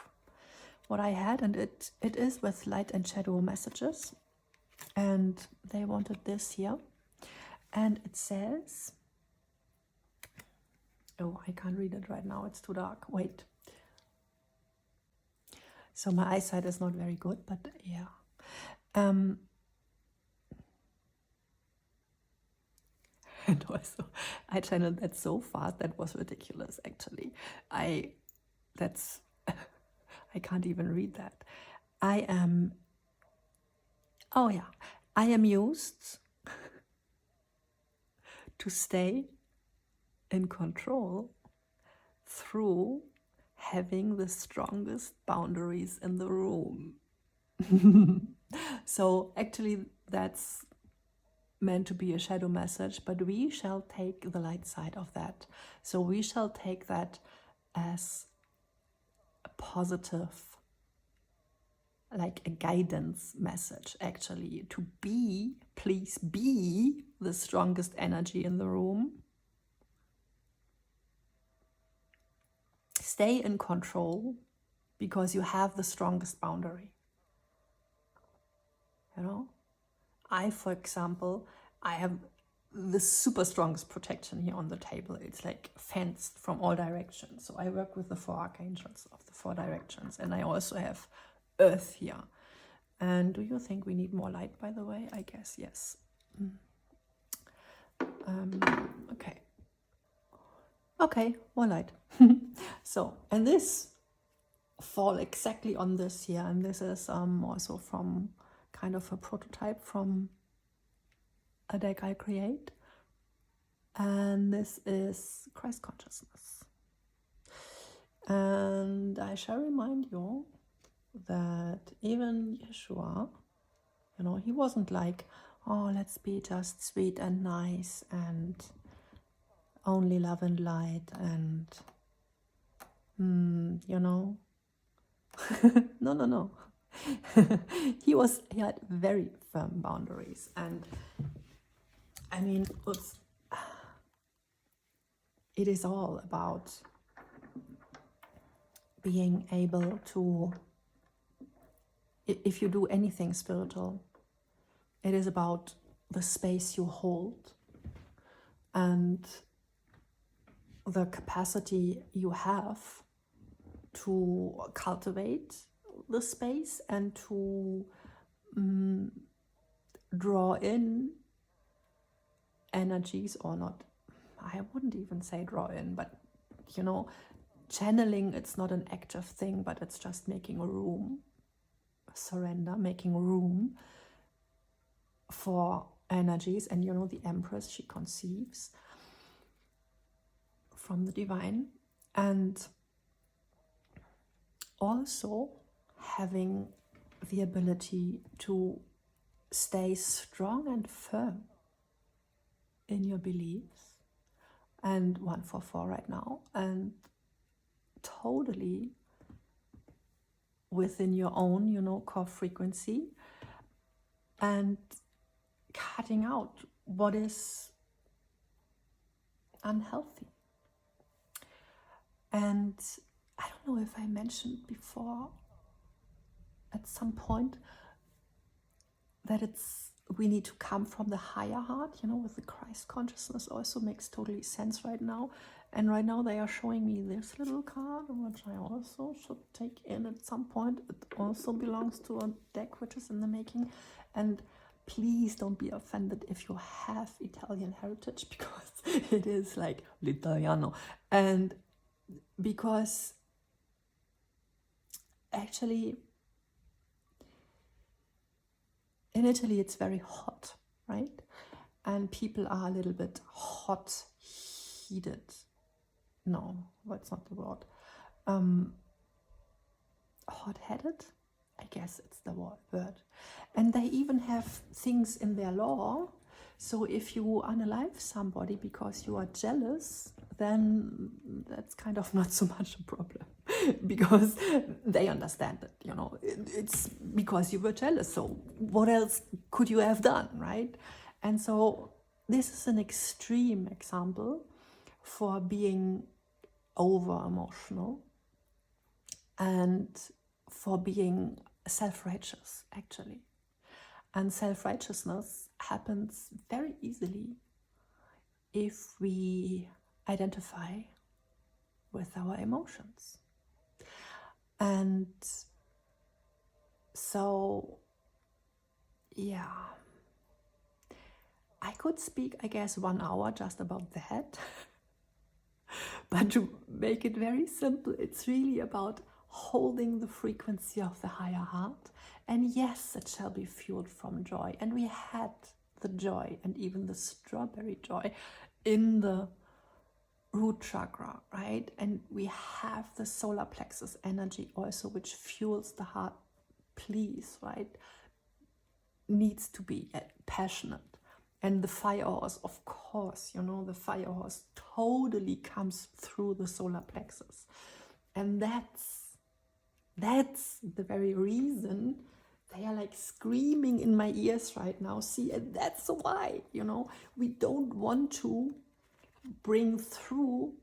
what I had, and it is with light and shadow messages, and they wanted this here, and it says, oh, I can't read it right now, it's too dark, wait. So my eyesight is not very good, but yeah. And also, I channeled that so fast, that was ridiculous, actually. I can't even read that. I am used to stay in control through having the strongest boundaries in the room. So actually that's meant to be a shadow message, but we shall take the light side of that. So we shall take that as a positive, like a guidance message, actually, to be, please be the strongest energy in the room. Stay in control because you have the strongest boundary. You know, for example, I have the super strongest protection here on the table. It's like fenced from all directions. So I work with the 4 archangels of the 4 directions, and I also have Earth here. And do you think we need more light, by the way? I guess yes. Okay. Okay, more light. So, and this fall exactly on this here, and this is also from kind of a prototype from a deck I create, and this is Christ consciousness. And I shall remind you that even Yeshua, you know, he wasn't like, oh, let's be just sweet and nice and only love and light and you know. No. He had very firm boundaries, and I mean, it is all about being able to, if you do anything spiritual, it is about the space you hold and the capacity you have to cultivate the space and to draw in energies, or not, I wouldn't even say draw in, but you know, channeling, it's not an active thing, but it's just making room, surrender, making room for energies. And you know, the Empress, she conceives from the divine, and also having the ability to stay strong and firm in your beliefs, and 144 right now, and totally within your own, you know, core frequency, and cutting out what is unhealthy. And I don't know if I mentioned before at some point that we need to come from the higher heart, you know, with the Christ consciousness also makes totally sense right now. And right now they are showing me this little card, which I also should take in at some point. It also belongs to a deck which is in the making. And please don't be offended if you have Italian heritage, because it is like l'italiano. And because actually in Italy it's very hot, right? And people are a little bit hot-heated. No, that's not the word. Hot-headed? I guess it's the word. And they even have things in their law. So if you unalive somebody because you are jealous, then that's kind of not so much a problem, because they understand it, you know, it's because you were jealous. So what else could you have done, right? And so this is an extreme example for being over emotional and for being self-righteous, actually. And self-righteousness happens very easily if we identify with our emotions. And so, yeah, I could speak, I guess, 1 hour just about that. But to make it very simple, it's really about holding the frequency of the higher heart. And yes, it shall be fueled from joy. And we had the joy and even the strawberry joy in the root chakra, right? And we have the solar plexus energy also, which fuels the heart. Please, right? Needs to be passionate. And the fire horse, of course, you know, the fire horse totally comes through the solar plexus. And that's the very reason they are like screaming in my ears right now. See, and that's why, you know, we don't want to bring through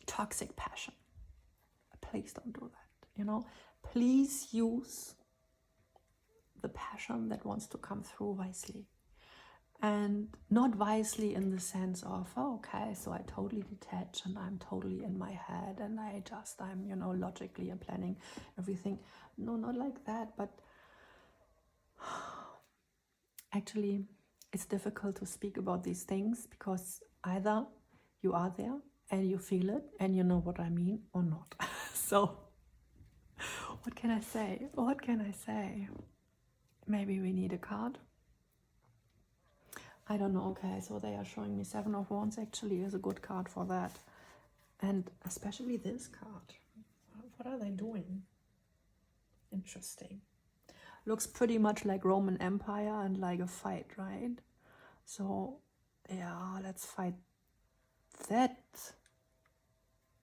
toxic passion. Please don't do that, you know. Please use the passion that wants to come through wisely. And not wisely in the sense of, oh, okay, so I totally detach and I'm totally in my head and I'm, you know, logically and planning everything. No, not like that, but actually it's difficult to speak about these things because either you are there and you feel it and you know what I mean or not. So what can I say? What can I say? Maybe we need a card. I don't know. Okay, so they are showing me Seven of Wands actually is a good card for that. And especially this card. What are they doing? Interesting. Looks pretty much like Roman Empire and like a fight, right? So, yeah, let's fight that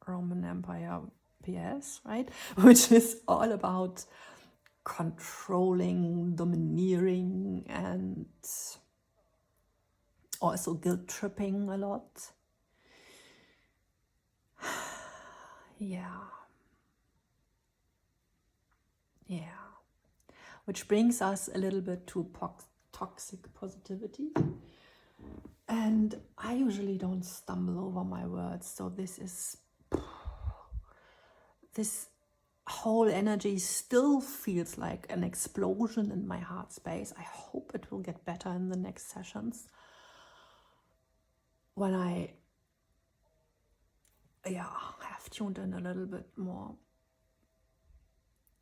Roman Empire PS, right? Which is all about controlling, domineering, and also guilt tripping a lot. Yeah. Which brings us a little bit to toxic positivity. And I usually don't stumble over my words, so this whole energy still feels like an explosion in my heart space. I hope it will get better in the next sessions when I have tuned in a little bit more.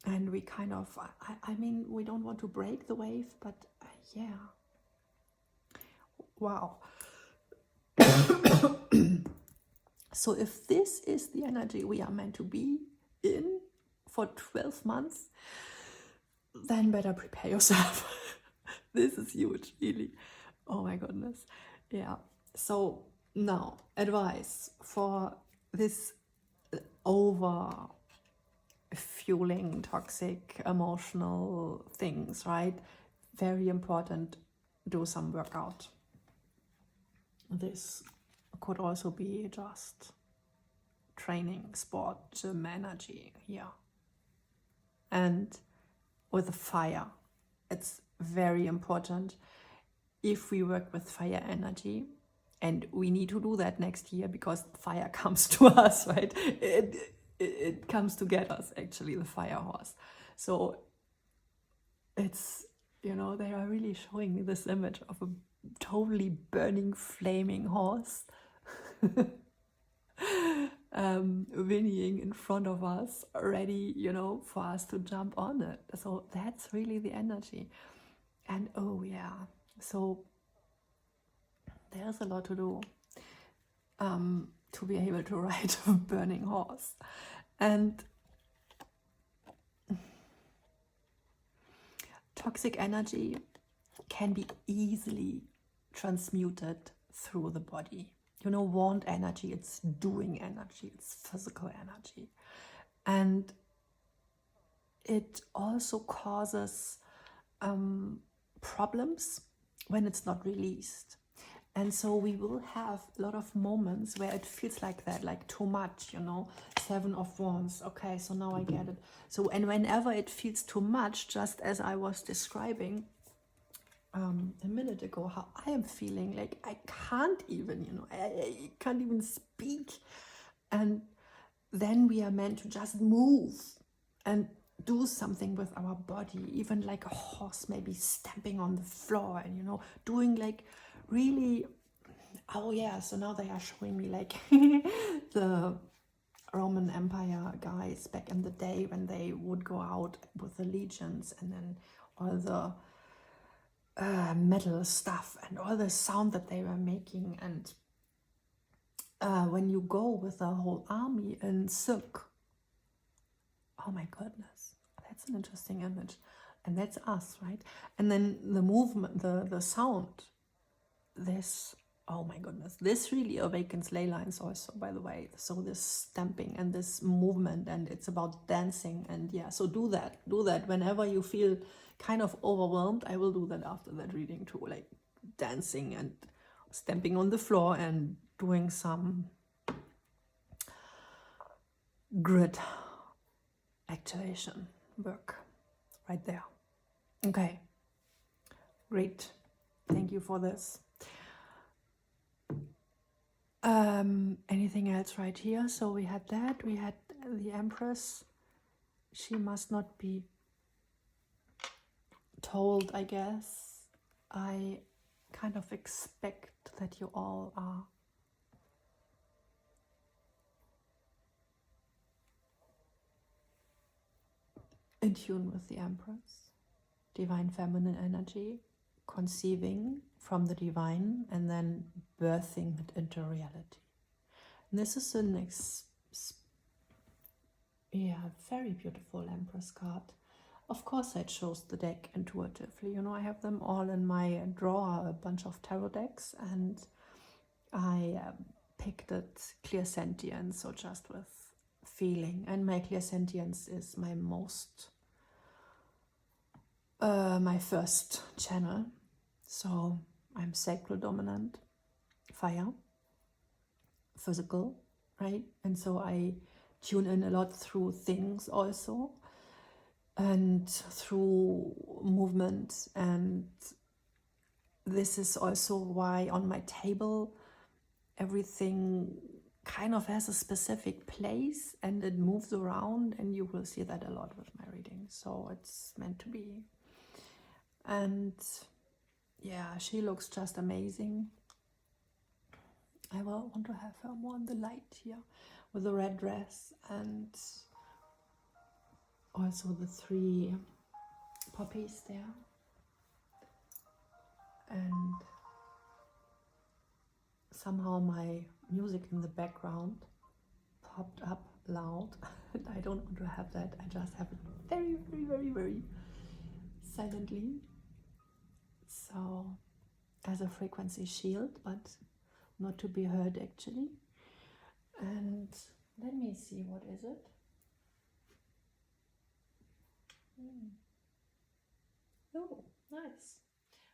And we kind of, I mean, we don't want to break the wave, but yeah. Wow. So if this is the energy we are meant to be in for 12 months, then better prepare yourself. This is huge, really. Oh my goodness. Yeah. So now, advice for this over fueling toxic emotional things, right? Very important, do some workout. This could also be just training, sport, gym energy, yeah. And with fire, it's very important if we work with fire energy, and we need to do that next year because fire comes to us, right? It comes to get us, actually, the fire horse. So it's, you know, they are really showing me this image of a totally burning, flaming horse whinnying in front of us, ready, you know, for us to jump on it. So that's really the energy. And oh yeah, so there's a lot to do to be able to ride a burning horse. And toxic energy can be easily transmuted through the body. You know, want energy, it's doing energy, it's physical energy. And it also causes problems when it's not released. And so we will have a lot of moments where it feels like that, like too much, you know, Seven of Wands. Okay, so now I get it. So, and whenever it feels too much, just as I was describing a minute ago, how I am feeling, like I can't even, you know, I can't even speak. And then we are meant to just move and do something with our body, even like a horse maybe stamping on the floor and, you know, doing like really, oh yeah, so now they are showing me like the Roman Empire guys back in the day when they would go out with the legions, and then all the metal stuff and all the sound that they were making. And when you go with a whole army in silk, oh my goodness, that's an interesting image. And that's us, right? And then the movement, the sound, this, oh my goodness, this really awakens ley lines also, by the way. So this stamping and this movement, and it's about dancing. And yeah, so do that whenever you feel kind of overwhelmed. I will do that after that reading too, like dancing and stamping on the floor and doing some grid activation work right there. Okay, great, thank you for this. Anything else right here? So we had that, we had the Empress. She must not be told, I guess. I kind of expect that you all are in tune with the Empress, divine feminine energy, conceiving from the divine and then birthing it into reality. And this is an very beautiful Empress card. Of course I chose the deck intuitively. You know, I have them all in my drawer, a bunch of tarot decks, and I picked it clairsentience, so just with feeling. And my clairsentience is my my first channel. So I'm sacral dominant, fire, physical, right? And so I tune in a lot through things also, and through movement. And this is also why on my table everything kind of has a specific place and it moves around, and you will see that a lot with my reading. So it's meant to be. And yeah, she looks just amazing. I will want to have her more in the light here with the red dress, and also the 3 poppies there. And somehow my music in the background popped up loud. And I don't want to have that. I just have it very, very, very, very silently. So as a frequency shield, but not to be heard actually. And let me see, what is it? Oh, nice.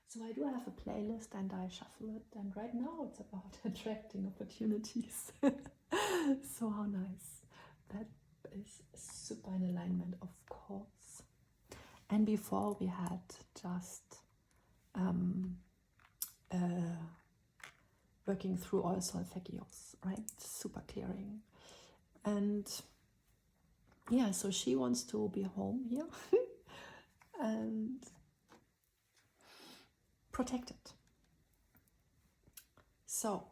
So I do have a playlist and I shuffle it, and right now it's about attracting opportunities. So how nice. That is super in alignment, of course. And before we had just working through all solfeggios, right? Super clearing. And yeah, so she wants to be home here and protected. So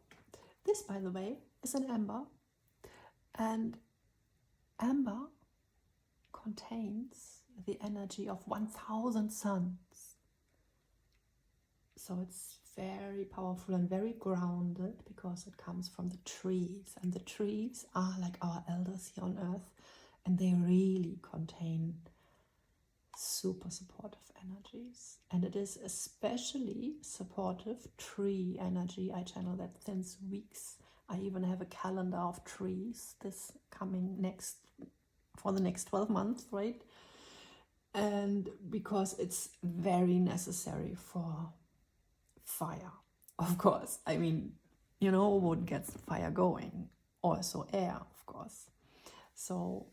this, by the way, is an amber, and amber contains the energy of 1000 suns. So it's very powerful and very grounded because it comes from the trees, and the trees are like our elders here on earth, and they really contain super supportive energies. And it is especially supportive tree energy. I channel that since weeks. I even have a calendar of trees this coming for the next 12 months, right? And because it's very necessary for fire, of course. I mean, you know, what gets the fire going? Also air, of course. So,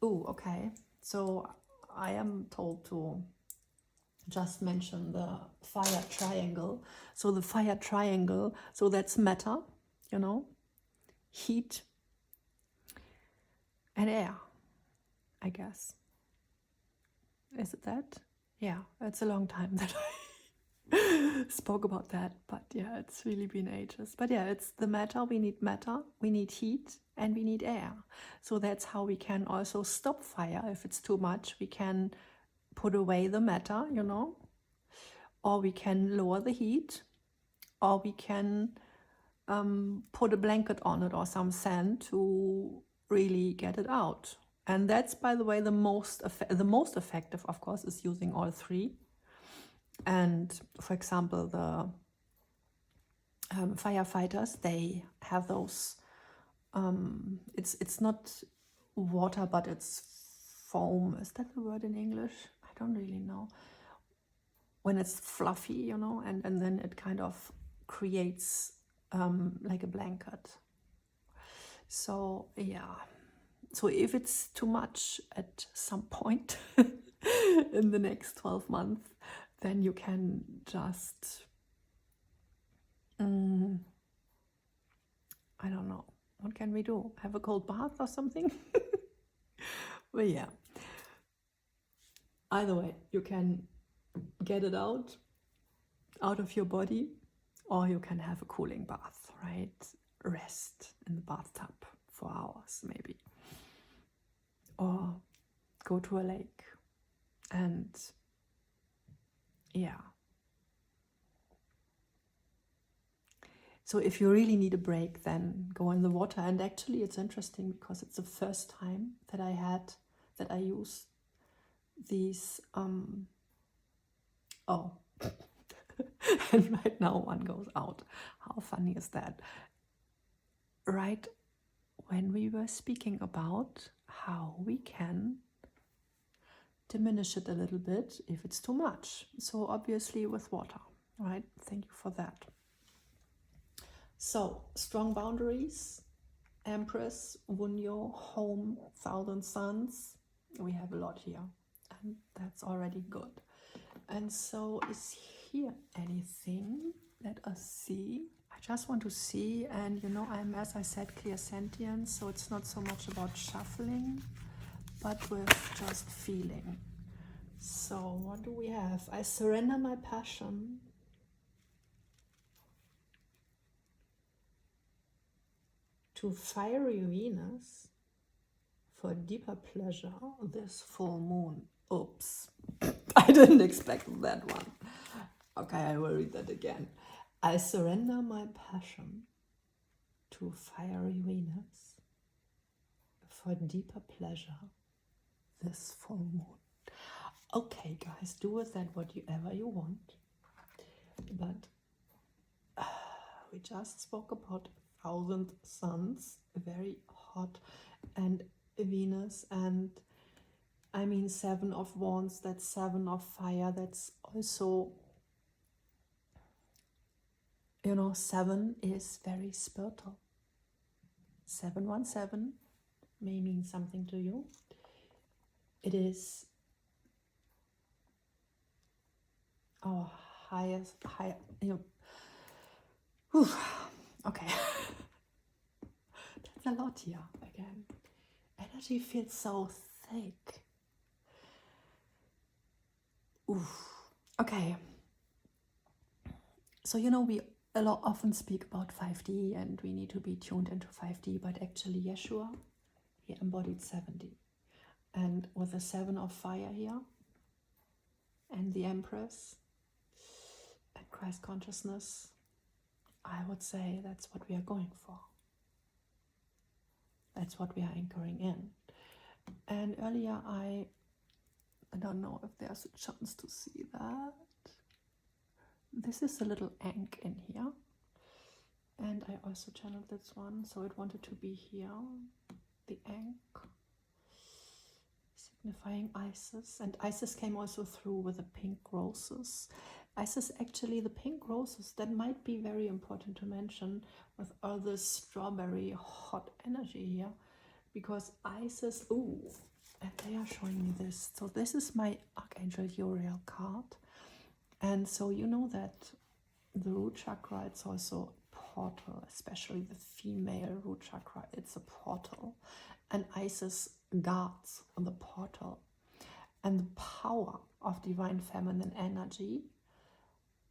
okay. So I am told to just mention the fire triangle. So the fire triangle, so that's matter, you know, heat and air, I guess. Is it that? Yeah, it's a long time that I spoke about that, but yeah, it's really been ages. But yeah, it's the matter, we need heat, and we need air. So that's how we can also stop fire. If it's too much, we can put away the matter, you know, or we can lower the heat, or we can put a blanket on it or some sand to really get it out. And that's, by the way, the most effective, of course, is using all 3. And for example, the firefighters, they have those, it's not water, but it's foam. Is that the word in English? I don't really know. When it's fluffy, you know, and then it kind of creates like a blanket. So yeah, so if it's too much at some point in the next 12 months, then you can just, I don't know, what can we do? Have a cold bath or something? But yeah, either way, you can get it out out of your body, or you can have a cooling bath, right? Rest in the bathtub for hours maybe, or go to a lake. And yeah, so if you really need a break, then go in the water. And actually it's interesting because it's the first time that I use these and right now one goes out. How funny is that? Right when we were speaking about how we can diminish it a little bit if it's too much. So obviously with water, right? Thank you for that. So strong boundaries, Empress, Wunyo, home, 1,000 suns. We have a lot here, and that's already good. And so is here anything? Let us see. I just want to see, and you know, I'm, as I said, clear sentience, so it's not so much about shuffling, but with just feeling. So what do we have? I surrender my passion to fiery Venus for deeper pleasure this full moon. Oops, I didn't expect that one. Okay, I will read that again. I surrender my passion to fiery Venus for deeper pleasure this full moon. Okay, guys, do with that whatever you want. But we just spoke about 1,000 suns, very hot, and Venus, and I mean 7 of wands, that's 7 of fire, that's also, you know, 7 is very spiritual. 717 may mean something to you. It is our highest, you know, whew, okay. That's a lot here again. Energy feels so thick. Oof. Okay. So, you know, we often speak about 5D and we need to be tuned into 5D, but actually Yeshua, he embodied 7D. And with the 7 of fire here, and the Empress, and Christ consciousness, I would say that's what we are going for. That's what we are anchoring in. And earlier I don't know if there's a chance to see that. This is a little ankh in here. And I also channeled this one, so it wanted to be here. The ankh, signifying Isis. And Isis came also through with the pink roses. Isis, actually, the pink roses, that might be very important to mention with all this strawberry hot energy here. Because Isis, ooh, and they are showing me this. So this is my Archangel Uriel card. And so you know that the root chakra, it's also a portal, especially the female root chakra, it's a portal. And Isis guards the portal. And the power of divine feminine energy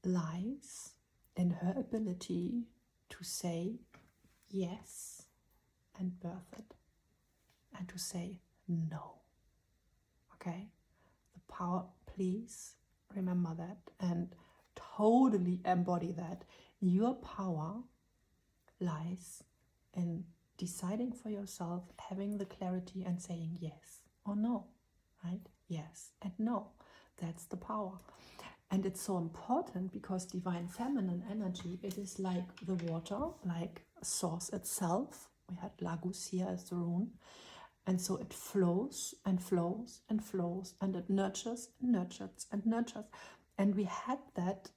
lies in her ability to say yes and birth it, and to say no. Okay? The power, please remember that and totally embody that. Your power lies in deciding for yourself, having the clarity and saying yes or no, right? Yes and no. That's the power. And it's so important because divine feminine energy, it is like the water, like source itself. We had Lagus here as the rune. And so it flows and flows and flows, and it nurtures and nurtures and nurtures. And we had that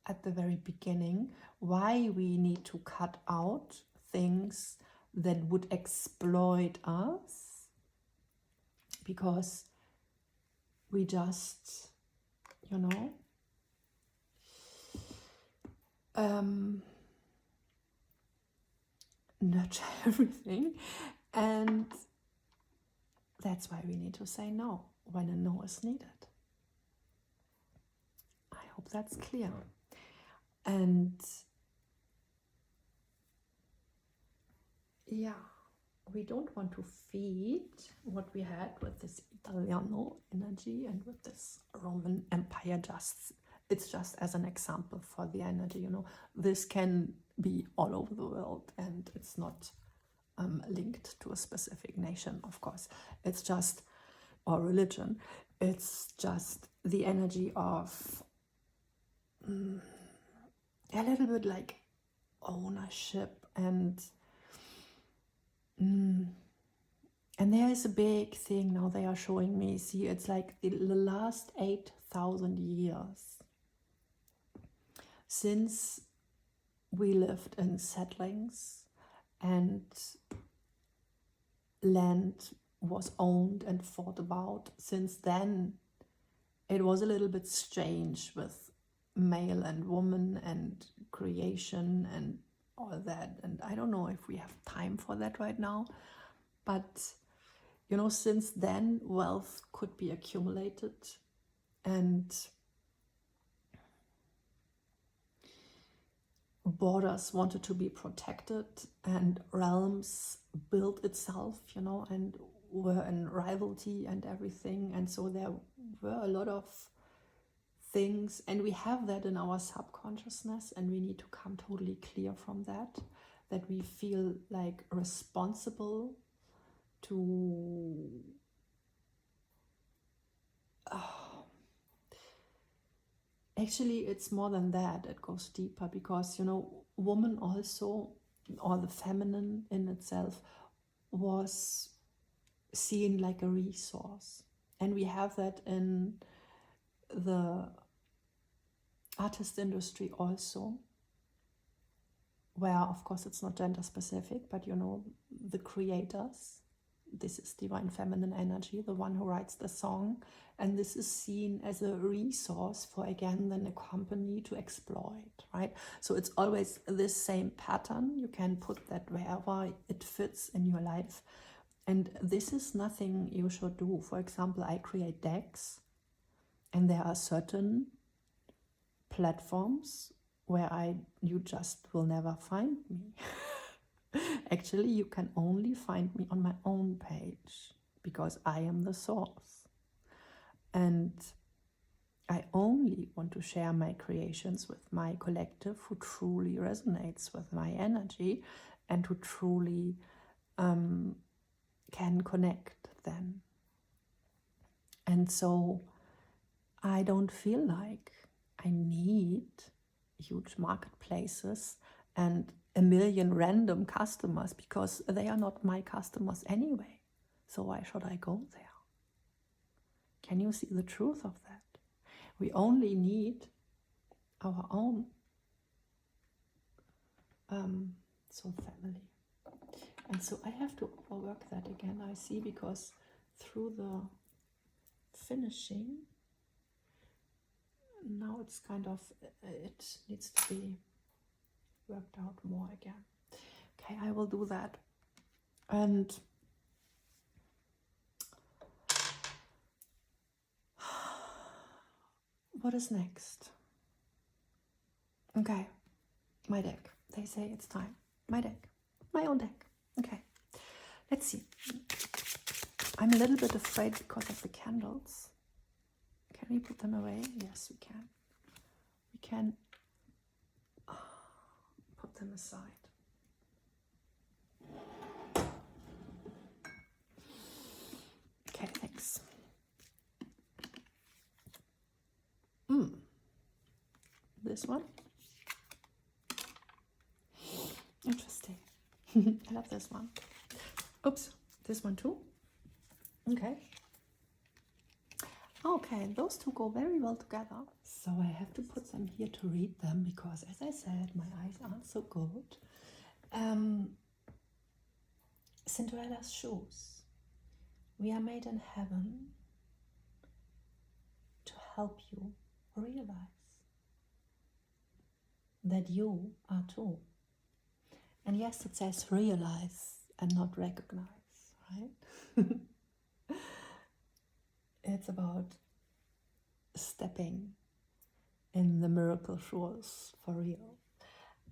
at the very beginning, why we need to cut out things that would exploit us, because we just, you know, nurture everything. And that's why we need to say no when a no is needed. I hope that's clear. And yeah, we don't want to feed what we had with this Italiano energy and with this Roman Empire. It's just as an example for the energy, this can be all over the world, and it's not linked to a specific nation, of course. It's just, or religion, it's just the energy of a little bit like ownership, and there is a big thing now they are showing me. See, it's like the last 8,000 years since we lived in settlings and land was owned and thought about. Since then, it was a little bit strange with male and woman and creation and all that. And I don't know if we have time for that right now. But, since then, wealth could be accumulated, and borders wanted to be protected, and realms built itself, and were in rivalry and everything. And so there were a lot of things, and we have that in our subconsciousness, and we need to come totally clear from that we feel like responsible to actually, it's more than that. It goes deeper, because woman also, or the feminine in itself, was seen like a resource. And we have that in the artist industry also, where of course it's not gender specific, but the creators, this is divine feminine energy, the one who writes the song, and this is seen as a resource for, again, then a company to exploit, right? So it's always this same pattern. You can put that wherever it fits in your life, and this is nothing you should do. For example, I create decks, and there are certain platforms where you just will never find me. Actually, you can only find me on my own page, because I am the source. And I only want to share my creations with my collective who truly resonates with my energy and who truly can connect then. And so I don't feel like I need huge marketplaces and a million random customers, because they are not my customers anyway. So why should I go there? Can you see the truth of that? We only need our own soul family. And so I have to overwork that again, I see, because through the finishing, now it's kind of, it needs to be worked out more again. Okay, I will do that. And what is next? Okay, my deck. They say it's time. My deck. My own deck. Okay, let's see. I'm a little bit afraid because of the candles. Can we put them away? Yes, we can. We can put them aside. Okay, thanks. This one. Interesting. I love this one. Oops, this one too. Okay. Okay, those two go very well together. So I have to put them here to read them, because, as I said, my eyes aren't so good. Cinderella's shoes. We are made in heaven to help you realize that you are too. And yes, it says realize and not recognize, right? It's about stepping in the miracle shows for real.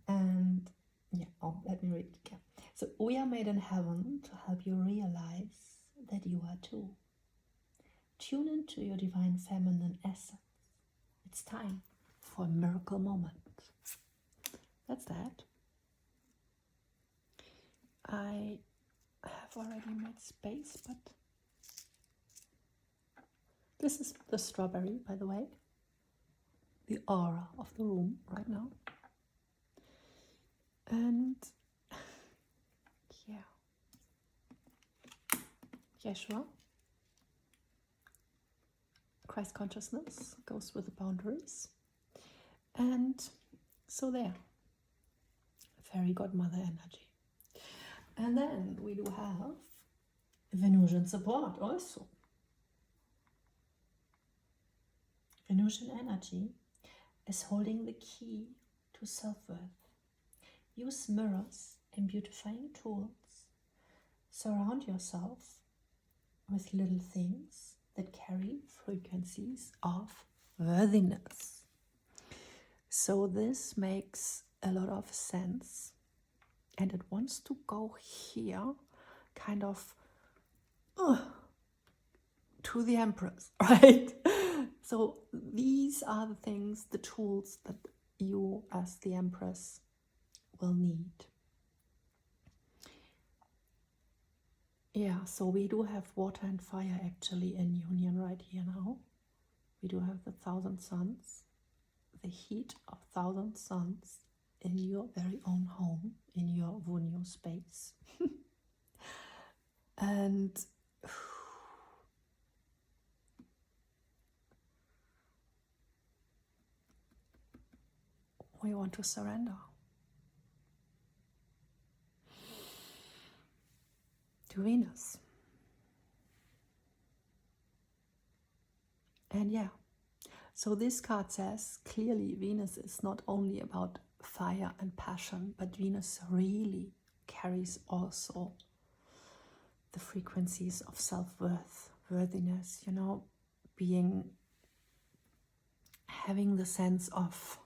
And yeah, let me read it again. So we are made in heaven to help you realize that you are too. Tune into your divine feminine essence. It's time for a miracle moment. That's that. I have already made space, but this is the strawberry, by the way. The aura of the room right now. And yeah, Yeshua, Christ consciousness goes with the boundaries. And so there, fairy godmother energy. And then we do have Venusian support also. Venusian energy is holding the key to self-worth. Use mirrors and beautifying tools. Surround yourself with little things that carry frequencies of worthiness. So this makes a lot of sense, and it wants to go here, kind of to the Empress, right? So these are the things, the tools that you as the Empress will need. Yeah, so we do have water and fire actually in union right here now. We do have the 1,000 suns, the heat of 1,000 suns in your very own home, in your Vunio space. And we want to surrender to Venus. And yeah, so this card says clearly Venus is not only about fire and passion, but Venus really carries also the frequencies of self-worth, worthiness, you know, having the sense of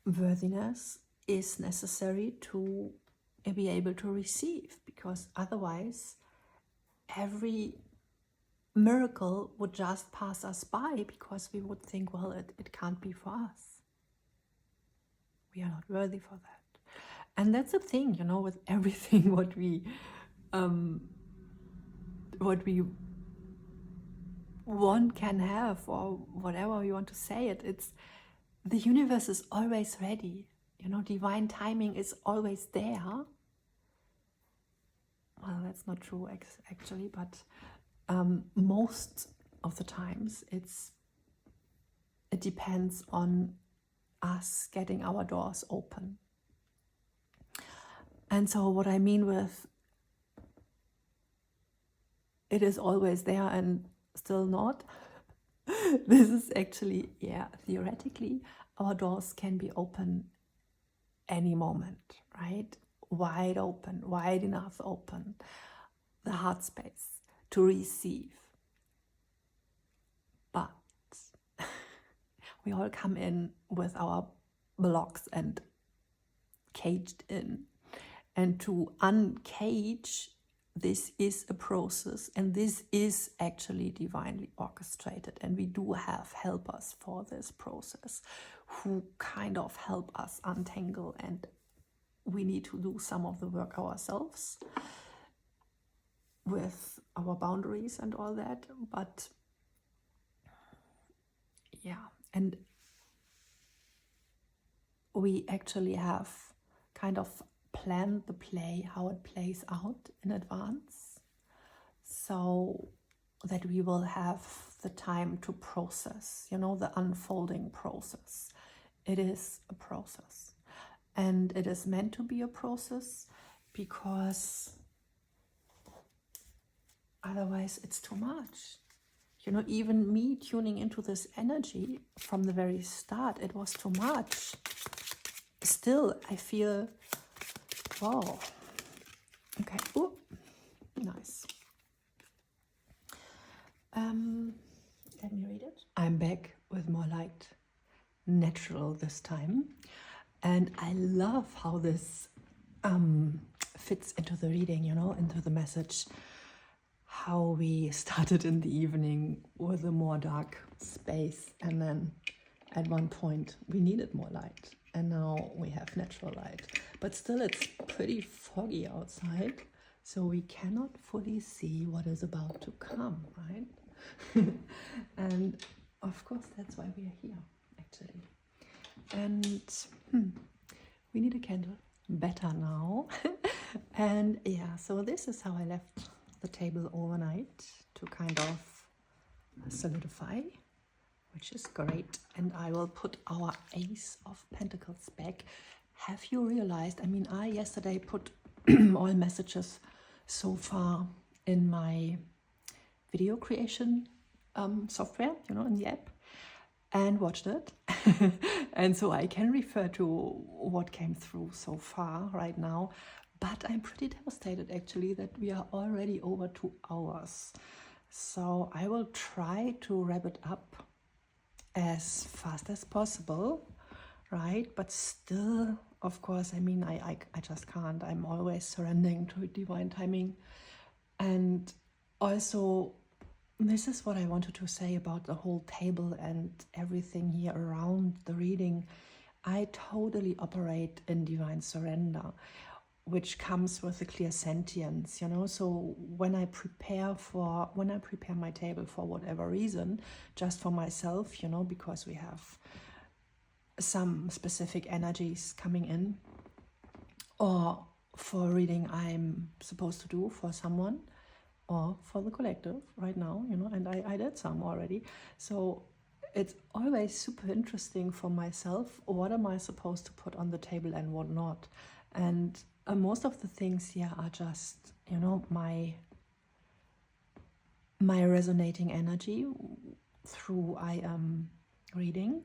worthiness is necessary to be able to receive, because otherwise every miracle would just pass us by, because we would think, well, it can't be for us. We are not worthy for that. And that's the thing, you know, with everything what we want, can have, or whatever we want to say it, it's the universe is always ready. You know, divine timing is always there. Well, that's not true actually, but most of the times it depends on us getting our doors open. And so what I mean with it is always there and still not, this is actually, yeah, theoretically, our doors can be open any moment, right? Wide open, wide enough open, the heart space to receive. But we all come in with our blocks and caged in. And to uncage, this is a process, and this is actually divinely orchestrated. And we do have helpers for this process who kind of help us untangle, and we need to do some of the work ourselves with our boundaries and all that. But yeah, and we actually have kind of planned the play, how it plays out in advance, so that we will have the time to process, you know, the unfolding process. It is a process, and it is meant to be a process, because otherwise it's too much. You know, even me tuning into this energy from the very start, it was too much. Still, I feel, wow. Okay, oh, nice. Let me read it. I'm back. natural this time. And I love how this fits into the reading, you know, into the message. How we started in the evening with a more dark space, and then at one point we needed more light, and now we have natural light. But still it's pretty foggy outside, so we cannot fully see what is about to come, right? And of course that's why we are here, actually. And we need a candle. Better now. And yeah, so this is how I left the table overnight to kind of solidify, which is great. And I will put our Ace of Pentacles back. Have you realized, I mean, I yesterday put all messages so far in my video creation software, you know, in the app, and watched it. And so I can refer to what came through so far right now. But I'm pretty devastated, actually, that we are already over 2 hours. So I will try to wrap it up as fast as possible, right? But still, of course, I mean, I just can't. I'm always surrendering to divine timing. And also, this is what I wanted to say about the whole table and everything here around the reading. I totally operate in divine surrender, which comes with a clear sentience, you know. So when I prepare my table for whatever reason, just for myself, you know, because we have some specific energies coming in, or for reading I'm supposed to do for someone, or for the collective right now, you know, and I did some already. So it's always super interesting for myself, what am I supposed to put on the table and what not. And most of the things here are just, you know, my resonating energy through I am reading.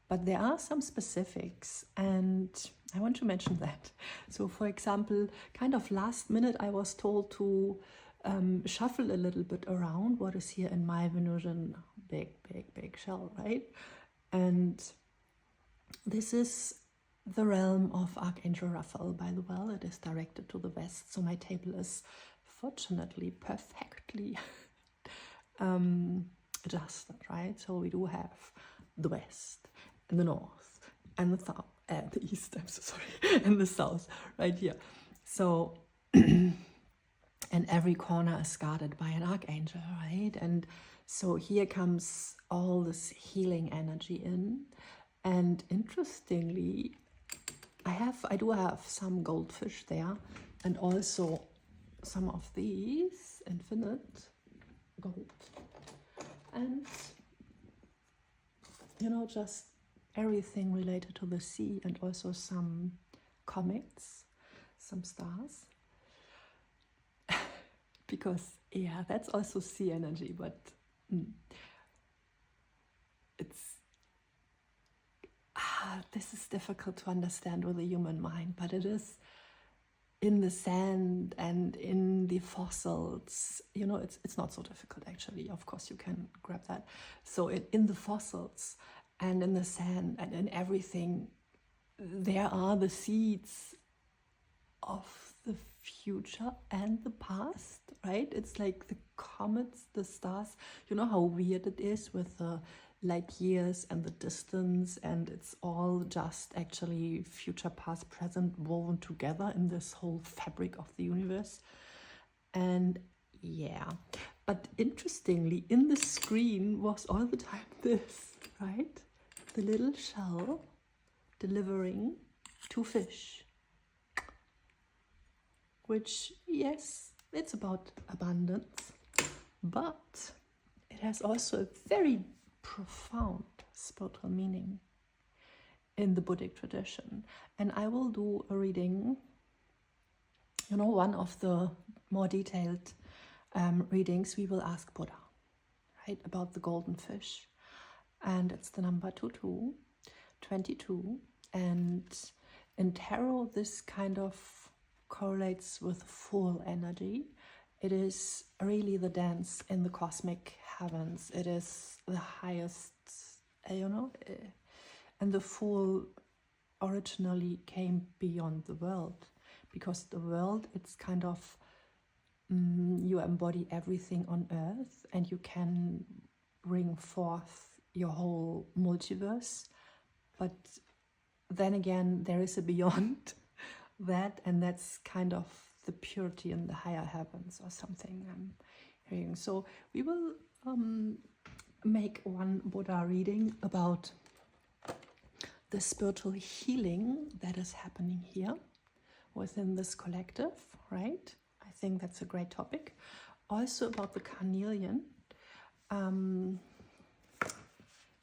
But there are some specifics, and I want to mention that. So for example, kind of last minute I was told to shuffle a little bit around what is here in my Venusian big shell, right? And this is the realm of Archangel Raphael, by the way. It is directed to the west, so my table is fortunately perfectly adjusted, right? So we do have the west and the north and the south and the east, I'm so sorry, and the south right here. So and every corner is guarded by an archangel, right? And so here comes all this healing energy in. And interestingly, I do have some goldfish there, and also some of these infinite gold. And, you know, just everything related to the sea, and also some comets, some stars. Because, yeah, that's also sea energy, but this is difficult to understand with the human mind, but it is in the sand and in the fossils, you know, it's not so difficult actually. Of course you can grab that. So in the fossils and in the sand and in everything, there are the seeds of the future and the past, right? It's like the comets, the stars. You know how weird it is with the light years and the distance, and it's all just actually future, past, present woven together in this whole fabric of the universe. And yeah, but interestingly, in the screen was all the time this, right? The little shell delivering 2 fish. Which, yes, it's about abundance, but it has also a very profound spiritual meaning in the Buddhic tradition. And I will do a reading, you know, one of the more detailed readings, we will ask Buddha, right, about the golden fish. And it's the number 22, and in tarot this kind of correlates with full energy. It is really the dance in the cosmic heavens. It is the highest, And the Fool originally came beyond the world, because the world, it's kind of, you embody everything on earth and you can bring forth your whole multiverse. But then again, there is a beyond that, and that's kind of the purity in the higher heavens or something I'm hearing. So we will make one Buddha reading about the spiritual healing that is happening here within this collective, right? I think that's a great topic. Also about the carnelian.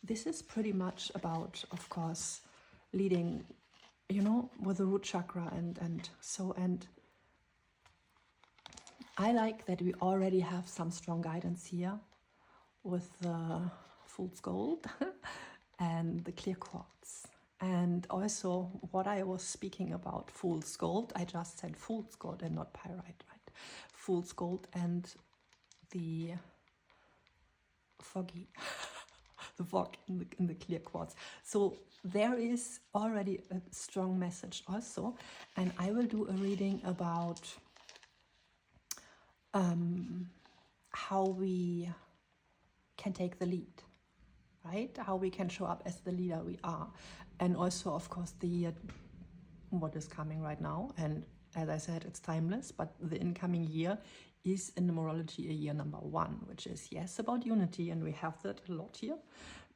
This is pretty much about, of course, leading, you know, with the root chakra and I like that we already have some strong guidance here with the fool's gold and the clear quartz. And also what I was speaking about, fool's gold, I just said fool's gold and not pyrite, right? Fool's gold and the foggy, the fog in the clear quartz. So there is already a strong message also. And I will do a reading about how we can take the lead, right? How we can show up as the leader we are. And also, of course, what is coming right now. And as I said, it's timeless, but the incoming year is in numerology a year number 1, which is, yes, about unity, and we have that a lot here,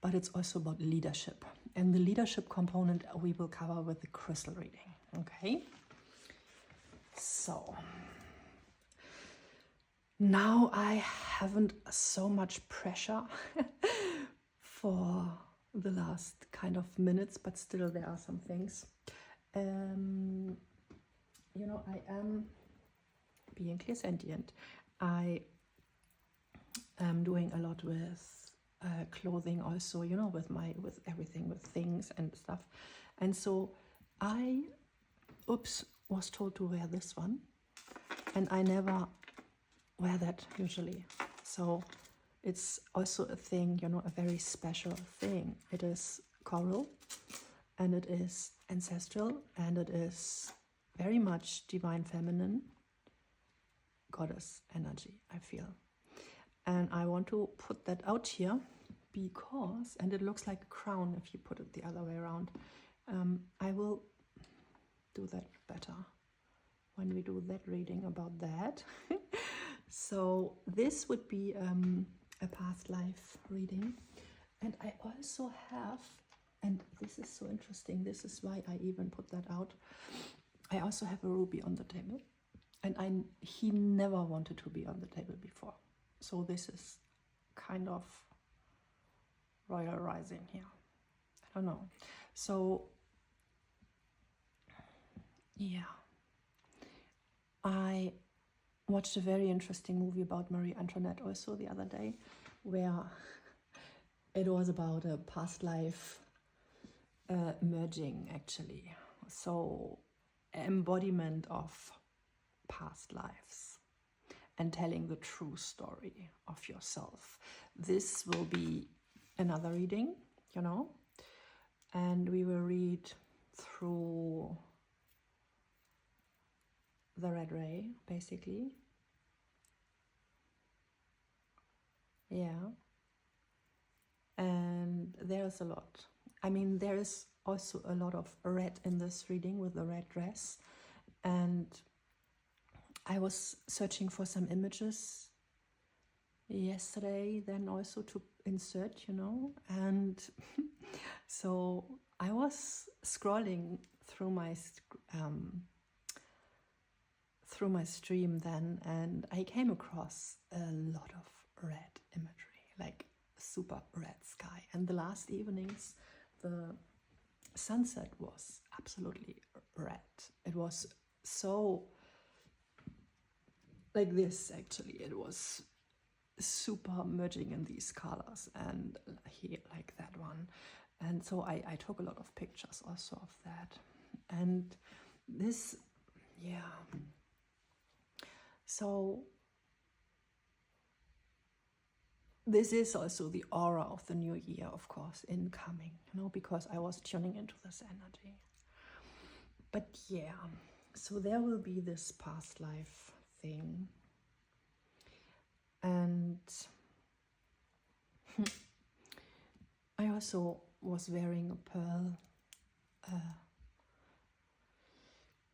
but it's also about leadership. And the leadership component we will cover with the crystal reading, okay? So now I haven't so much pressure for the last kind of minutes, but still there are some things. You know, I am being clear sentient. I am doing a lot with clothing also, you know, with everything, with things and stuff. And so I, was told to wear this one, and I never wear that usually. So it's also a thing, you know, a very special thing. It is coral, and it is ancestral, and it is very much divine feminine goddess energy, I feel. And I want to put that out here because, and it looks like a crown if you put it the other way around. I will do that better when we do that reading about that. So this would be a past life reading. And I also have, and this is so interesting, this is why I even put that out, I also have a ruby on the table. And he never wanted to be on the table before. So this is kind of royal rising here. I don't know. So, yeah. I watched a very interesting movie about Marie Antoinette also the other day, where it was about a past life merging, actually. So, embodiment of past lives and telling the true story of yourself. This will be another reading, you know, and we will read through the red ray, basically. Yeah. And there's a lot. I mean, there is also a lot of red in this reading with the red dress. And I was searching for some images yesterday, then also to insert, you know, and so I was scrolling through my stream then, and I came across a lot of red imagery, like super red sky. And the last evenings, the sunset was absolutely red. It was so like this, actually. It was super merging in these colors, and here, like that one. And so I took a lot of pictures also of that. And this, yeah. So this is also the aura of the new year, of course, incoming, you know, because I was tuning into this energy. But yeah, so there will be this past life thing. And I also was wearing a pearl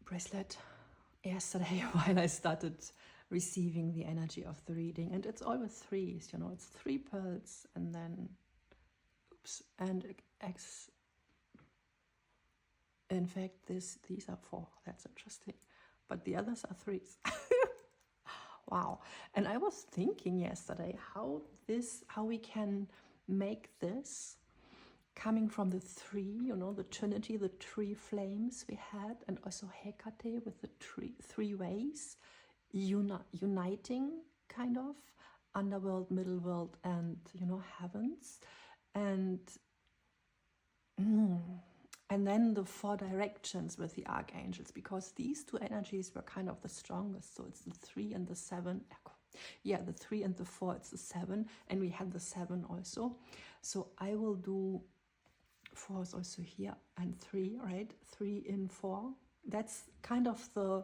bracelet yesterday while I started receiving the energy of the reading. And it's always threes, you know, it's 3 pearls and then, oops, and X. In fact, these are 4. That's interesting. But the others are 3s. Wow. And I was thinking yesterday how we can make this coming from the 3, you know, the Trinity, the 3 flames we had, and also Hecate with the 3 ways, uniting kind of underworld, middle world, and, you know, heavens. And then the 4 directions with the archangels, because these 2 energies were kind of the strongest. So it's the 3 and the 7. Yeah, the 3 and the 4, it's the 7. And we had the 7 also. So I will do 4 is also here, and 3, right? 3 in 4. That's kind of the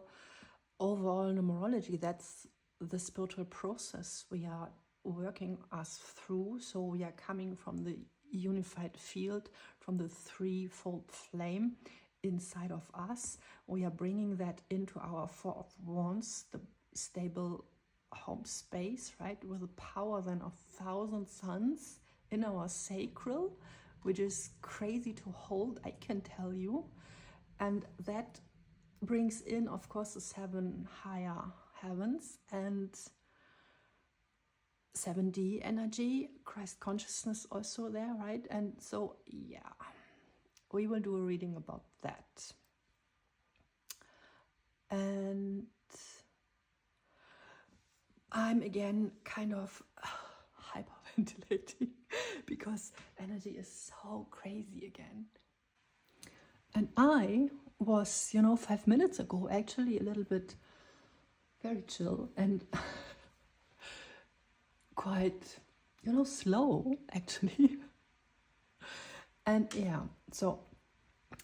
overall numerology. That's the spiritual process we are working us through. So we are coming from the unified field, from the 3-fold flame inside of us. We are bringing that into our 4 of Wands, the stable home space, right? With the power then of 1,000 suns in our sacral, which is crazy to hold, I can tell you. And that brings in, of course, the 7 higher heavens and 7D energy, Christ consciousness also there, right? And so, yeah, we will do a reading about that. And I'm again kind of hyperventilating because energy is so crazy again. And I was, you know, 5 minutes ago actually a little bit very chill and quite, you know, slow actually. And yeah, so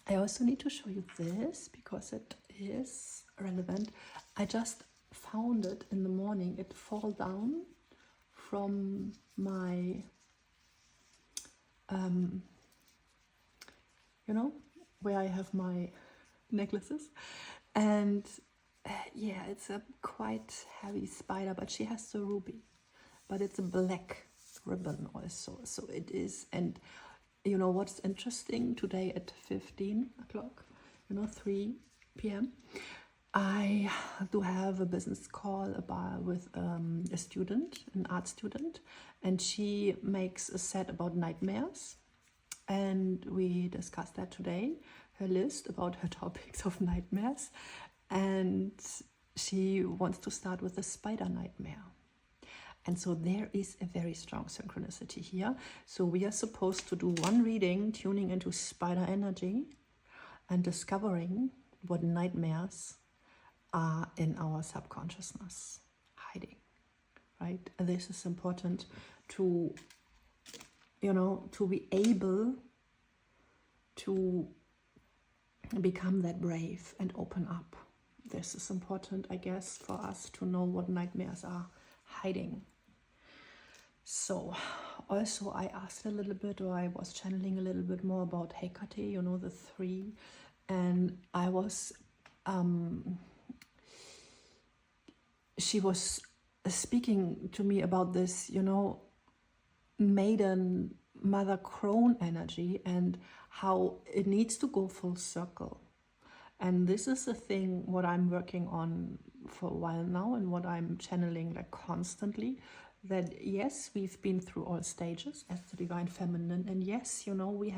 I also need to show you this because it is relevant. I just found it in the morning. It fell down from my, you know, where I have my necklaces. And yeah, it's a quite heavy spider, but she has the ruby. But it's a black ribbon also. So it is. And you know what's interesting? Today at 15 o'clock, you know, 3 p.m., I do have a business call with a student, an art student, and she makes a set about nightmares. And we discussed that today, her list about her topics of nightmares. And she wants to start with the spider nightmare. And so there is a very strong synchronicity here. So we are supposed to do one reading, tuning into spider energy and discovering what nightmares are in our subconsciousness, hiding, right? And this is important to, you know, to be able to become that brave and open up. This is important, I guess, for us to know what nightmares are hiding. So also I asked a little bit, or I was channeling a little bit more about Hecate, you know, the 3, and I was she was speaking to me about this, you know, maiden mother crone energy and how it needs to go full circle. And this is a thing what I'm working on for a while now and what I'm channeling like constantly, that yes, we've been through all stages as the divine feminine, and yes, you know, we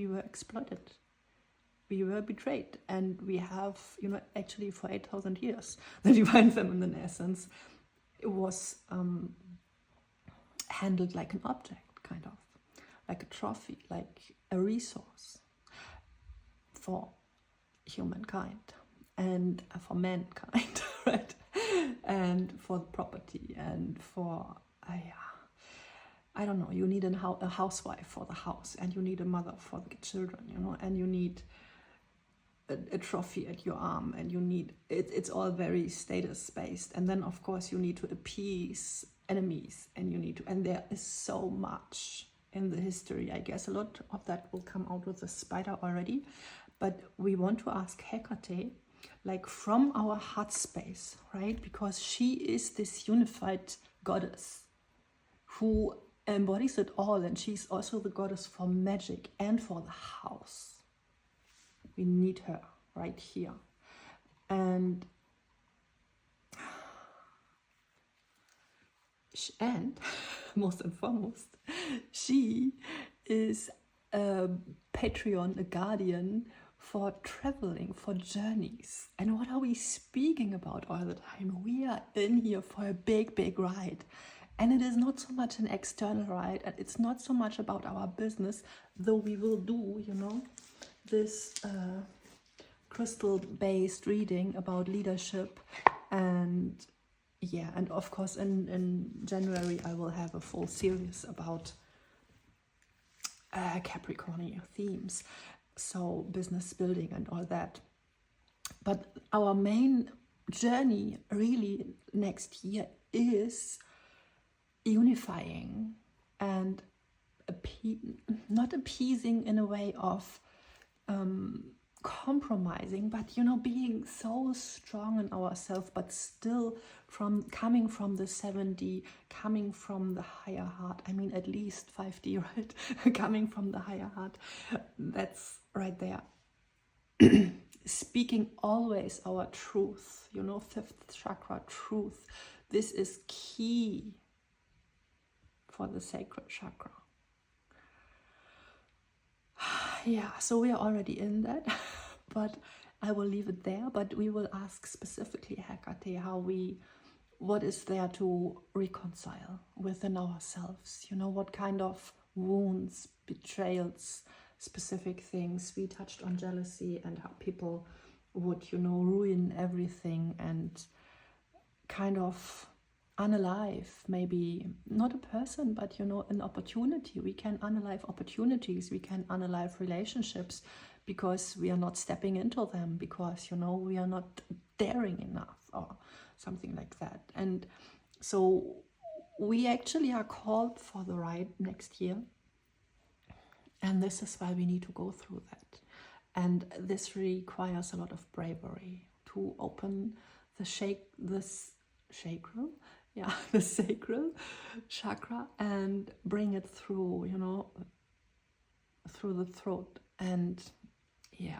were exploited, we were betrayed, and we have, you know, actually for 8,000 years the divine feminine essence, it was handled like an object, kind of like a trophy, like a resource for humankind and for mankind, right? And for the property and for I don't know, you need a housewife for the house, and you need a mother for the children, you know, and you need a trophy at your arm, and you need it's all very status based. And then of course you need to appease enemies, and you need to, and there is so much in the history. I guess a lot of that will come out with the spider already, but we want to ask Hecate, like from our heart space, right? Because she is this unified goddess who embodies it all, and she's also the goddess for magic and for the house. We need her right here. And most and foremost, she is a patron, a guardian for traveling, for journeys. And what are we speaking about all the time? We are in here for a big, big ride. And it is not so much an external ride, and it's not so much about our business, though we will do, you know, this crystal-based reading about leadership. And yeah, and of course in January I will have a full series about Capricornian themes, so business building and all that. But our main journey really next year is unifying and not appeasing in a way of compromising, but you know, being so strong in ourselves, but still coming from the 7D, coming from the higher heart. I mean, at least 5D, right? Coming from the higher heart. That's right there. Speaking always our truth, you know, 5th chakra, truth. This is key for the sacred chakra. Yeah, so we are already in that, but I will leave it there. But we will ask specifically Hecate what is there to reconcile within ourselves, you know, what kind of wounds, betrayals, specific things. We touched on jealousy and how people would, you know, ruin everything and kind of unalive, maybe not a person, but you know, an opportunity. We can unalive opportunities, we can unalive relationships because we are not stepping into them, because you know, we are not daring enough or something like that. And so we actually are called for the ride next year, and this is why we need to go through that. And this requires a lot of bravery to open the the sacral chakra and bring it through, you know, through the throat. And yeah,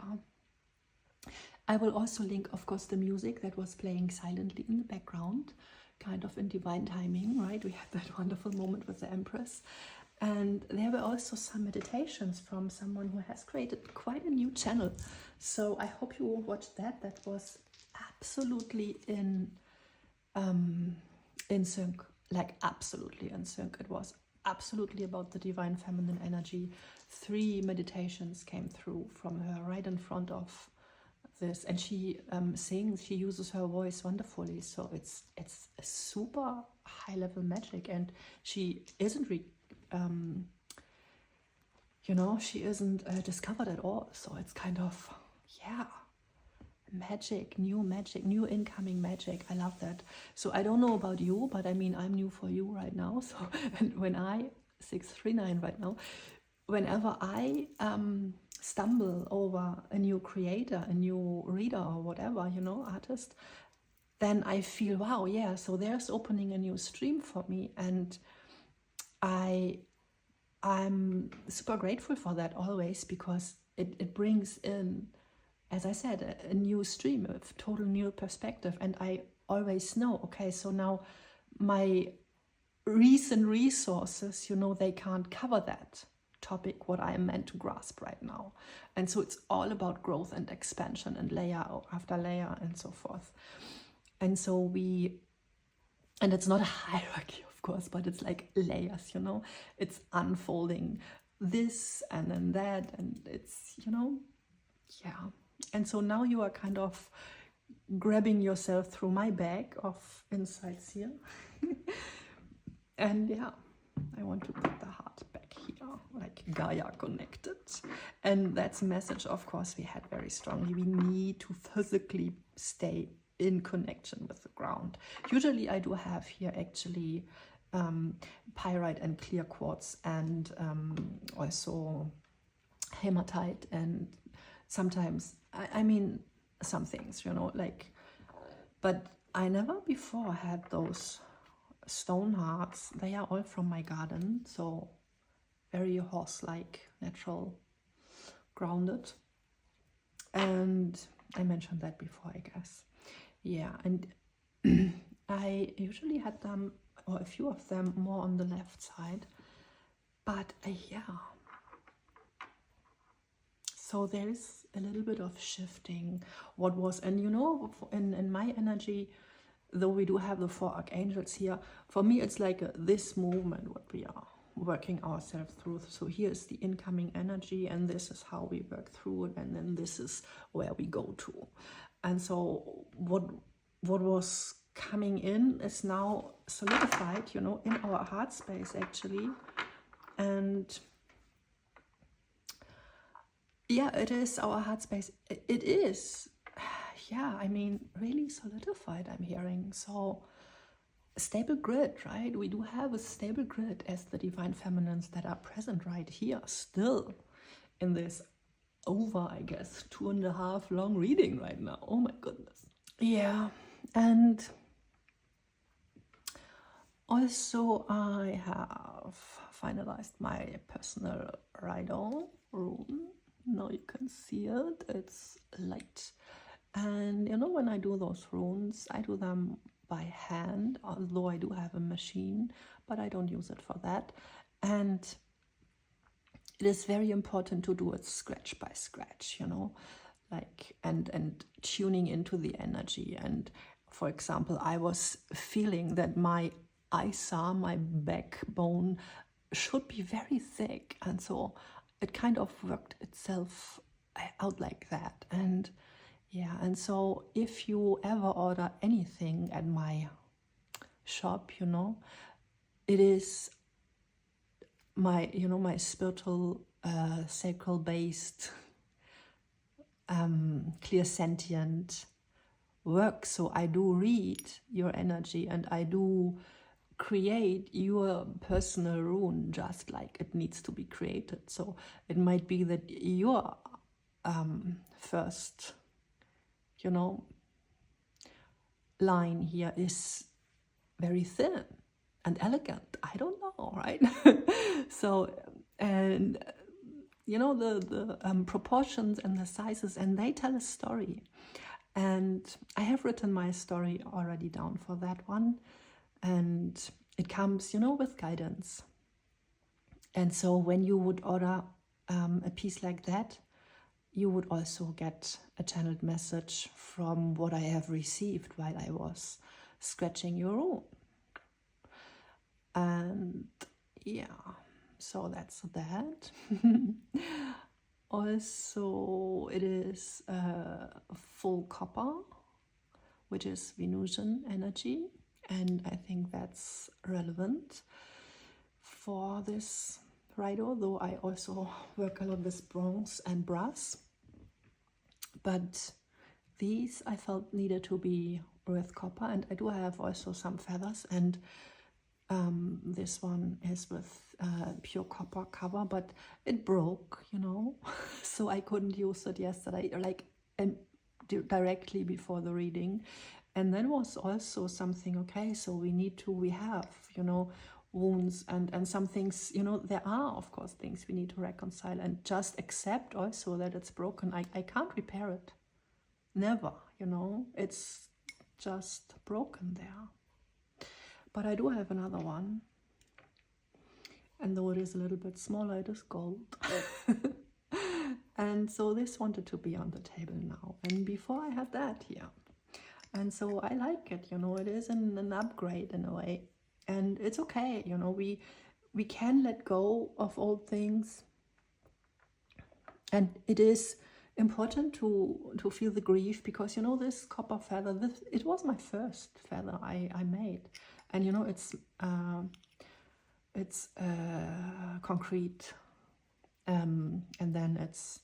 I will also link, of course, the music that was playing silently in the background, kind of in divine timing, right? We had that wonderful moment with the Empress. And there were also some meditations from someone who has created quite a new channel. So I hope you watched that. That was absolutely in sync, like absolutely in sync. It was absolutely about the divine feminine energy. 3 meditations came through from her right in front of this, and she sings, she uses her voice wonderfully. So it's a super high level magic, and she isn't you know, she isn't discovered at all. So it's kind of, yeah, magic, new incoming magic. I love that. So I don't know about you, but I mean, I'm new for you right now. So, and when I 639 right now, whenever I stumble over a new creator, a new reader, or whatever, you know, artist, then I feel, wow, yeah, so there's opening a new stream for me. And I'm super grateful for that always, because it brings in, as I said, a new stream, a total new perspective. And I always know, okay, so now my recent resources, you know, they can't cover that topic, what I am meant to grasp right now. And so it's all about growth and expansion and layer after layer and so forth. And so and it's not a hierarchy, of course, but it's like layers, you know, it's unfolding this and then that, and it's, you know, yeah. And so now you are kind of grabbing yourself through my bag of insights here. And yeah, I want to put the heart back here, like Gaia connected. And that's a message, of course, we had very strongly. We need to physically stay in connection with the ground. Usually I do have here actually pyrite and clear quartz, and also hematite, and sometimes, I mean, some things, you know, like, but I never before had those stone hearts. They are all from my garden, so very horse-like, natural, grounded. And I mentioned that before, I guess. Yeah, and I usually had them, or a few of them, more on the left side. But yeah, so there is a little bit of shifting what was, and you know, in my energy, though we do have the 4 archangels here, for me it's like this movement what we are working ourselves through. So here is the incoming energy, and this is how we work through it, and then this is where we go to. And so what was coming in is now solidified, you know, in our heart space actually. And yeah, it is our heart space. It is, yeah, I mean, really solidified, I'm hearing. So stable grid, right? We do have a stable grid as the divine feminines that are present right here still in this over, I guess, 2.5 long reading right now. Oh my goodness. Yeah, and also I have finalized my personal Rido rune. Now you can see it, it's light. And you know, when I do those runes, I do them by hand, although I do have a machine, but I don't use it for that. And it is very important to do it scratch by scratch, you know, like, and tuning into the energy. And for example, I was feeling that my ISA, my backbone, should be very thick, and so it kind of worked itself out like that. And yeah, and so if you ever order anything at my shop, you know, it is my, you know, my spiritual, sacral based, clear sentient work. So I do read your energy, and I do create your personal rune just like it needs to be created. So it might be that your first, you know, line here is very thin and elegant. I don't know, right? So, and you know, the proportions and the sizes, and they tell a story. And I have written my story already down for that one. And it comes, you know, with guidance. And so when you would order a piece like that, you would also get a channeled message from what I have received while I was scratching your rune. And yeah, so that's that. Also, it is full copper, which is Venusian energy. And I think that's relevant for this Rido, though I also work a lot with bronze and brass. But these I felt needed to be with copper, and I do have also some feathers, and this one is with pure copper cover, but it broke, you know, so I couldn't use it yesterday, like directly before the reading. And then was also something, okay, so we have, you know, wounds and some things, you know, there are, of course, things we need to reconcile, and just accept also that it's broken. I can't repair it. Never, you know, it's just broken there. But I do have another one. And though it is a little bit smaller, it is gold. And so this wanted to be on the table now. And before I had that here. And so I like it, you know, it is an upgrade in a way. And it's okay, you know, we can let go of old things. And it is important to feel the grief, because, you know, this copper feather, it was my first feather I made. And, you know, it's it's concrete, and then it's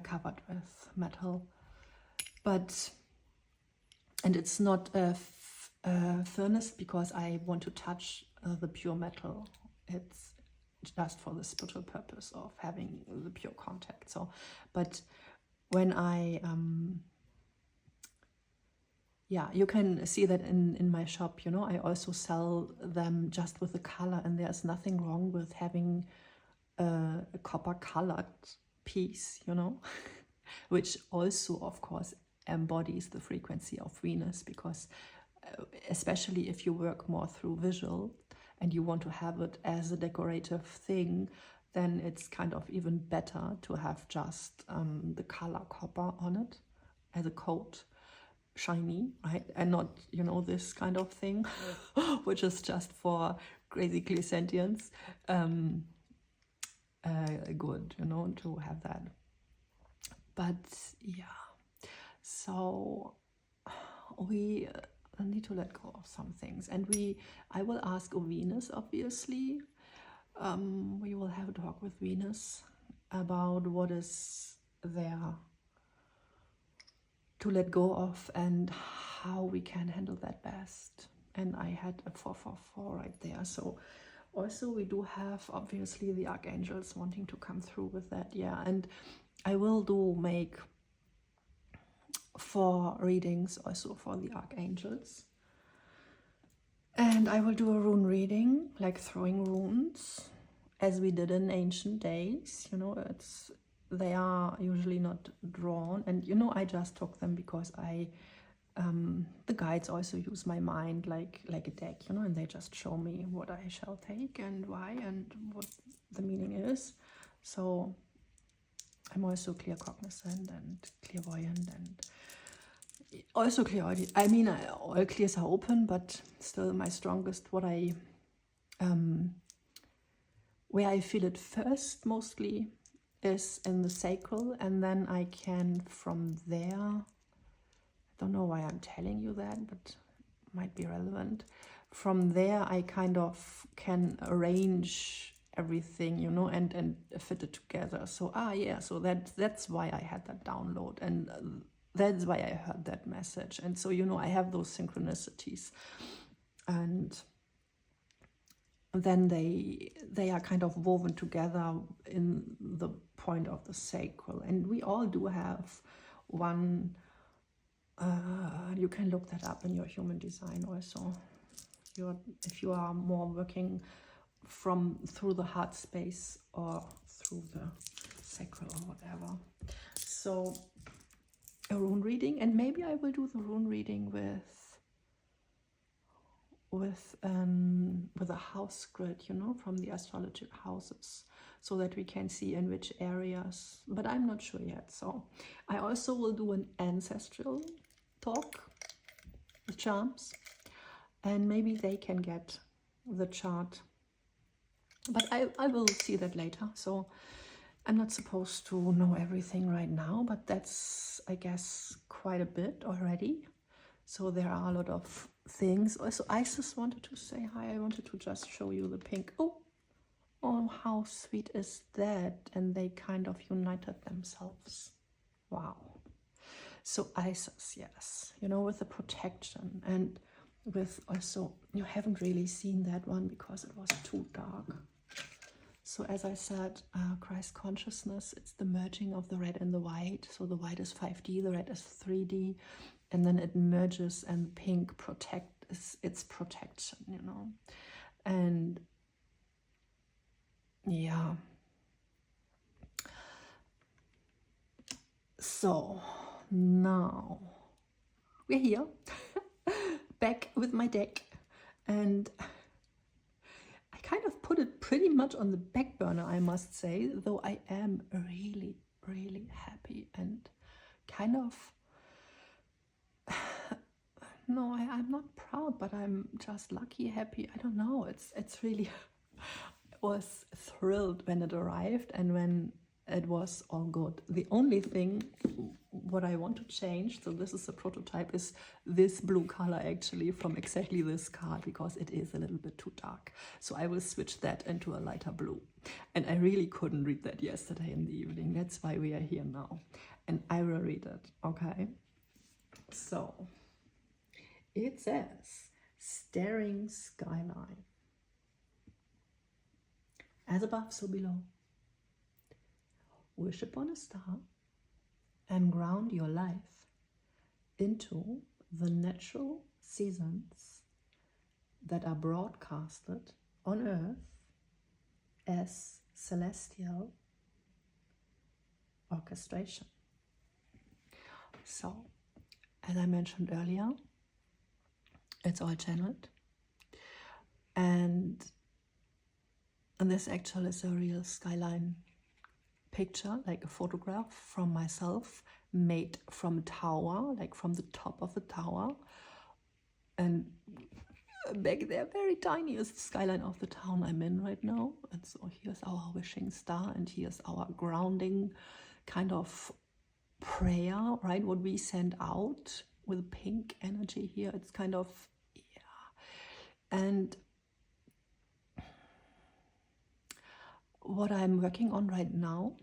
covered with metal, and it's not a furnace because I want to touch the pure metal. It's just for the spiritual purpose of having the pure contact. So, but when I you can see that in my shop, you know, I also sell them just with the color, and there's nothing wrong with having a copper colored piece, you know, which also, of course, embodies the frequency of Venus, because especially if you work more through visual and you want to have it as a decorative thing, then it's kind of even better to have just the color copper on it as a coat, shiny, right? And not, you know, this kind of thing, which is just for crazy clairsentience. Good, you know, to have that. But yeah, so we need to let go of some things, and I will ask Venus, obviously. We will have a talk with Venus about what is there to let go of and how we can handle that best. And I had a 444 right there. So also we do have obviously the archangels wanting to come through with that. Yeah, and I will make 4 readings also for the archangels. And I will do a rune reading, like throwing runes, as we did in ancient days. You know, they are usually not drawn, and you know, I just took them because the guides also use my mind like a deck, you know, and they just show me what I shall take and why and what the meaning is. So I'm also clear cognizant and clairvoyant and also clear-eyed. I mean, all clears are open, but still my strongest, what I where I feel it first mostly is in the sacral, and then I can from there, I don't know why I'm telling you that, but might be relevant. From there I kind of can arrange everything, you know, and fit it together. So so that's why I had that download, and that's why I heard that message. And so, you know, I have those synchronicities, and then they are kind of woven together in the point of the sacral. And we all do have one, you can look that up in your human design also. If you are more working through the heart space or through the sacral or whatever. So a rune reading, and maybe I will do the rune reading with a house grid, you know, from the astrological houses, so that we can see in which areas, but I'm not sure yet. So I also will do an ancestral talk with charms, and maybe they can get the chart, but I will see that later. So I'm not supposed to know everything right now, but that's, I guess, quite a bit already. So there are a lot of things. Also, Isis wanted to say hi. I wanted to just show you the pink. Oh, how sweet is that? And they kind of united themselves. Wow. So Isis, yes, you know, with the protection, and with also, you haven't really seen that one because it was too dark. So as I said, Christ consciousness, it's the merging of the red and the white. So the white is 5D, the red is 3D, and then it merges, and pink it's protection, you know. And yeah. So now we're here, back with my deck, and I kind of put it pretty much on the back burner, I must say, though I am really, really happy and kind of, no, I'm not proud, but I'm just lucky, happy. I don't know. It's really, I was thrilled when it arrived and when it was all good. The only thing what I want to change, so this is the prototype, is this blue color actually from exactly this card, because it is a little bit too dark. So I will switch that into a lighter blue. And I really couldn't read that yesterday in the evening. That's why we are here now. And I will read it, okay? So it says, staring skyline. As above, so below. Wish upon a star and ground your life into the natural seasons that are broadcasted on Earth as celestial orchestration. So, as I mentioned earlier, it's all channeled, and this actually is a real skyline picture, like a photograph from myself, made from a tower, like from the top of a tower, and back there, very tiny, is the skyline of the town I'm in right now. And so here's our wishing star, and here's our grounding kind of prayer, right? What we send out with pink energy here. It's kind of, yeah. And what I'm working on right now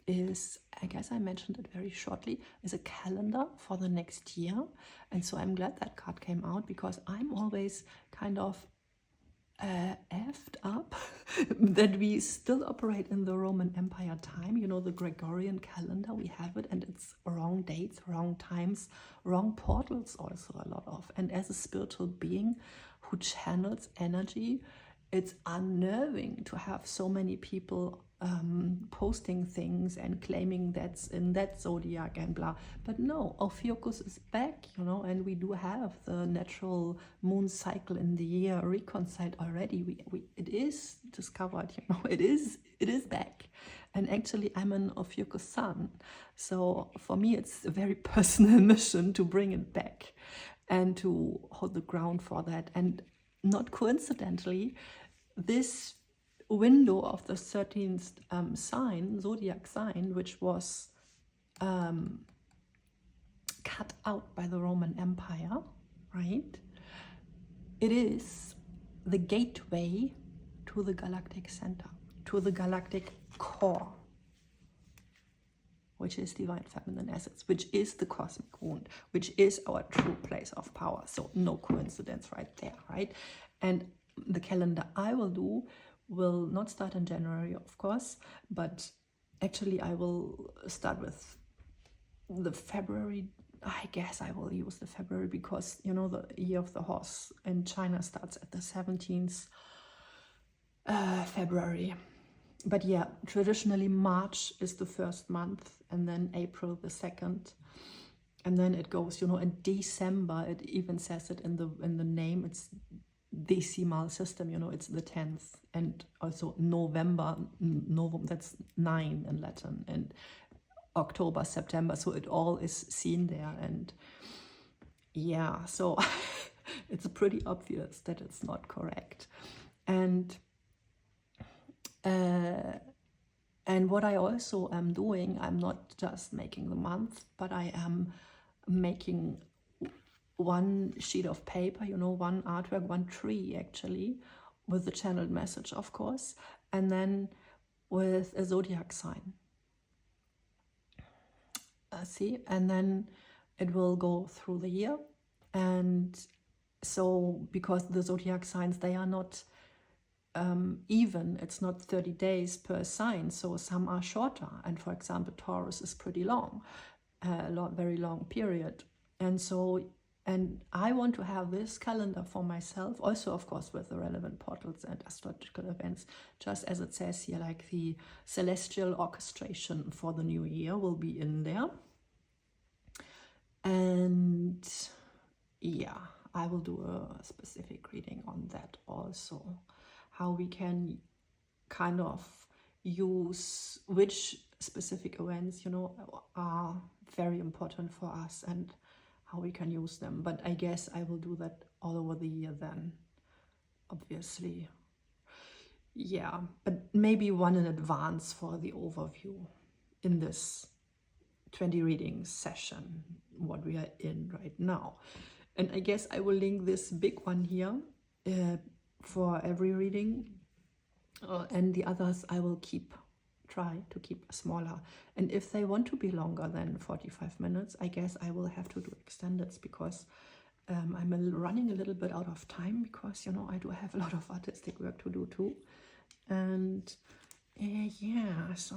is, I guess I mentioned it very shortly, is a calendar for the next year. And so I'm glad that card came out, because I'm always kind of effed up that we still operate in the Roman Empire time, you know, the Gregorian calendar, we have it, and it's wrong dates, wrong times, wrong portals also a lot of. And as a spiritual being who channels energy, it's unnerving to have so many people posting things and claiming that's in that zodiac and blah. But no, Ophiucus is back, you know, and we do have the natural moon cycle in the year reconciled already. It is discovered, you know, it is back. And actually, I'm an Ophiucus sun, so for me it's a very personal mission to bring it back and to hold the ground for that. And not coincidentally, this window of the 13th sign, zodiac sign, which was cut out by the Roman Empire, right? It is the gateway to the galactic center, to the galactic core, which is divine feminine essence, which is the cosmic wound, which is our true place of power. So no coincidence right there, right? And the calendar I will do will not start in January, of course, but actually I will start with the February. I guess I will use the February, because, you know, the year of the horse in China starts at the 17th February. But yeah, traditionally March is the first month, and then April the second, and then it goes, you know, in December, it even says it in the name, it's decimal system, you know, it's the 10th. And also November, that's 9 in Latin, and October, September, so it all is seen there. And yeah, so it's pretty obvious that it's not correct. And what I also am doing, I'm not just making the month, but I am making one sheet of paper, you know, one artwork, one tree actually, with the channeled message, of course, and then with a zodiac sign. See, and then it will go through the year. And so, because the zodiac signs, they are not even, it's not 30 days per sign, so some are shorter. And for example, Taurus is pretty long, very long period. And so, and I want to have this calendar for myself, also of course with the relevant portals and astrological events, just as it says here, like the celestial orchestration for the new year will be in there. And yeah, I will do a specific reading on that also, how we can kind of use which specific events, you know, are very important for us and how we can use them. But I guess I will do that all over the year then, obviously. Yeah, but maybe one in advance for the overview in this 20 reading session, what we are in right now. And I guess I will link this big one here for every reading, and the others I will try to keep smaller. And if they want to be longer than 45 minutes, I guess I will have to do extendeds, because I'm running a little bit out of time, because, you know, I do have a lot of artistic work to do too. And yeah, so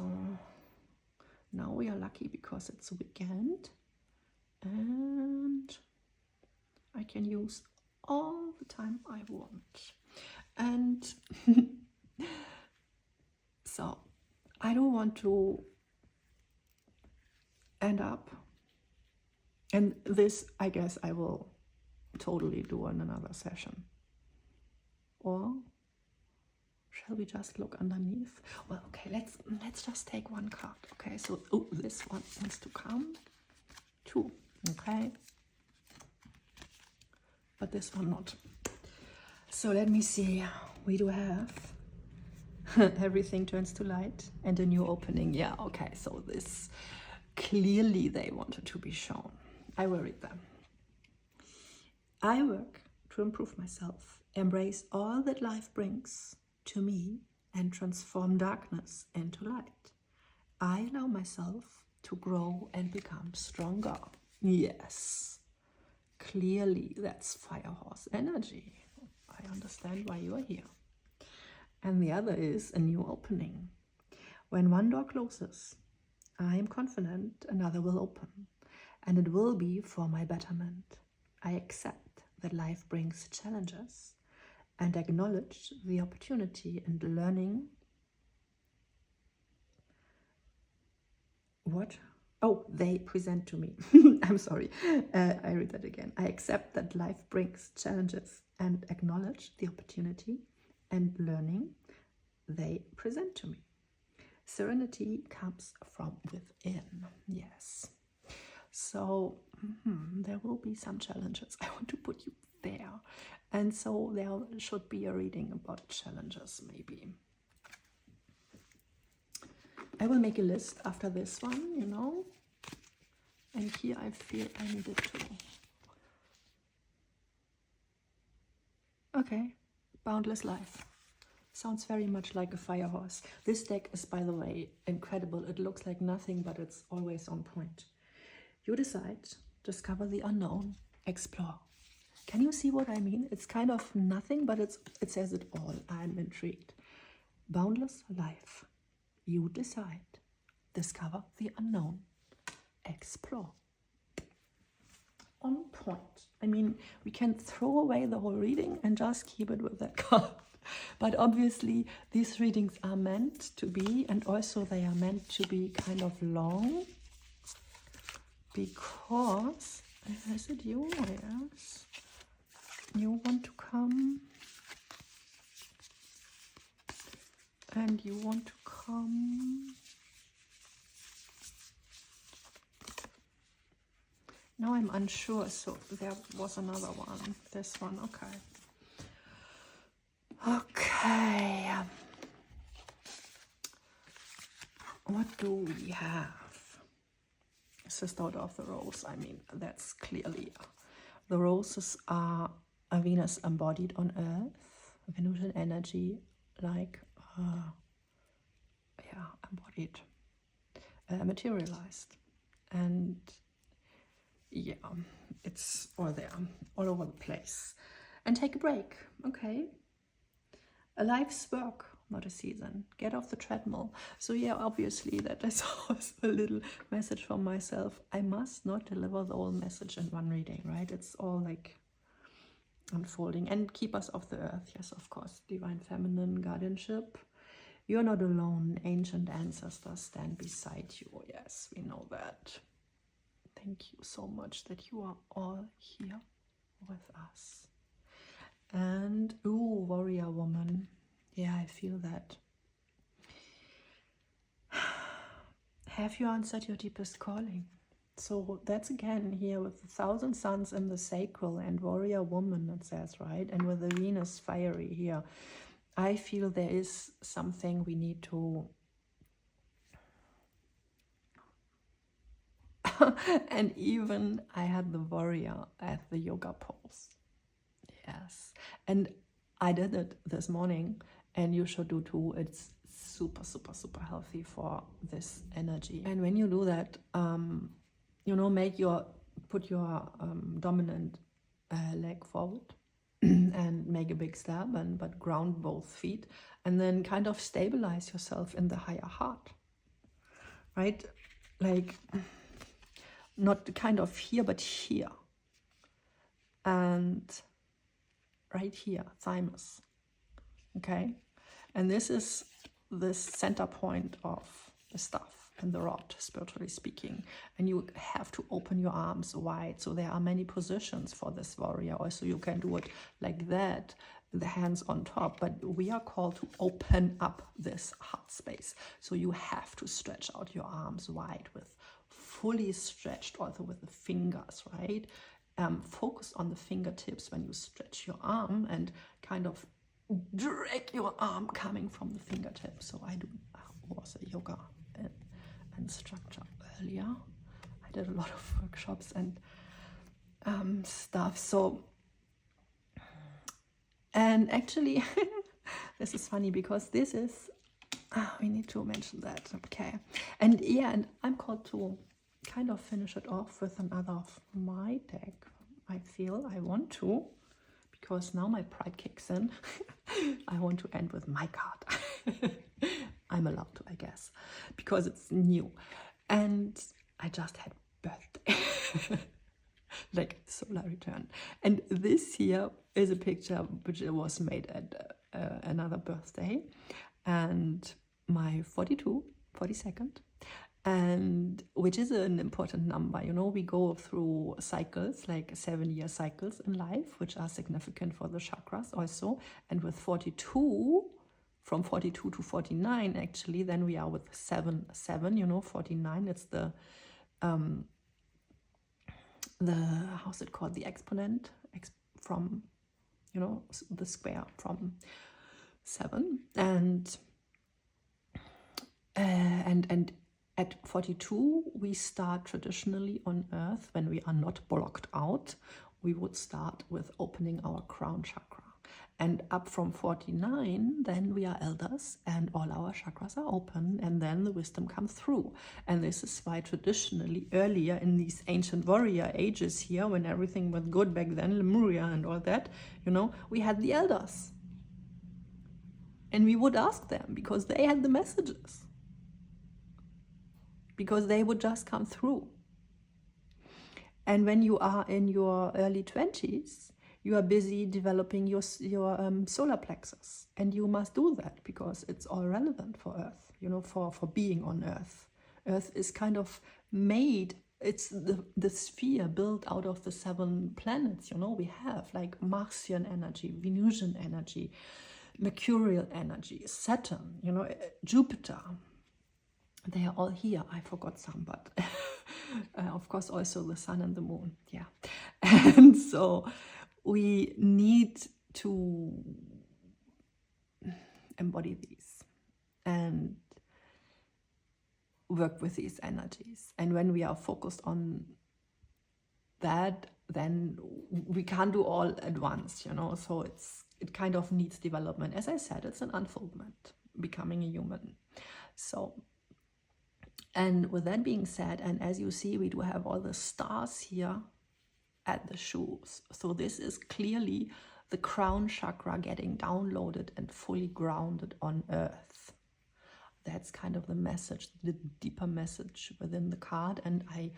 now we are lucky because it's a weekend and I can use all the time I want. And so I don't want to end up, and this I guess I will totally do in another session. Or shall we just look underneath? Well, okay, let's just take one card. Okay, so this one wants to come. 2, okay, but this one not. So let me see. We do have everything turns to light and a new opening. Yeah, okay, so this clearly they wanted to be shown. I will read them. I work to improve myself, embrace all that life brings to me, and transform darkness into light. I allow myself to grow and become stronger. Yes, clearly that's fire horse energy. I understand why you are here. And the other is a new opening. When one door closes, I am confident another will open, and it will be for my betterment. I accept that life brings challenges and acknowledge the opportunity and learning. What? Oh, they present to me. I'm sorry. I read that again. I accept that life brings challenges and acknowledge the opportunity and learning they present to me. Serenity comes from within. Yes. So there will be some challenges. I want to put you there. And so there should be a reading about challenges, maybe. I will make a list after this one, you know. And here I feel I needed to. Okay, boundless life. Sounds very much like a fire horse. This deck is, by the way, incredible. It looks like nothing, but it's always on point. You decide, discover the unknown, explore. Can you see what I mean? It's kind of nothing, but it says it all. I'm intrigued. Boundless life. You decide, discover the unknown, explore. On point. I mean, we can throw away the whole reading and just keep it with that card. But obviously, these readings are meant to be, and also they are meant to be kind of long, because, is it you? Yes. You want to come, and you want to come. Now I'm unsure, so there was another one. This one, okay. Okay. What do we have? Sister of the Rose. I mean, that's clearly. The roses are a Venus embodied on Earth, Venusian energy, like, embodied, materialized. And yeah, it's all there, all over the place. And take a break, okay? A life's work, not a season. Get off the treadmill. So yeah, obviously that is also a little message from myself. I must not deliver the whole message in one reading, right? It's all like unfolding. And keep us off the earth, yes, of course. Divine feminine guardianship. You're not alone. Ancient ancestors stand beside you. Yes, we know that. Thank you so much that you are all here with us. And, ooh, warrior woman. Yeah, I feel that. Have you answered your deepest calling? So that's again here with the 1,000 suns in the sacral and warrior woman, it says, right? And with the Venus fiery here. I feel there is something we need to And even I had the warrior at the yoga pose. Yes. And I did it this morning, and you should do too. It's super, super, super healthy for this energy. And when you do that, you know, put your dominant leg forward and make a big step, but ground both feet, and then kind of stabilize yourself in the higher heart, right? Like, not kind of here, but here. And right here, thymus, okay? And this is the center point of the stuff and the rod, spiritually speaking. And you have to open your arms wide. So there are many positions for this warrior. Also, you can do it like that, the hands on top, but we are called to open up this heart space. So you have to stretch out your arms wide, with fully stretched, also with the fingers, right? Focus on the fingertips when you stretch your arm, and kind of drag your arm coming from the fingertips. So I was a yoga instructor earlier. I did a lot of workshops and stuff. So, and actually, this is funny because this is, we need to mention that, okay. And yeah, and I'm called to kind of finish it off with another of my deck. I feel I want to, because now my pride kicks in. I want to end with my card. I'm allowed to, I guess, because it's new. And I just had birthday. Like solar return. And this here is a picture which was made at another birthday. And my 42nd. And which is an important number. You know, we go through cycles, like 7-year cycles in life, which are significant for the chakras also. And with 42, from 42 to 49, actually, then we are with 7, you know, 49. It's the how's it called? The exponent from, you know, the square from 7. And at 42, we start traditionally on Earth, when we are not blocked out, we would start with opening our crown chakra. And up from 49, then we are elders and all our chakras are open, and then the wisdom comes through. And this is why traditionally earlier in these ancient warrior ages here, when everything was good back then, Lemuria and all that, you know, we had the elders. And we would ask them because they had the messages. Because they would just come through. And when you are in your early 20s, you are busy developing your solar plexus. And you must do that because it's all relevant for Earth, you know, for being on Earth. Earth is kind of made, it's the sphere built out of the 7 planets, you know, we have like Martian energy, Venusian energy, Mercurial energy, Saturn, you know, Jupiter. They are all here. I forgot some, but of course also the sun and the moon. Yeah. And so we need to embody these and work with these energies. And when we are focused on that, then we can't do all at once, you know. So it kind of needs development. As I said, it's an unfoldment, becoming a human. So, and with that being said, and as you see, we do have all the stars here at the shoes. So this is clearly the crown chakra getting downloaded and fully grounded on Earth. That's kind of the message, the deeper message within the card. And I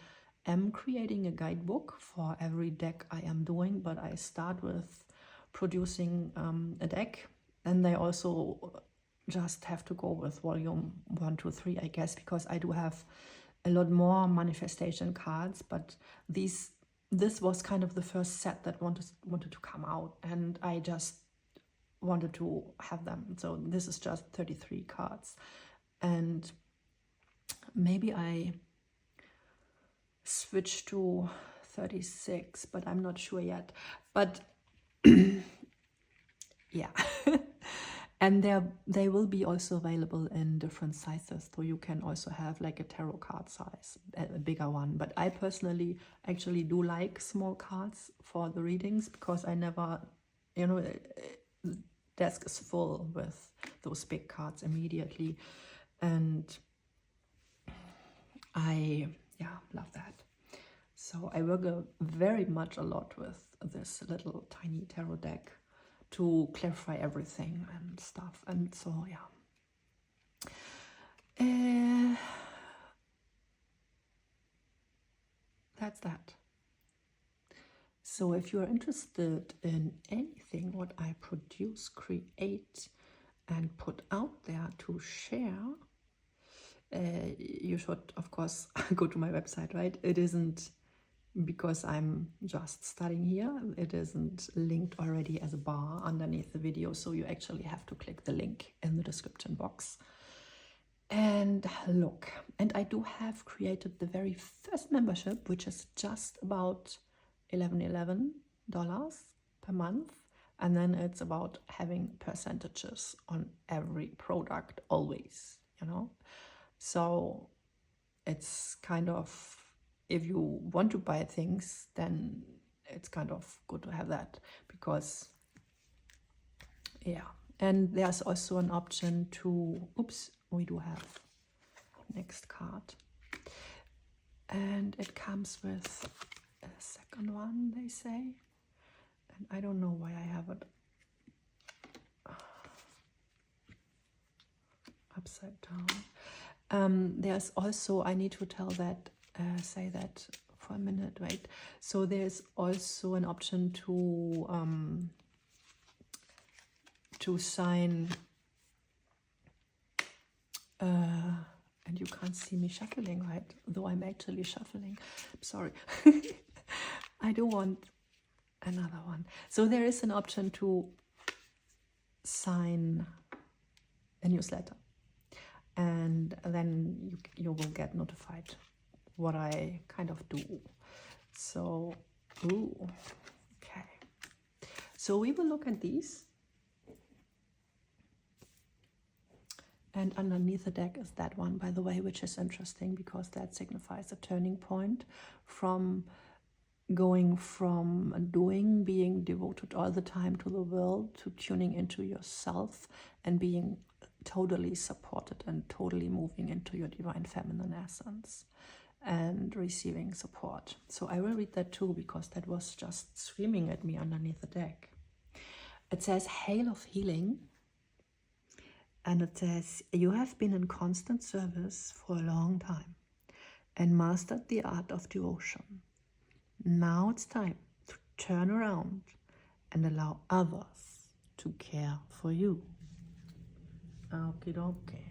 am creating a guidebook for every deck I am doing, but I start with producing a deck, and they also just have to go with volume 1, 2, 3, I guess, because I do have a lot more manifestation cards, but this was kind of the first set that wanted to come out, and I just wanted to have them. So this is just 33 cards, and maybe I switch to 36, but I'm not sure yet. But yeah. And they will be also available in different sizes, so you can also have like a tarot card size, a bigger one. But I personally actually do like small cards for the readings, because I never, you know, the desk is full with those big cards immediately, and I love that. So I work very much a lot with this little tiny tarot deck to clarify everything and stuff. And so that's that. So if you are interested in anything what I produce, create, and put out there to share, you should, of course, go to my website, right? It isn't because I'm just studying here. It isn't linked already as a bar underneath the video, so you actually have to click the link in the description box and look. And I do have created the very first membership, which is just about $11 per month, and then it's about having percentages on every product always, you know. So it's kind of, if you want to buy things, then it's kind of good to have that, because and there's also an option to, we do have next card, and it comes with a second one, they say, and I don't know why I have it upside down. There's also, I need to tell that, say that for a minute, right? So there's also an option to sign, and you can't see me shuffling, right? Though I'm actually shuffling. Sorry. I do want another one. So there is an option to sign a newsletter, and then you will get notified what I kind of do. So, okay. So we will look at these. And underneath the deck is that one, by the way, which is interesting, because that signifies a turning point from going from being devoted all the time to the world, to tuning into yourself and being totally supported and totally moving into your divine feminine essence and receiving support. So I will read that too, because that was just screaming at me underneath the deck. It says, Hail of Healing. And it says, you have been in constant service for a long time and mastered the art of devotion. Now it's time to turn around and allow others to care for you. Okie dokie.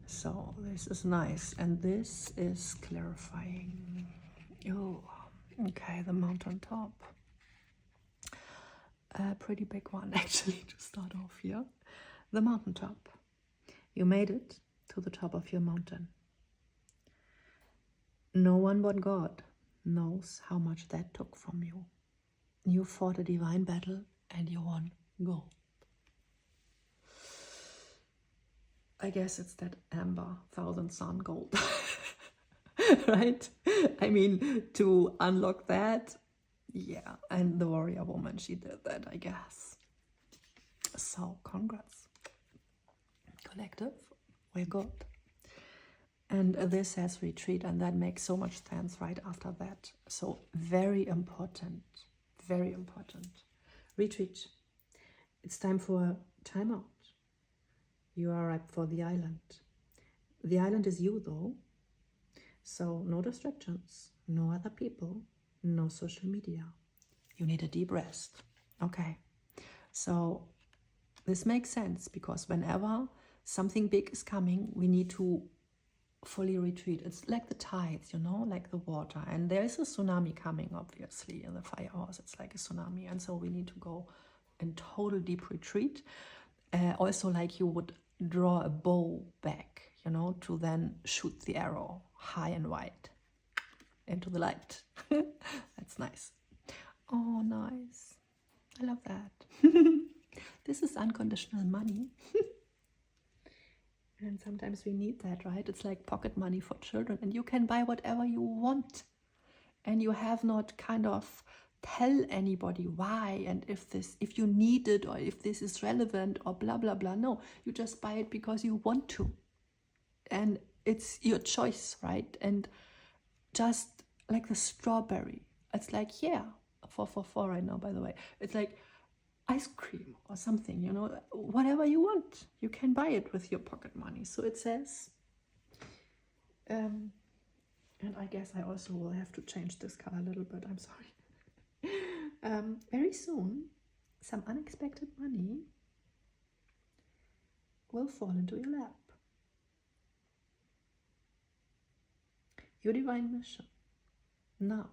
So this is nice, and this is clarifying. Oh, okay, the mountaintop. A pretty big one, actually, to start off here. The mountaintop. You made it to the top of your mountain. No one but God knows how much that took from you. You fought a divine battle and you won gold. I guess it's that amber 1,000 sun gold, right? I mean, to unlock that, yeah. And the warrior woman, she did that, I guess. So, congrats. Collective, we're good. And this says retreat, and that makes so much sense right after that. So very important, very important. Retreat. It's time for a timeout. You are ripe for the island. The island is you, though. So no distractions, no other people, no social media. You need a deep rest. Okay. So this makes sense, because whenever something big is coming, we need to fully retreat. It's like the tides, you know, like the water. And there is a tsunami coming, obviously, in the firehouse. It's like a tsunami. And so we need to go in total deep retreat. Also, like you would draw a bow back, you know, to then shoot the arrow high and wide into the light. That's nice. Oh, nice. I love that. This is unconditional money. And sometimes we need that, right? It's like pocket money for children, and you can buy whatever you want. And you have not kind of tell anybody why and if you need it or if this is relevant or blah, blah, blah. No, you just buy it because you want to. And it's your choice, right? And just like the strawberry, it's like, yeah, 444 right now, by the way. It's like ice cream or something, you know, whatever you want. You can buy it with your pocket money. So it says, and I guess I also will have to change this color a little bit, I'm sorry. Very soon, some unexpected money will fall into your lap. Your divine mission now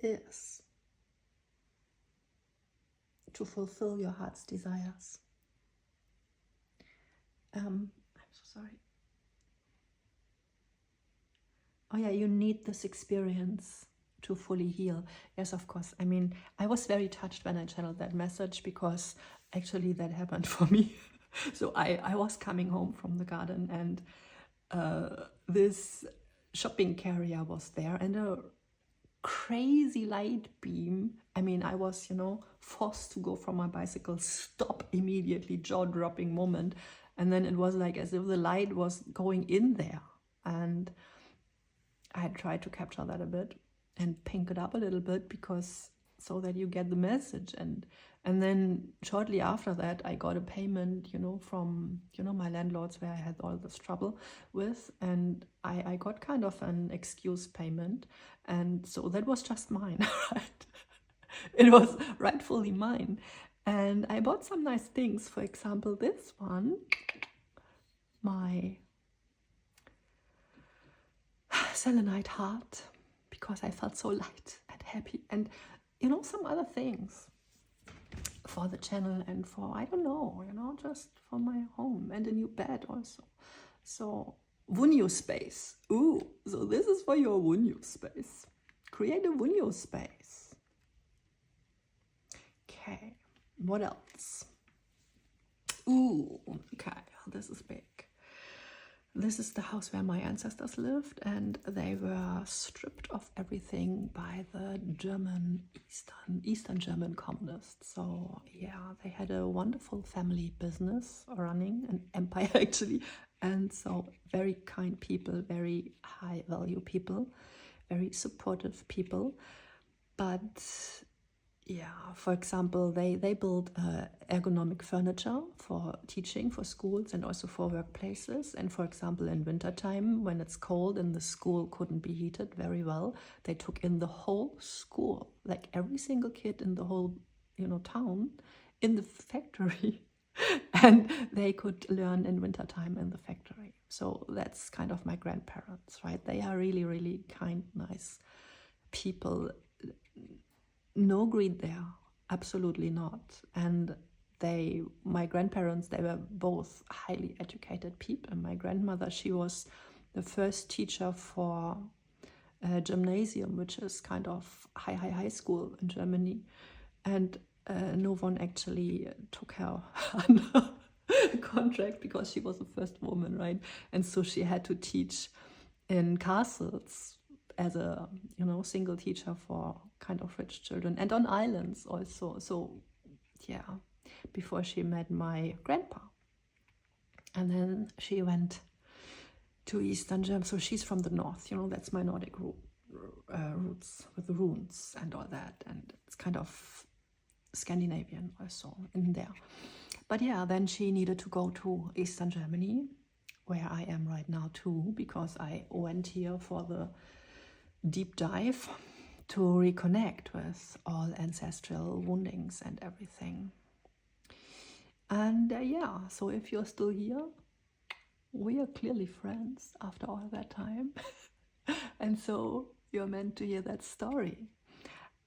is to fulfill your heart's desires. I'm so sorry. Oh yeah, you need this experience to fully heal. Yes, of course. I mean, I was very touched when I channeled that message, because actually that happened for me. So I was coming home from the garden, and this shopping carrier was there, and a crazy light beam. I mean, I was, you know, forced to go from my bicycle, stop immediately, jaw-dropping moment. And then it was like as if the light was going in there. And I tried to capture that a bit and pink it up a little bit, because so that you get the message. And then shortly after that, I got a payment, you know, from, you know, my landlords where I had all this trouble with, and I got kind of an excuse payment, and so that was just mine, right? It was rightfully mine, and I bought some nice things. For example, this one, my selenite heart, because I felt so light and happy, and you know, some other things for the channel and for, I don't know, you know, just for my home, and a new bed also. So Wunyu space. Ooh, so this is for your Wunyu space. Create a Wunyu space. Okay, what else? Ooh, okay, this is big. This is the house where my ancestors lived, and they were stripped of everything by the German, Eastern German communists. So yeah, they had a wonderful family business running, an empire actually. And so very kind people, very high value people, very supportive people. But yeah, for example, they built ergonomic furniture for teaching, for schools, and also for workplaces. And for example, in wintertime, when it's cold and the school couldn't be heated very well, they took in the whole school, like every single kid in the whole, you know, town, in the factory. And they could learn in wintertime in the factory. So that's kind of my grandparents, right? They are really, really kind, nice people. No greed there, absolutely not. And my grandparents, they were both highly educated people. My grandmother, she was the first teacher for a gymnasium, which is kind of high school in Germany. And no one actually took her under contract, because she was the first woman, right? And so she had to teach in castles as a, you know, single teacher for kind of rich children, and on islands also. So yeah, before she met my grandpa. And then she went to Eastern Germany. So she's from the north, you know, that's my Nordic roots with the runes and all that. And it's kind of Scandinavian also in there. But yeah, then she needed to go to Eastern Germany, where I am right now too, because I went here for the deep dive to reconnect with all ancestral woundings and everything. And yeah, so if you're still here, we are clearly friends after all that time. And so you're meant to hear that story.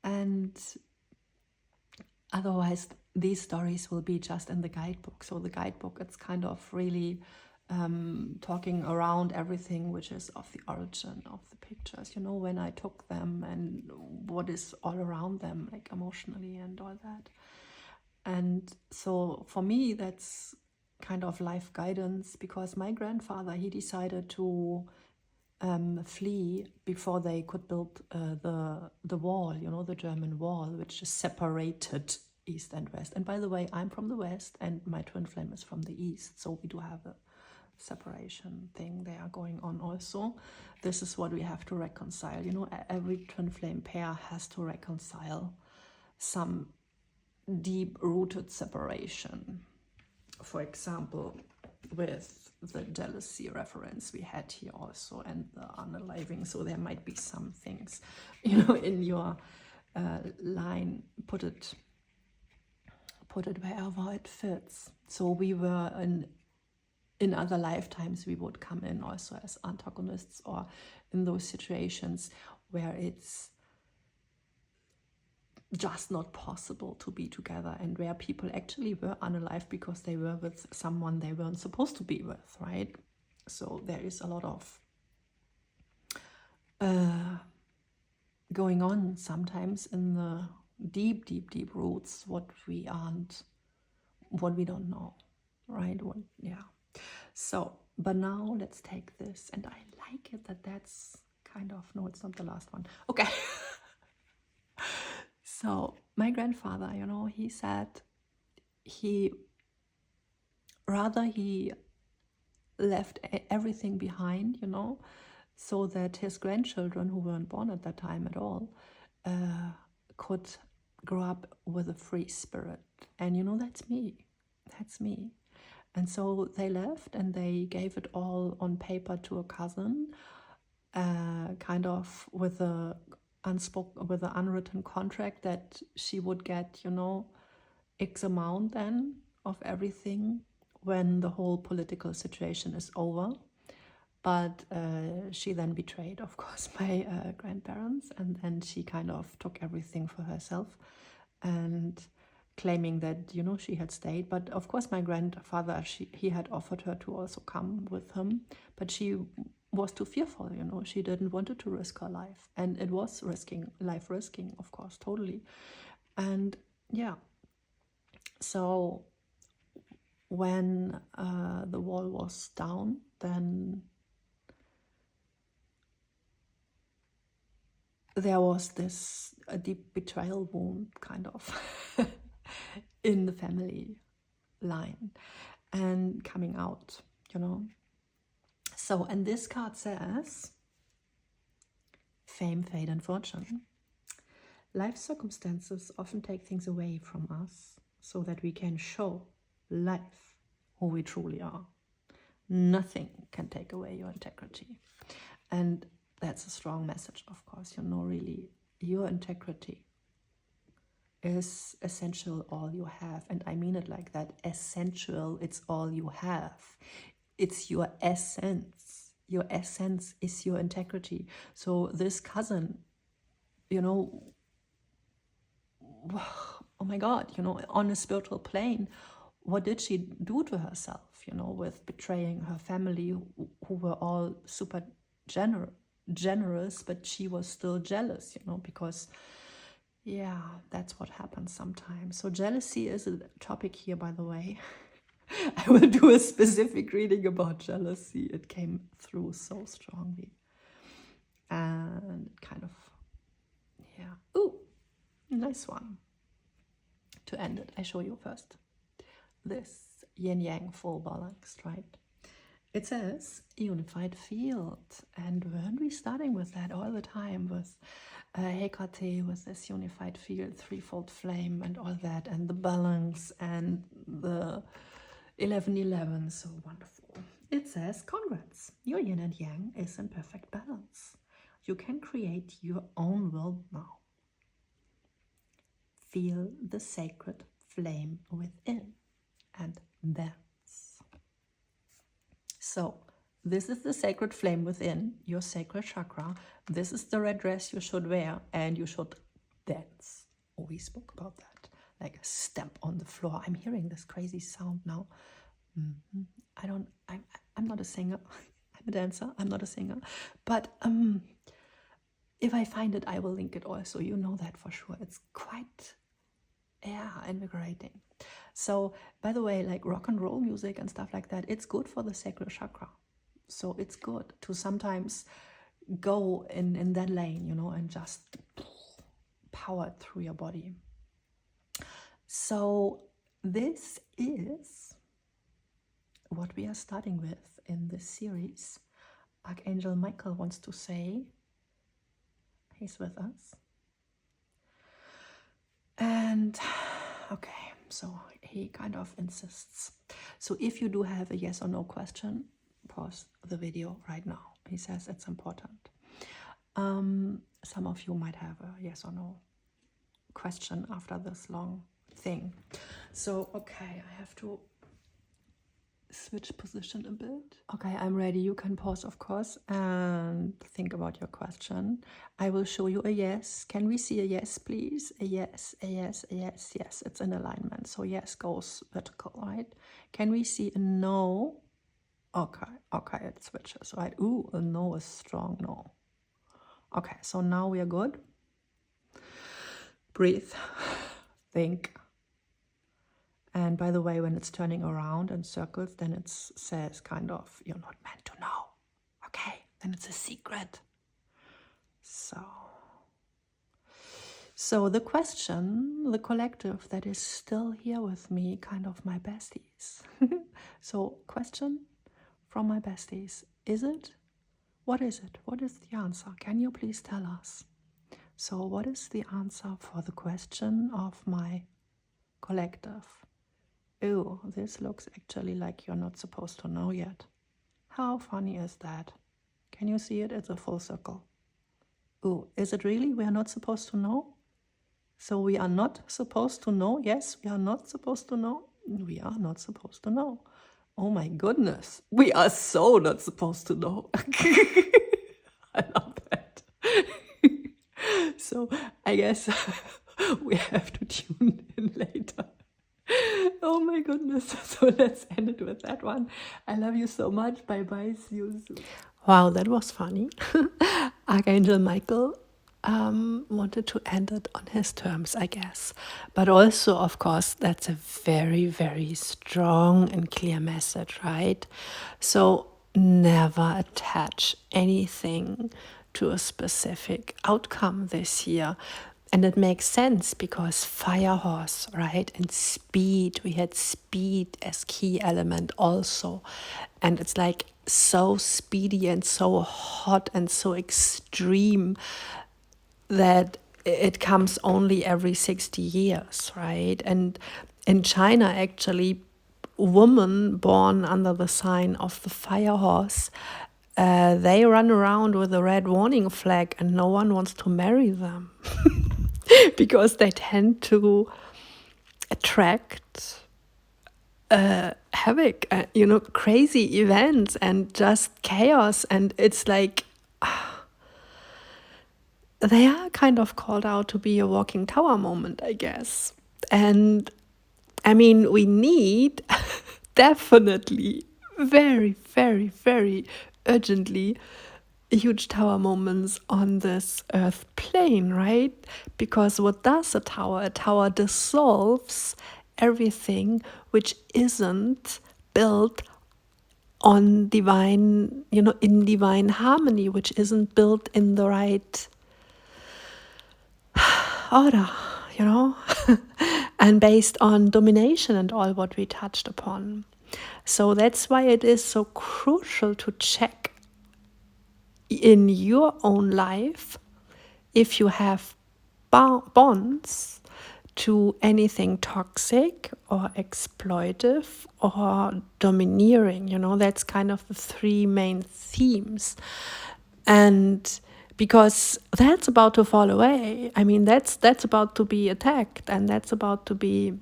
And otherwise, these stories will be just in the guidebook. So the guidebook, it's kind of really talking around everything which is of the origin of the pictures, you know, when I took them and what is all around them, like emotionally and all that. And so for me, that's kind of life guidance, because my grandfather, he decided to flee before they could build the wall, you know, the German wall, which is separated East and West. And by the way, I'm from the West and my twin flame is from the East, so we do have a separation thing there going on also. This is what we have to reconcile. You know, every twin flame pair has to reconcile some deep-rooted separation. For example, with the jealousy reference we had here also, and the unaliving. So there might be some things, you know, in your line. Put it wherever it fits. So we were in other lifetimes, we would come in also as antagonists, or in those situations where it's just not possible to be together, and where people actually were unalive because they were with someone they weren't supposed to be with, right? So there is a lot of going on sometimes in the deep, deep, deep roots, what we don't know, right? Yeah. So, but now let's take this, and I like it that's kind of, no, it's not the last one. Okay. So my grandfather, you know, he said he left everything behind, you know, so that his grandchildren, who weren't born at that time at all, could grow up with a free spirit. And you know, that's me. And so they left and they gave it all on paper to a cousin, kind of with an unwritten contract that she would get, you know, X amount then of everything when the whole political situation is over. But she then betrayed, of course, my grandparents, and then she kind of took everything for herself, and claiming that, you know, she had stayed. But of course my grandfather, he had offered her to also come with him, but she was too fearful, you know. She didn't want to risk her life, and it was life risking, of course, totally. And yeah, so when the wall was down, then there was this a deep betrayal wound, kind of, in the family line and coming out, you know. So, and this card says, fame, fate, and fortune. Life circumstances often take things away from us so that we can show life who we truly are. Nothing can take away your integrity. And that's a strong message, of course, you know, really, your integrity is essential, all you have. And I mean it like that, essential, it's all you have. It's your essence. Your essence is your integrity. So this cousin, you know, oh my God, you know, on a spiritual plane, what did she do to herself, you know, with betraying her family, who were all super generous, but she was still jealous, you know, because, yeah, that's what happens sometimes. So jealousy is a topic here, by the way. I will do a specific reading about jealousy. It came through so strongly. And kind of, yeah. Ooh, nice one. To end it, I show you first this yin-yang full balanced, right? It says unified field, and weren't we starting with that all the time with Hecate, with this unified field, threefold flame and all that, and the balance and the 1111, so wonderful. It says, congrats, your yin and yang is in perfect balance. You can create your own world now. Feel the sacred flame within and dance. So this is the sacred flame within, your sacred chakra. This is the red dress you should wear, and you should dance. Oh, we spoke about that, like a stamp on the floor. I'm hearing this crazy sound now. I'm not a singer. I'm a dancer. I'm not a singer. But if I find it, I will link it also. You know that for sure. It's quite Yeah, invigorating. So, by the way, like rock and roll music and stuff like that, it's good for the sacral chakra. So it's good to sometimes go in that lane, you know, and just power it through your body. So this is what we are starting with in this series. Archangel Michael wants to say he's with us. And okay, so he kind of insists. So if you do have a yes or no question, pause the video right now. He says it's important. Some of you might have a yes or no question after this long thing. So, okay, I have to switch position a bit. Okay, I'm ready. You can pause, of course, and think about your question. I will show you a yes. Can we see a yes, please? A yes, a yes, a yes, yes. It's in alignment. So yes goes vertical, right? Can we see a no? Okay, it switches, right? Ooh, a no is strong no. Okay, so now we are good. Breathe, think. And by the way, when it's turning around in circles, then it says kind of, you're not meant to know. Okay, then it's a secret. So the question, the collective that is still here with me, kind of my besties. So question from my besties, is it? What is it? What is the answer? Can you please tell us? So what is the answer for the question of my collective? Ew, this looks actually like you're not supposed to know yet. How funny is that? Can you see it? It's a full circle. Ooh, is it really? We are not supposed to know? So we are not supposed to know? Yes, we are not supposed to know? We are not supposed to know. Oh my goodness. We are so not supposed to know. I love that. So I guess we have to tune in later. Oh my goodness. So let's end it with that one. I love you so much. Bye bye. See you soon. Wow, that was funny. Archangel Michael wanted to end it on his terms, I guess. But also, of course, that's a very, very strong and clear message, right? So never attach anything to a specific outcome this year. And it makes sense because fire horse, right? And speed, we had speed as key element also. And it's like so speedy and so hot and so extreme that it comes only every 60 years, right? And in China, actually, women born under the sign of the fire horse, they run around with a red warning flag and no one wants to marry them because they tend to attract havoc, crazy events and just chaos. And it's like they are kind of called out to be a walking tower moment, I guess. And I mean, we need definitely very, very, very urgently huge tower moments on this earth plane, right? Because what does a tower? A tower dissolves everything which isn't built on divine, in divine harmony, which isn't built in the right order, and based on domination and all what we touched upon. So that's why it is so crucial to check in your own life if you have bonds to anything toxic or exploitive or domineering. That's kind of the three main themes. And because that's about to fall away. I mean, that's about to be attacked, and that's about to be,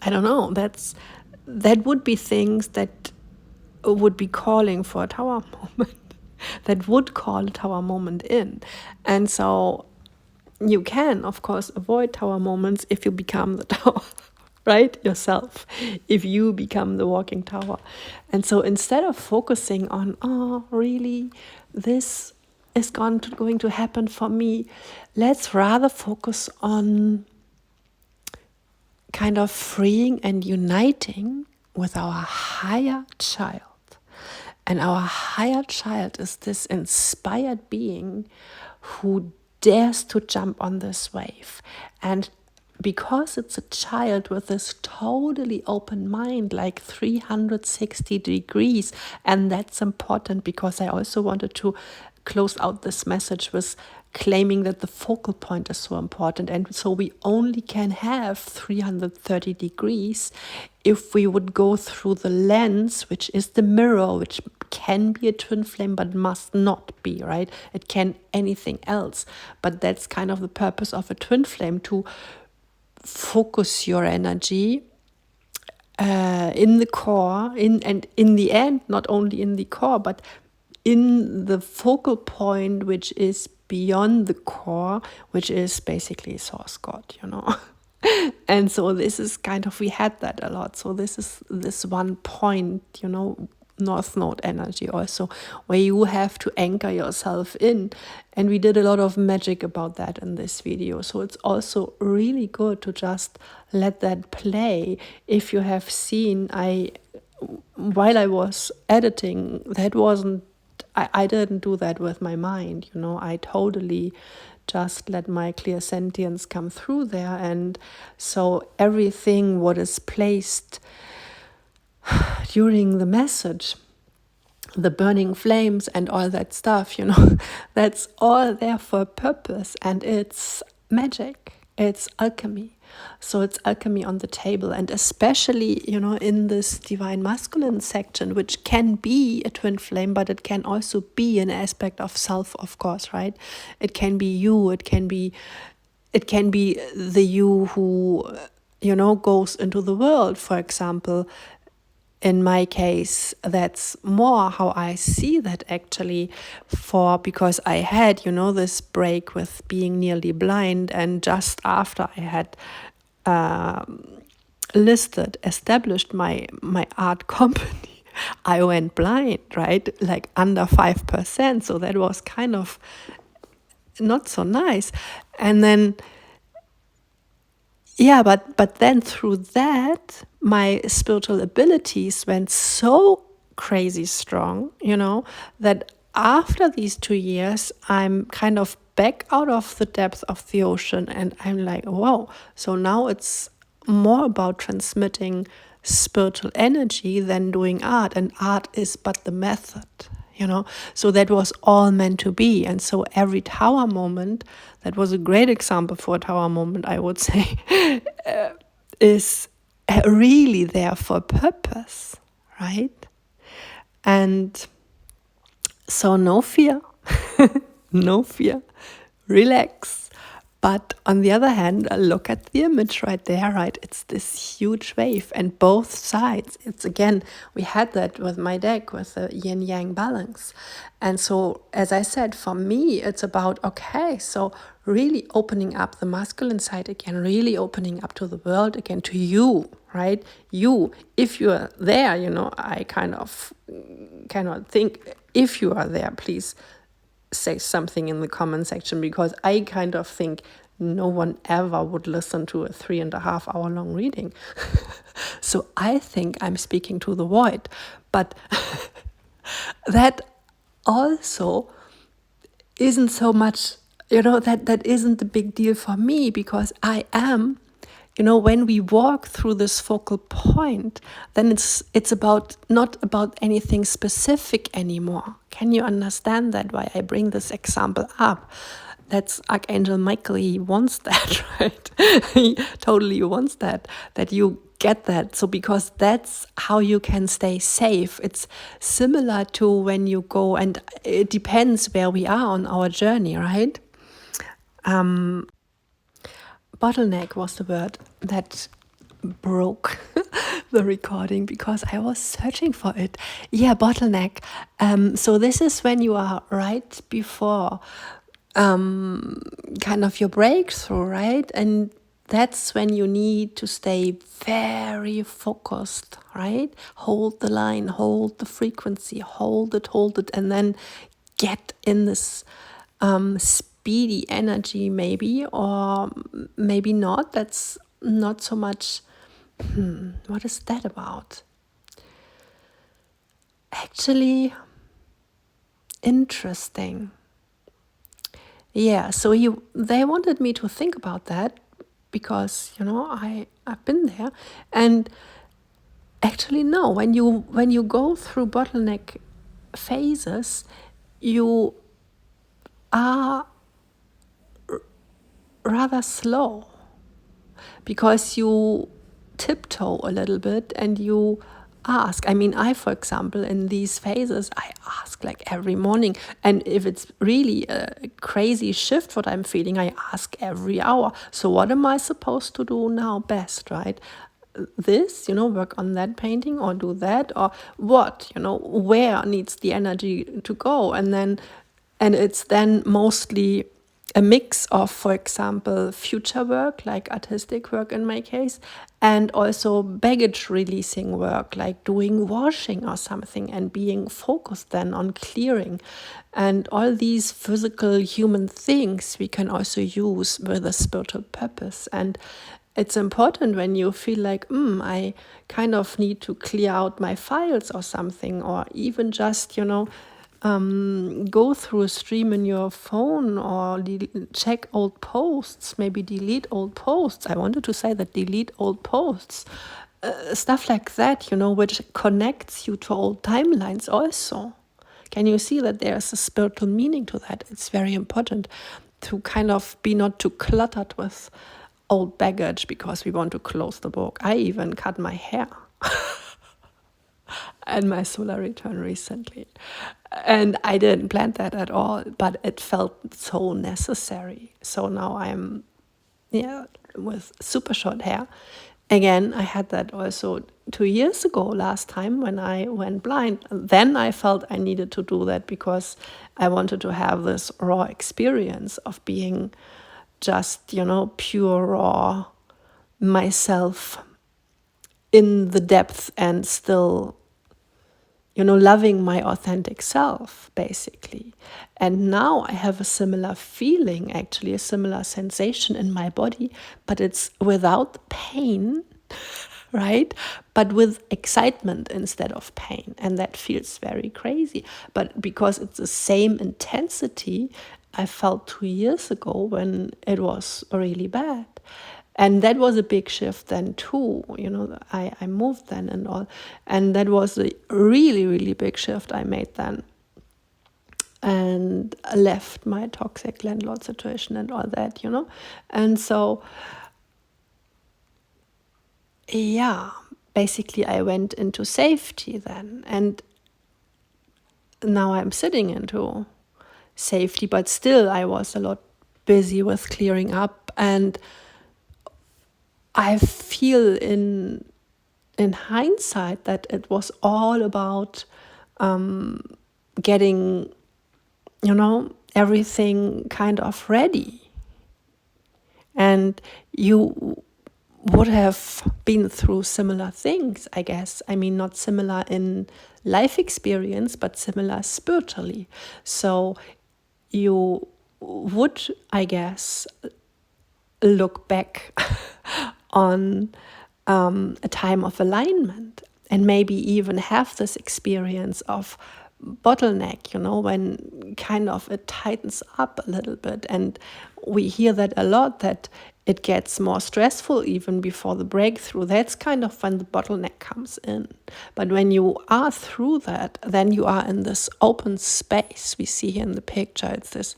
I don't know, that would be things that would be calling for a tower moment, that would call a tower moment in. And so you can, of course, avoid tower moments if you become the tower, right? Yourself, if you become the walking tower. And so instead of focusing on, oh, really, this is going to happen for me, let's rather focus on kind of freeing and uniting with our higher child. And our higher child is this inspired being who dares to jump on this wave. And because it's a child with this totally open mind, like 360 degrees, and that's important because I also wanted to close out this message with claiming that the focal point is so important. And so we only can have 330 degrees if we would go through the lens, which is the mirror, which can be a twin flame but must not be, right? It can anything else. But that's kind of the purpose of a twin flame, to focus your energy in the core, and in the end, not only in the core, but in the focal point, which is beyond the core, which is basically source God, And so this is kind of, we had that a lot. So this is this one point, North Node energy also, where you have to anchor yourself in. And we did a lot of magic about that in this video. So it's also really good to just let that play. If you have seen, while I was editing, that wasn't, I didn't do that with my mind, I totally just let my clear sentience come through there. And so everything what is placed during the message, the burning flames and all that stuff, that's all there for a purpose, and it's magic, it's alchemy. So it's alchemy on the table, and especially, in this divine masculine section, which can be a twin flame, but it can also be an aspect of self, of course, right? It can be you, it can be the you who, goes into the world, for example. In my case, that's more how I see that actually, because I had, this break with being nearly blind, and just after I had established my art company, I went blind, right? Like under 5%. So that was kind of not so nice. And then, but then through that, my spiritual abilities went so crazy strong, that after these 2 years, I'm kind of back out of the depth of the ocean, and I'm like, whoa. So now it's more about transmitting spiritual energy than doing art, and art is but the method. So that was all meant to be. And so every tower moment, that was a great example for a tower moment, I would say, is really there for a purpose, right? And so no fear, no fear, relax. But on the other hand, look at the image right there, right? It's this huge wave, and both sides. It's again, we had that with my deck with the yin-yang balance. And so, as I said, for me, it's about, okay, so really opening up the masculine side again, really opening up to the world again, to you, right? You, if you're there, I kind of think, if you are there, please say something in the comment section, because I kind of think no one ever would listen to a 3.5 hour long reading. So I think I'm speaking to the void, but that also isn't so much, that isn't a big deal for me, because I am, when we walk through this focal point, then it's about not about anything specific anymore. Can you understand that, why I bring this example up? That's Archangel Michael, he wants that, right? He totally wants that you get that. So because that's how you can stay safe. It's similar to when you go, and it depends where we are on our journey, right? Bottleneck was the word that broke the recording, because I was searching for it. Yeah, bottleneck. So this is when you are right before kind of your breakthrough, right? And that's when you need to stay very focused, right? Hold the line, hold the frequency, hold it, and then get in this speedy energy, maybe, or maybe not. That's not so much What is that about? Actually, interesting. Yeah, so they wanted me to think about that because, I've been there. And actually, no, when you go through bottleneck phases, you are rather slow because you tiptoe a little bit and you ask. I mean, for example, in these phases, I ask like every morning. And if it's really a crazy shift what I'm feeling, I ask every hour. So what am I supposed to do now best, right? This, work on that painting or do that or what, where needs the energy to go? And it's then mostly a mix of, for example, future work, like artistic work in my case, and also baggage releasing work, like doing washing or something, and being focused then on clearing. And all these physical human things we can also use with a spiritual purpose. And it's important when you feel like, I kind of need to clear out my files or something, or even just, go through a stream in your phone or check old posts, maybe delete old posts. I wanted to say that delete old posts, stuff like that, which connects you to old timelines also. Can you see that there's a spiritual meaning to that? It's very important to kind of be not too cluttered with old baggage because we want to close the book. I even cut my hair and my solar return recently. And I didn't plan that at all, but it felt so necessary. So now I'm, with super short hair. Again, I had that also 2 years ago, last time when I went blind. Then I felt I needed to do that because I wanted to have this raw experience of being just, pure raw myself in the depth and still loving my authentic self, basically. And now I have a similar feeling, actually, a similar sensation in my body, but it's without pain, right? But with excitement instead of pain. And that feels very crazy. But because it's the same intensity I felt 2 years ago when it was really bad. And that was a big shift then too. I moved then and all. And that was a really, really big shift I made then. And left my toxic landlord situation and all that, And so, basically I went into safety then. And now I'm sitting into safety, but still I was a lot busy with clearing up. And I feel in hindsight that it was all about getting, everything kind of ready. And you would have been through similar things, I guess. I mean, not similar in life experience, but similar spiritually. So you would, I guess, look back on a time of alignment and maybe even have this experience of bottleneck, when kind of it tightens up a little bit. And we hear that a lot, that it gets more stressful even before the breakthrough. That's kind of when the bottleneck comes in. But when you are through that, then you are in this open space. We see here in the picture, it's this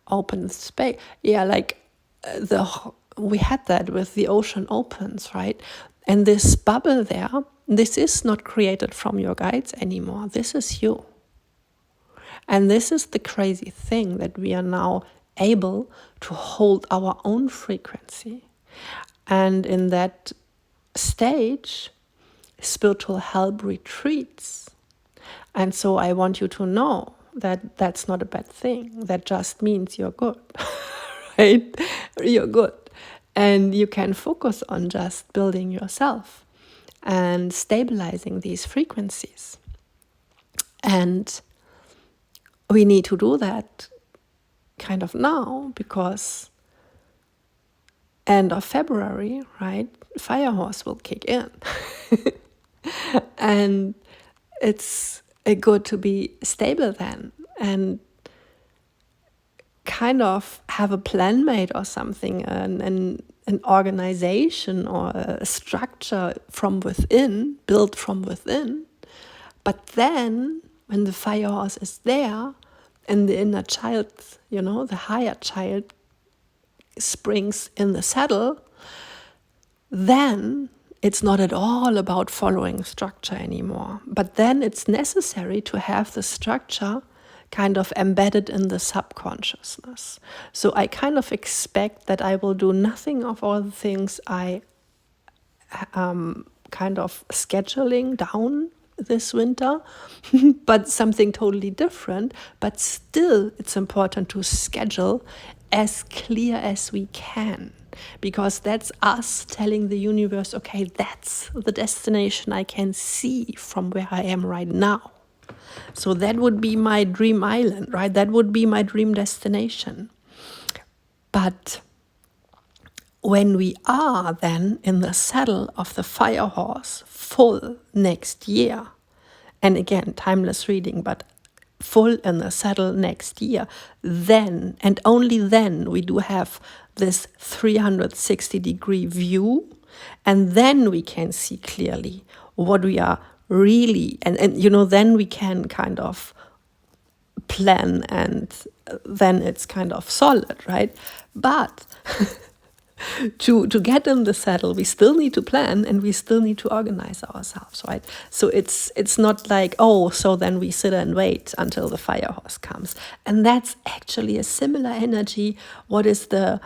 open space. Yeah, like we had that with the ocean opens, right? And this bubble there, this is not created from your guides anymore. This is you. And this is the crazy thing, that we are now able to hold our own frequency. And in that stage, spiritual help retreats. And so I want you to know that that's not a bad thing. That just means you're good, right? You're good. And you can focus on just building yourself and stabilizing these frequencies. And we need to do that kind of now, because end of February, right? fire horse will kick in. And it's good to be stable then and kind of have a plan made or something, an organization or a structure from within, built from within. But then when the fire horse is there and the inner child, the higher child springs in the saddle, then it's not at all about following structure anymore. But then it's necessary to have the structure kind of embedded in the subconsciousness. So I kind of expect that I will do nothing of all the things I kind of scheduling down this winter, but something totally different. But still, it's important to schedule as clear as we can, because that's us telling the universe, okay, that's the destination I can see from where I am right now. So that would be my dream island, right? That would be my dream destination. But when we are then in the saddle of the fire horse full next year, and again, timeless reading, but full in the saddle next year, then, and only then, we do have this 360-degree view, and then we can see clearly what we are really, and then we can kind of plan, and then it's kind of solid, right? But to get in the saddle, we still need to plan and we still need to organize ourselves, right? So it's not like, oh, so then we sit and wait until the fire horse comes. And that's actually a similar energy. What is the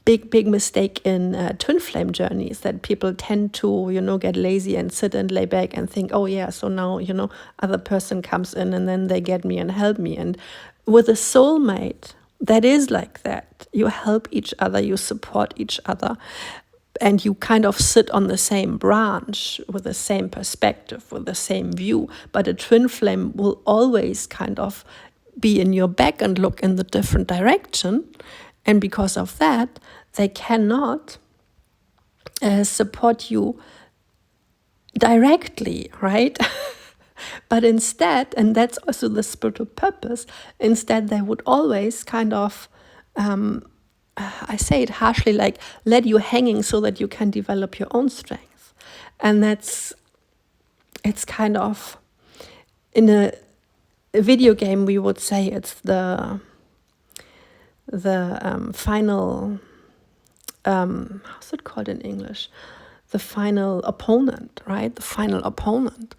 big mistake in twin flame journeys, that people tend to, get lazy and sit and lay back and think, oh yeah, so now, other person comes in and then they get me and help me. And with a soulmate, that is like that. You help each other, you support each other, and you kind of sit on the same branch with the same perspective, with the same view. But a twin flame will always kind of be in your back and look in the different direction. And because of that, they cannot support you directly, right? But instead, and that's also the spiritual purpose, instead they would always kind of, I say it harshly, like let you hanging so that you can develop your own strength. And it's kind of, in a video game we would say it's the final, how's it called in English? The final opponent, right? The final opponent.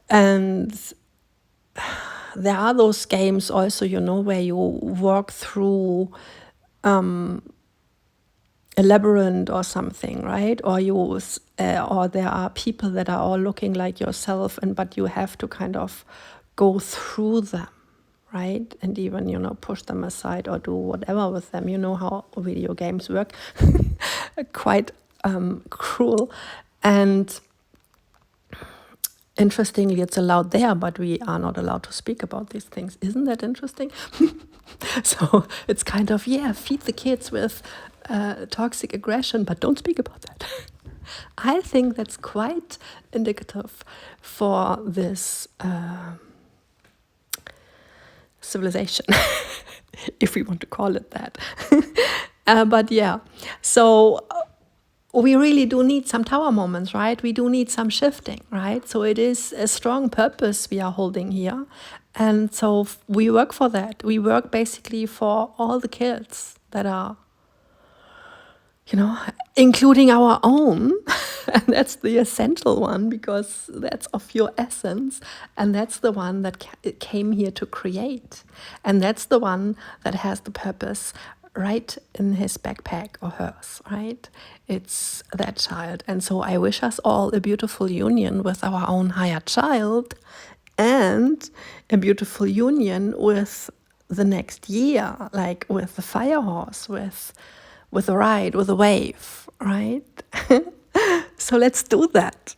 And there are those games also, where you walk through a labyrinth or something, right? Or or there are people that are all looking like yourself, but you have to kind of go through them, right? And even, push them aside or do whatever with them. You know how video games work. Quite cruel. And interestingly, it's allowed there, but we are not allowed to speak about these things. Isn't that interesting? So it's kind of, feed the kids with toxic aggression, but don't speak about that. I think that's quite indicative for this civilization, if we want to call it that. But yeah, so we really do need some tower moments, right? We do need some shifting, right? So it is a strong purpose we are holding here. And so we work for that. We work basically for all the kids that are, including our own. And that's the essential one, because that's of your essence. And that's the one that came here to create. And that's the one that has the purpose right in his backpack or hers, right? It's that child. And so I wish us all a beautiful union with our own higher child, and a beautiful union with the next year, like with the fire horse, with a ride, with a wave, right? So let's do that.